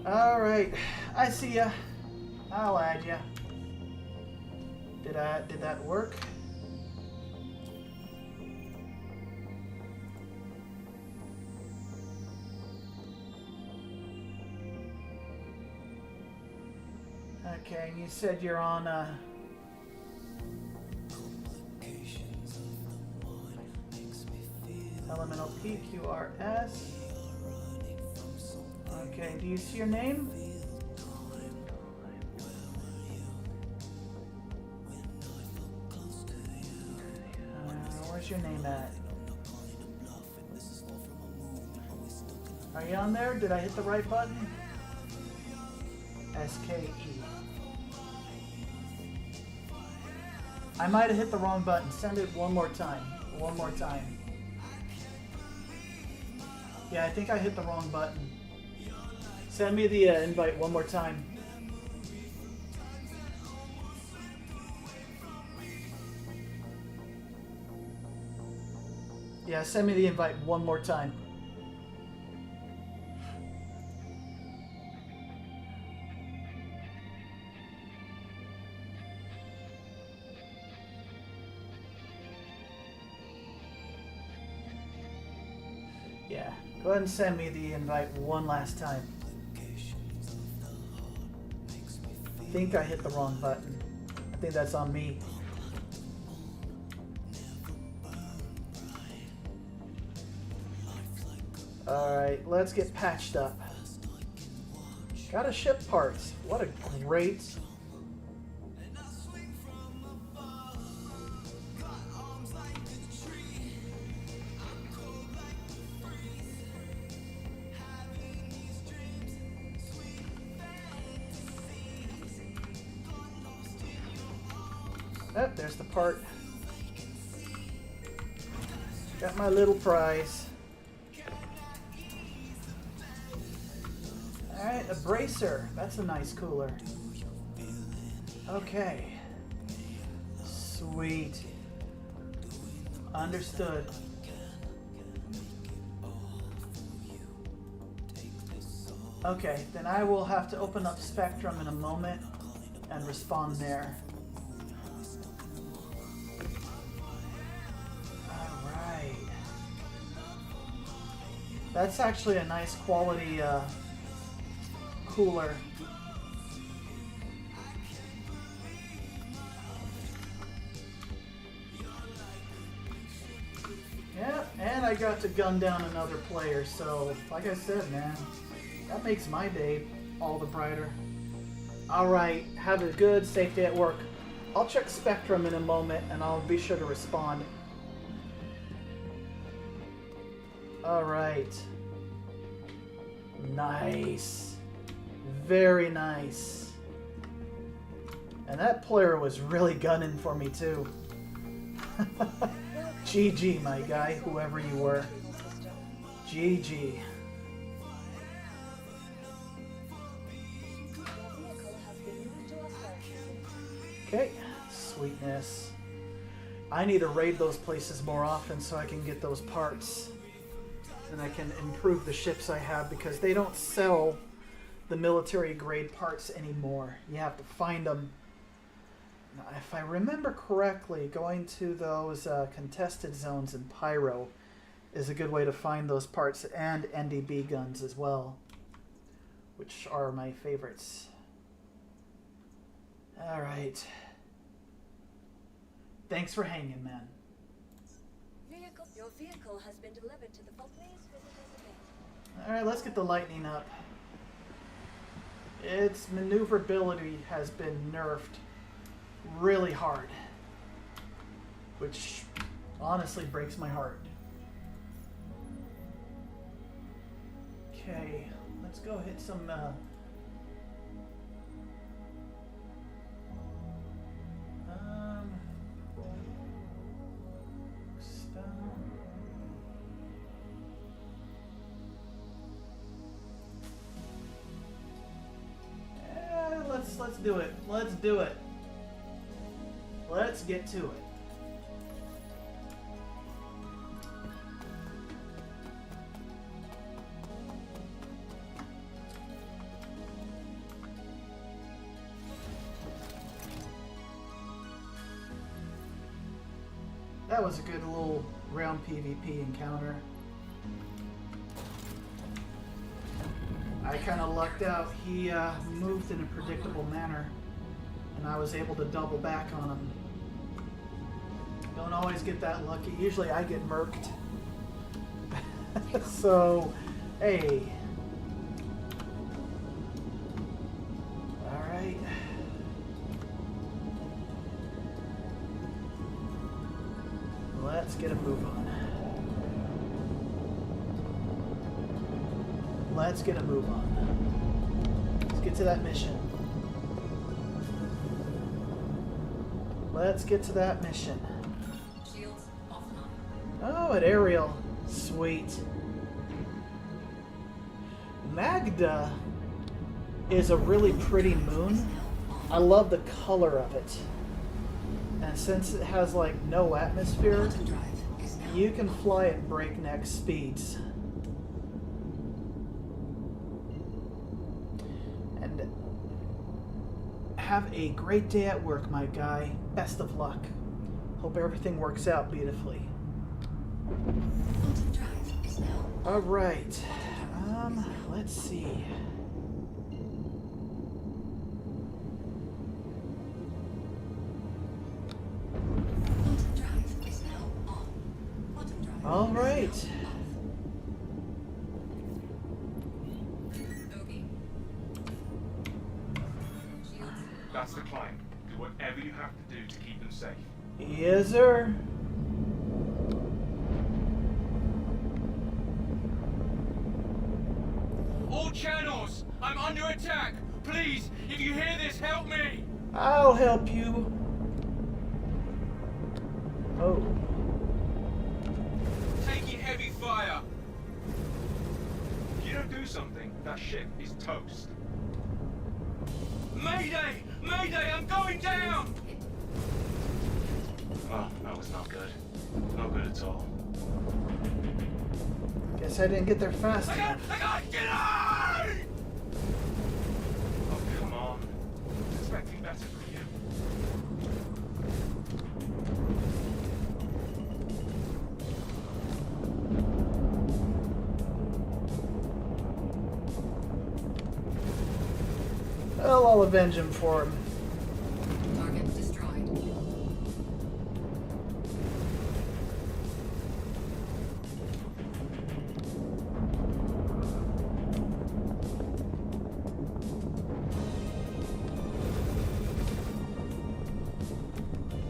Alright, I see ya. I'll add ya. Did that work? Okay, you said you're on Elemental PQRS. Okay, do you see your name? Where's your name at? Are you on there? Did I hit the right button? SKE. I might have hit the wrong button. Send it one more time. One more time. Yeah, I think I hit the wrong button. Send me the invite one more time. Yeah, send me the invite one more time. Yeah, go ahead and send me the invite one last time. I think I hit the wrong button. I think that's on me. Alright, let's get patched up. Got a ship parts. What a great... Oh, there's the part. Got my little prize. Alright, a bracer. That's a nice cooler. Okay. Sweet. Understood. Okay, then I will have to open up Spectrum in a moment and respond there. Alright. That's actually a nice quality cooler. Yeah, and I got to gun down another player, so like I said, man, that makes my day all the brighter. Alright, have a good, safe day at work. I'll check Spectrum in a moment and I'll be sure to respond. Alright. Nice. Very nice. And that player was really gunning for me too. GG, my guy, whoever you were. GG. Okay, sweetness. I need to raid those places more often so I can get those parts. And I can improve the ships I have because they don't sell the military grade parts anymore. You have to find them. Now, if I remember correctly, going to those contested zones in Pyro is a good way to find those parts, and NDB guns as well, which are my favorites. Alright. Thanks for hanging, man. Your vehicle has been delivered to the Falklands Visitors Event. Alright, let's get the lightning up. Its maneuverability has been nerfed really hard, which honestly breaks my heart. Okay, let's go hit some let's do it. Let's do it. Let's get to it. That was a good little round PvP encounter. I kind of lucked out. He moved in a predictable manner, and I was able to double back on him. Don't always get that lucky. Usually I get murked. So, hey. Alright. Let's get a move on. Let's get a move on. Let's get to that mission. Let's get to that mission. Shields offline. Oh, an aerial. Sweet. Magda is a really pretty moon. I love the color of it. And since it has like no atmosphere, Quantum drive is now you can fly at breakneck speeds. And have a great day at work, my guy. Best of luck. Hope everything works out beautifully. Quantum drive is now All right. Let's see. Quantum drive is now on. Quantum drive All right. is now off. Okay. Shields. That's the climb. Do whatever you have to do to keep them safe. Yes, sir. All channels! I'm under attack! Please, if you hear this, help me! I'll help you. Oh. Taking heavy fire! If you don't do something, that ship is toast. Mayday! Mayday, I'm going down! Oh, that was not good. Not good at all. Guess I didn't get there fast enough. I got, get out! better from you. Well, I'll avenge him for him. Target destroyed.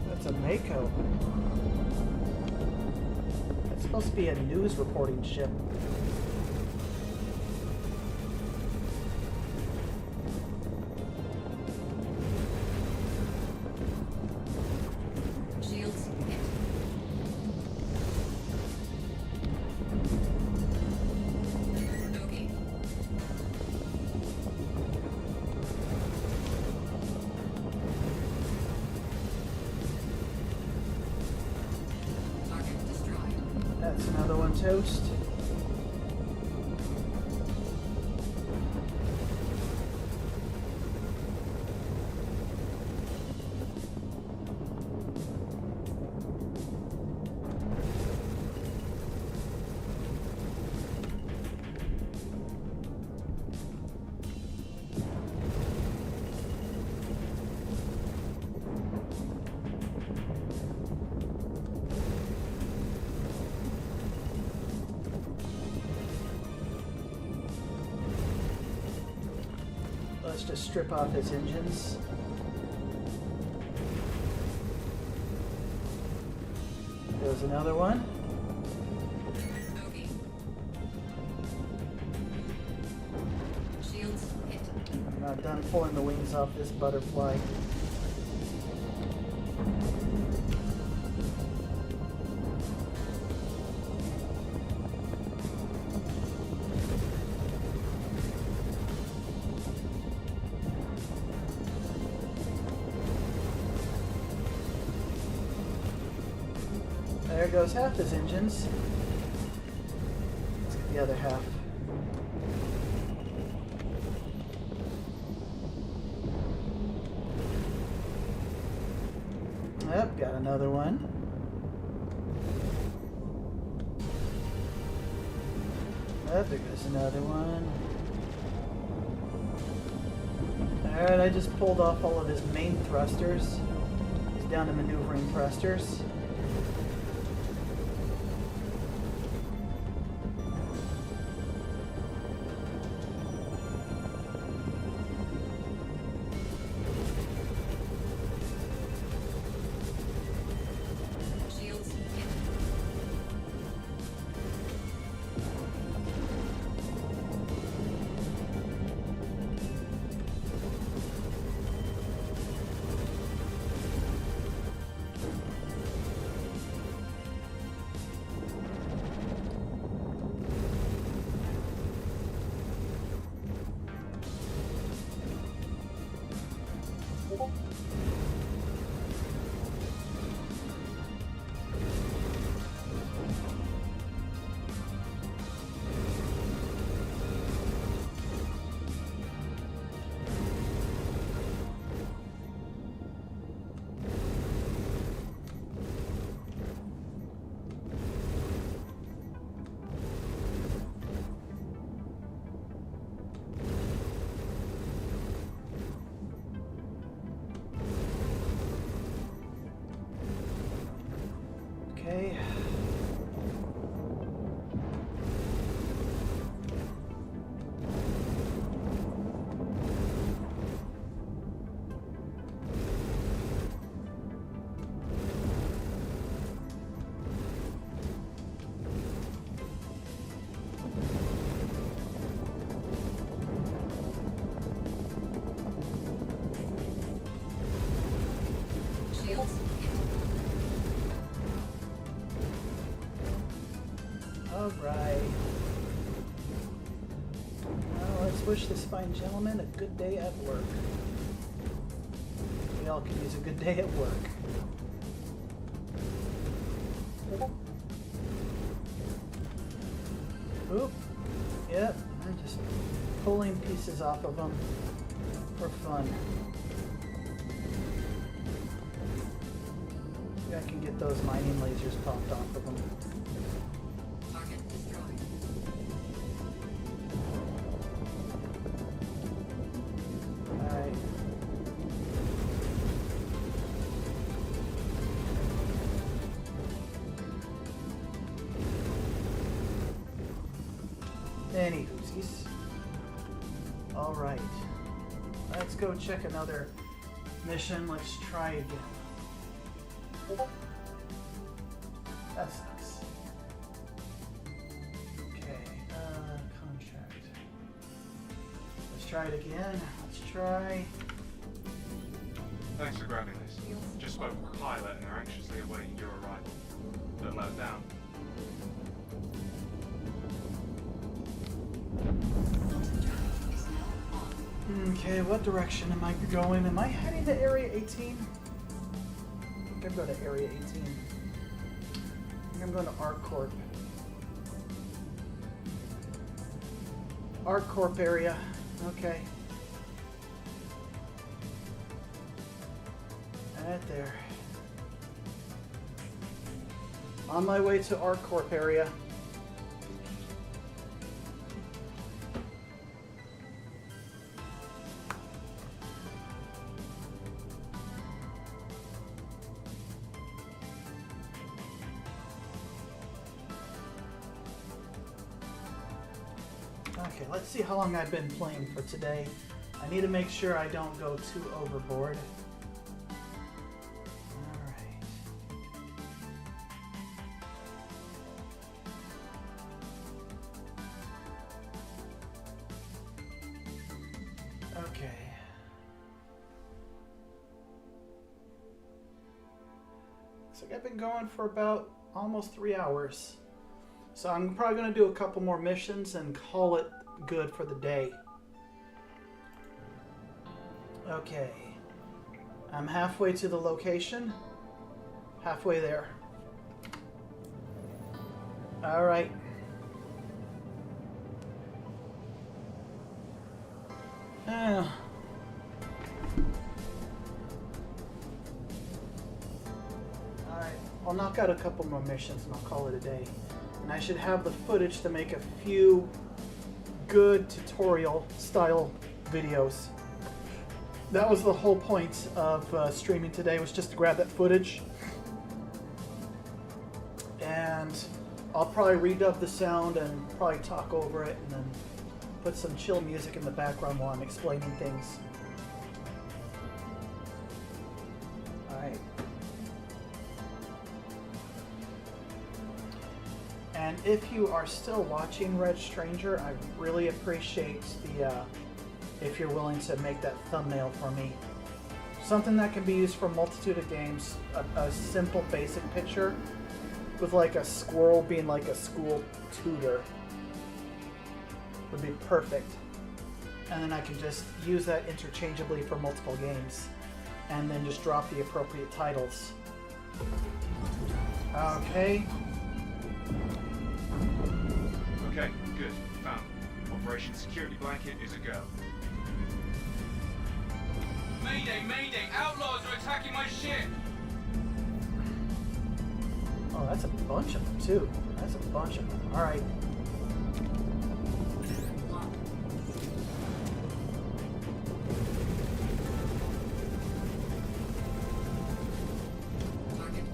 That's a Mako. That's supposed to be a news reporting ship. Shields hit. Bogey. Target destroyed. That's another one toast. Let's just strip off his engines. There's another one. Bogey. Shields hit. I'm not done pulling the wings off this butterfly. There goes half his engines. Let's get the other half. Yep, got another one. Yep, there goes another one. Alright, I just pulled off all of his main thrusters. He's down to maneuvering thrusters. Shields hit. Okay. Shields hit. Alright. Well, let's wish this fine gentleman a good day at work. We all can use a good day at work. Oop. Yep, I'm just pulling pieces off of them for fun. I can get those mining lasers popped off of them. Target destroyed. Alright. Any hoosies. Alright. Let's go check another mission. Let's try again. That's nice. Okay, contract. Let's try it again. Let's try. Thanks for grabbing this. Just spoke with the pilot and they're anxiously awaiting your arrival. Don't let us down. Quantum drive is now on. Okay, what direction am I going? Am I heading to Area 18? I think I'm going to Area 18. I think I'm going to ArcCorp. ArcCorp area. Okay. Right there. On my way to ArcCorp area. Okay, let's see how long I've been playing for today. I need to make sure I don't go too overboard. Alright. Okay. Looks like I've been going for about almost 3 hours. So I'm probably going to do a couple more missions and call it good for the day. Okay. I'm halfway to the location. Halfway there. Alright. Alright. I'll knock out a couple more missions and I'll call it a day. And I should have the footage to make a few good tutorial style videos. That was the whole point of streaming today, was just to grab that footage. And I'll probably redub the sound and probably talk over it and then put some chill music in the background while I'm explaining things. Alright. And if you are still watching Red Stranger, I really appreciate the if you're willing to make that thumbnail for me. Something that can be used for a multitude of games. A simple basic picture with like a squirrel being like a school tutor would be perfect. And then I can just use that interchangeably for multiple games and then just drop the appropriate titles. Okay. Okay, good. Found. Operation Security Blanket is a go. Mayday, mayday! Outlaws are attacking my ship! Oh, that's a bunch of them too. That's a bunch of them. Alright.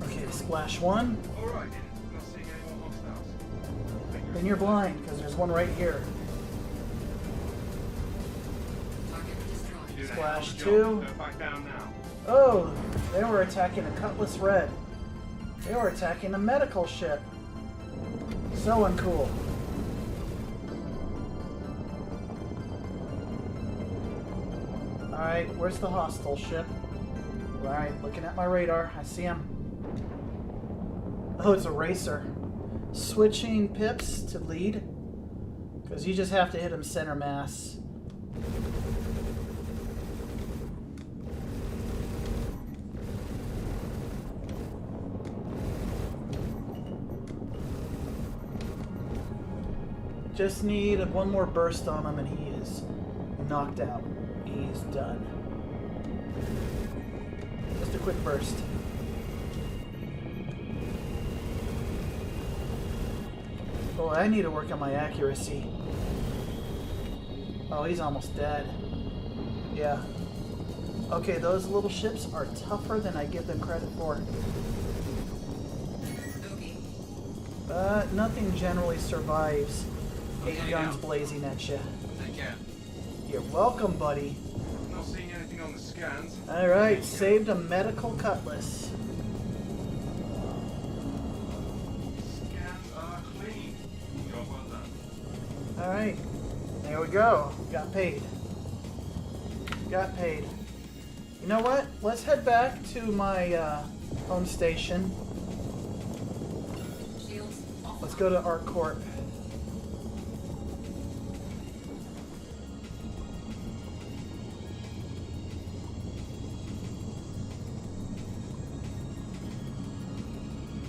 Okay, splash one. Alright, not seeing any more hostiles. Then you're blind, because there's one right here. You did a Splash hell of a two. job. They're back down now. Oh, they were attacking a Cutlass Red. They were attacking a medical ship. So uncool. Alright, where's the hostile ship? Alright, looking at my radar. I see him. Oh, it's a racer. Switching pips to lead. Because you just have to hit him center mass. Just need one more burst on him and he is knocked out. He's done. Just a quick burst. Boy, I need to work on my accuracy. Oh, he's almost dead. Yeah. Okay, those little ships are tougher than I give them credit for. But nothing generally survives 8 guns blazing at you. Take care. You're welcome, buddy. I'm not seeing anything on the scans. Alright, saved a medical cutlass. Scans are clean. Job well done. Alright, there we go. Got paid. Got paid. You know what? Let's head back to my home station. Let's go to ArcCorp.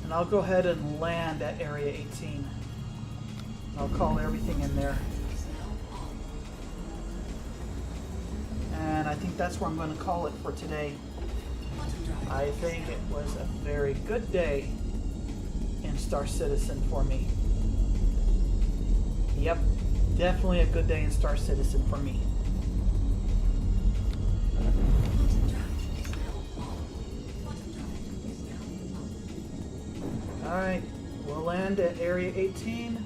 And I'll go ahead and land at Area 18. I'll call everything in there. And I think that's where I'm going to call it for today. I think it was a very good day in Star Citizen for me. Yep, definitely a good day in Star Citizen for me. Alright, we'll land at Area 18.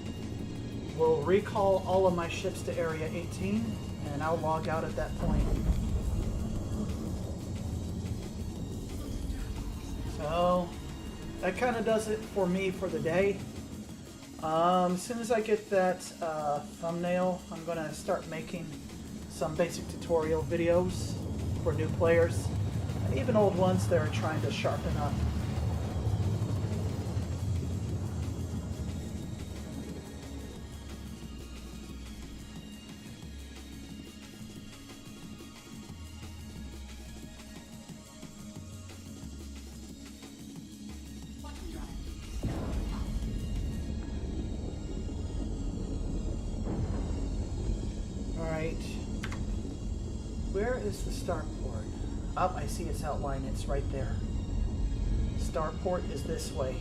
We'll recall all of my ships to Area 18, and I'll log out at that point. So, that kind of does it for me for the day. As soon as I get that thumbnail, I'm going to start making some basic tutorial videos for new players, and even old ones that are trying to sharpen up. Where is the starport? Oh, I see its outline. It's right there. Starport is this way.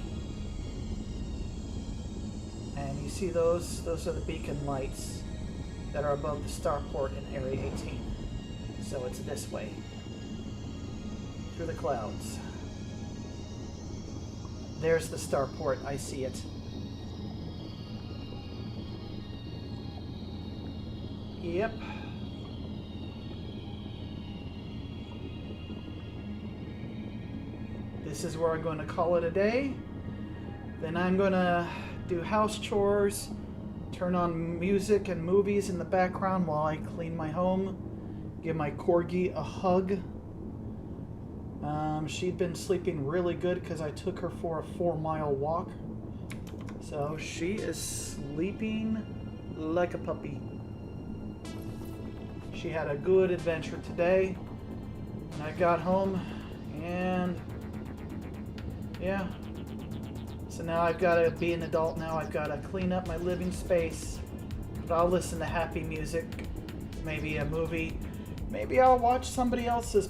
And you see those? Those are the beacon lights that are above the starport in Area 18. So it's this way. Through the clouds. There's the starport. I see it. Yep. This is where I'm going to call it a day. Then I'm going to do house chores, turn on music and movies in the background while I clean my home, give my corgi a hug. She'd been sleeping really good because I took her for a 4-mile walk. So she is sleeping like a puppy. She had a good adventure today. And I got home and yeah. So now I've got to be an adult now. I've got to clean up my living space. But I'll listen to happy music, maybe a movie. Maybe I'll watch somebody else's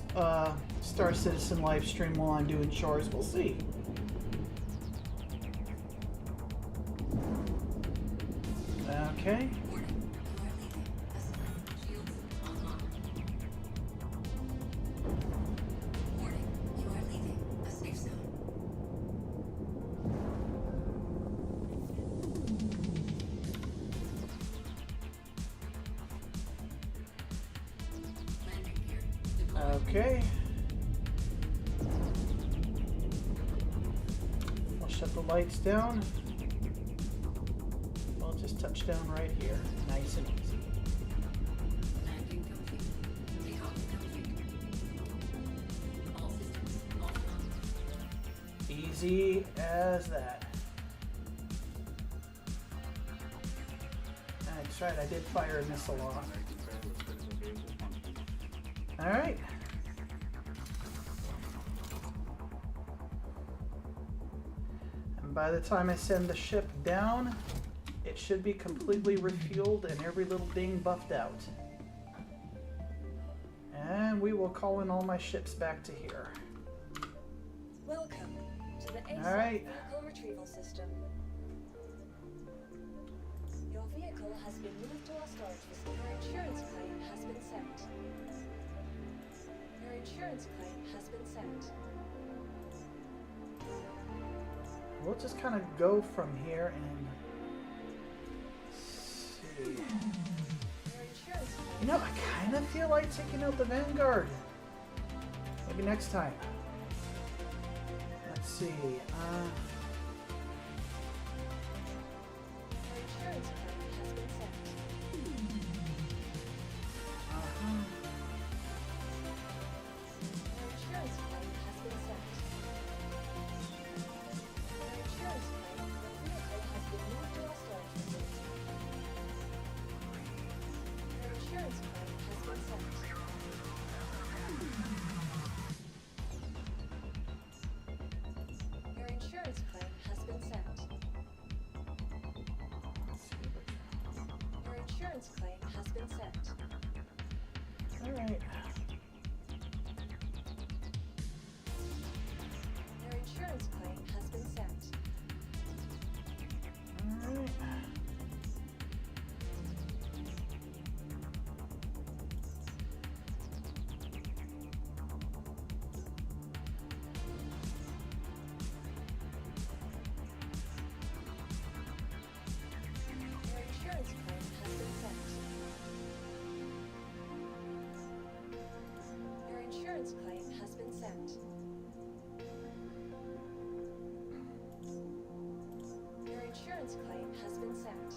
Star Citizen live stream while I'm doing chores. We'll see. Okay. Okay. I'll shut the lights down. I'll just touch down right here. Nice and easy. Landing complete. Takeoff complete. All systems offline. Easy as that. That's right, I did fire a missile off. Alright. And by the time I send the ship down, it should be completely refueled and every little ding buffed out. And we will call in all my ships back to here. Welcome to the ASAP All right. vehicle retrieval system. sent. Your insurance claim has been sent. We'll just kind of go from here and see. Your insurance claim. You know, I kind of feel like taking out the Vanguard. Maybe next time. Let's see. Your insurance claim has been sent. Uh-huh. Your insurance claim has been sent. Your insurance claim. Your vehicle has been moved to our storage facility. Your insurance claim has been sent. Your insurance claim has been sent. Your insurance claim has been sent. All right. Your insurance claim has been sent. All right. Your insurance claim has been sent. Your insurance claim has been sent. Your insurance claim has been sent.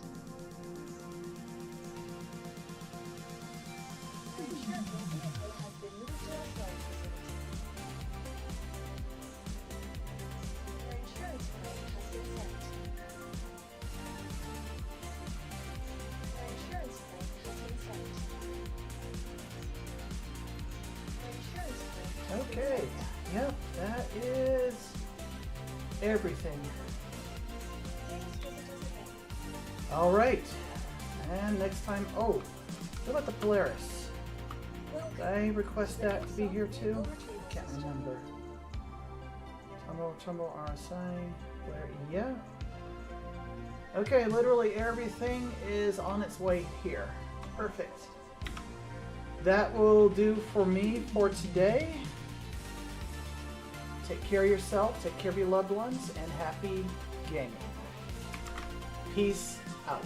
Your insurance vehicle has been moved to our storage facility. Your insurance claim has been sent. Your insurance claim has been sent. Your insurance claim has been Okay. sent. Yep, that is everything. Thanks, visitors again. All right. And next time, oh, what about the Polaris? Welcome. Did I request that to be here too? Vehicle retrieval Can't system. remember. Tumble RSI. Where? Yeah. Okay, literally everything is on its way here. Perfect. That will do for me for today. Take care of yourself, take care of your loved ones, and happy gaming. Peace out.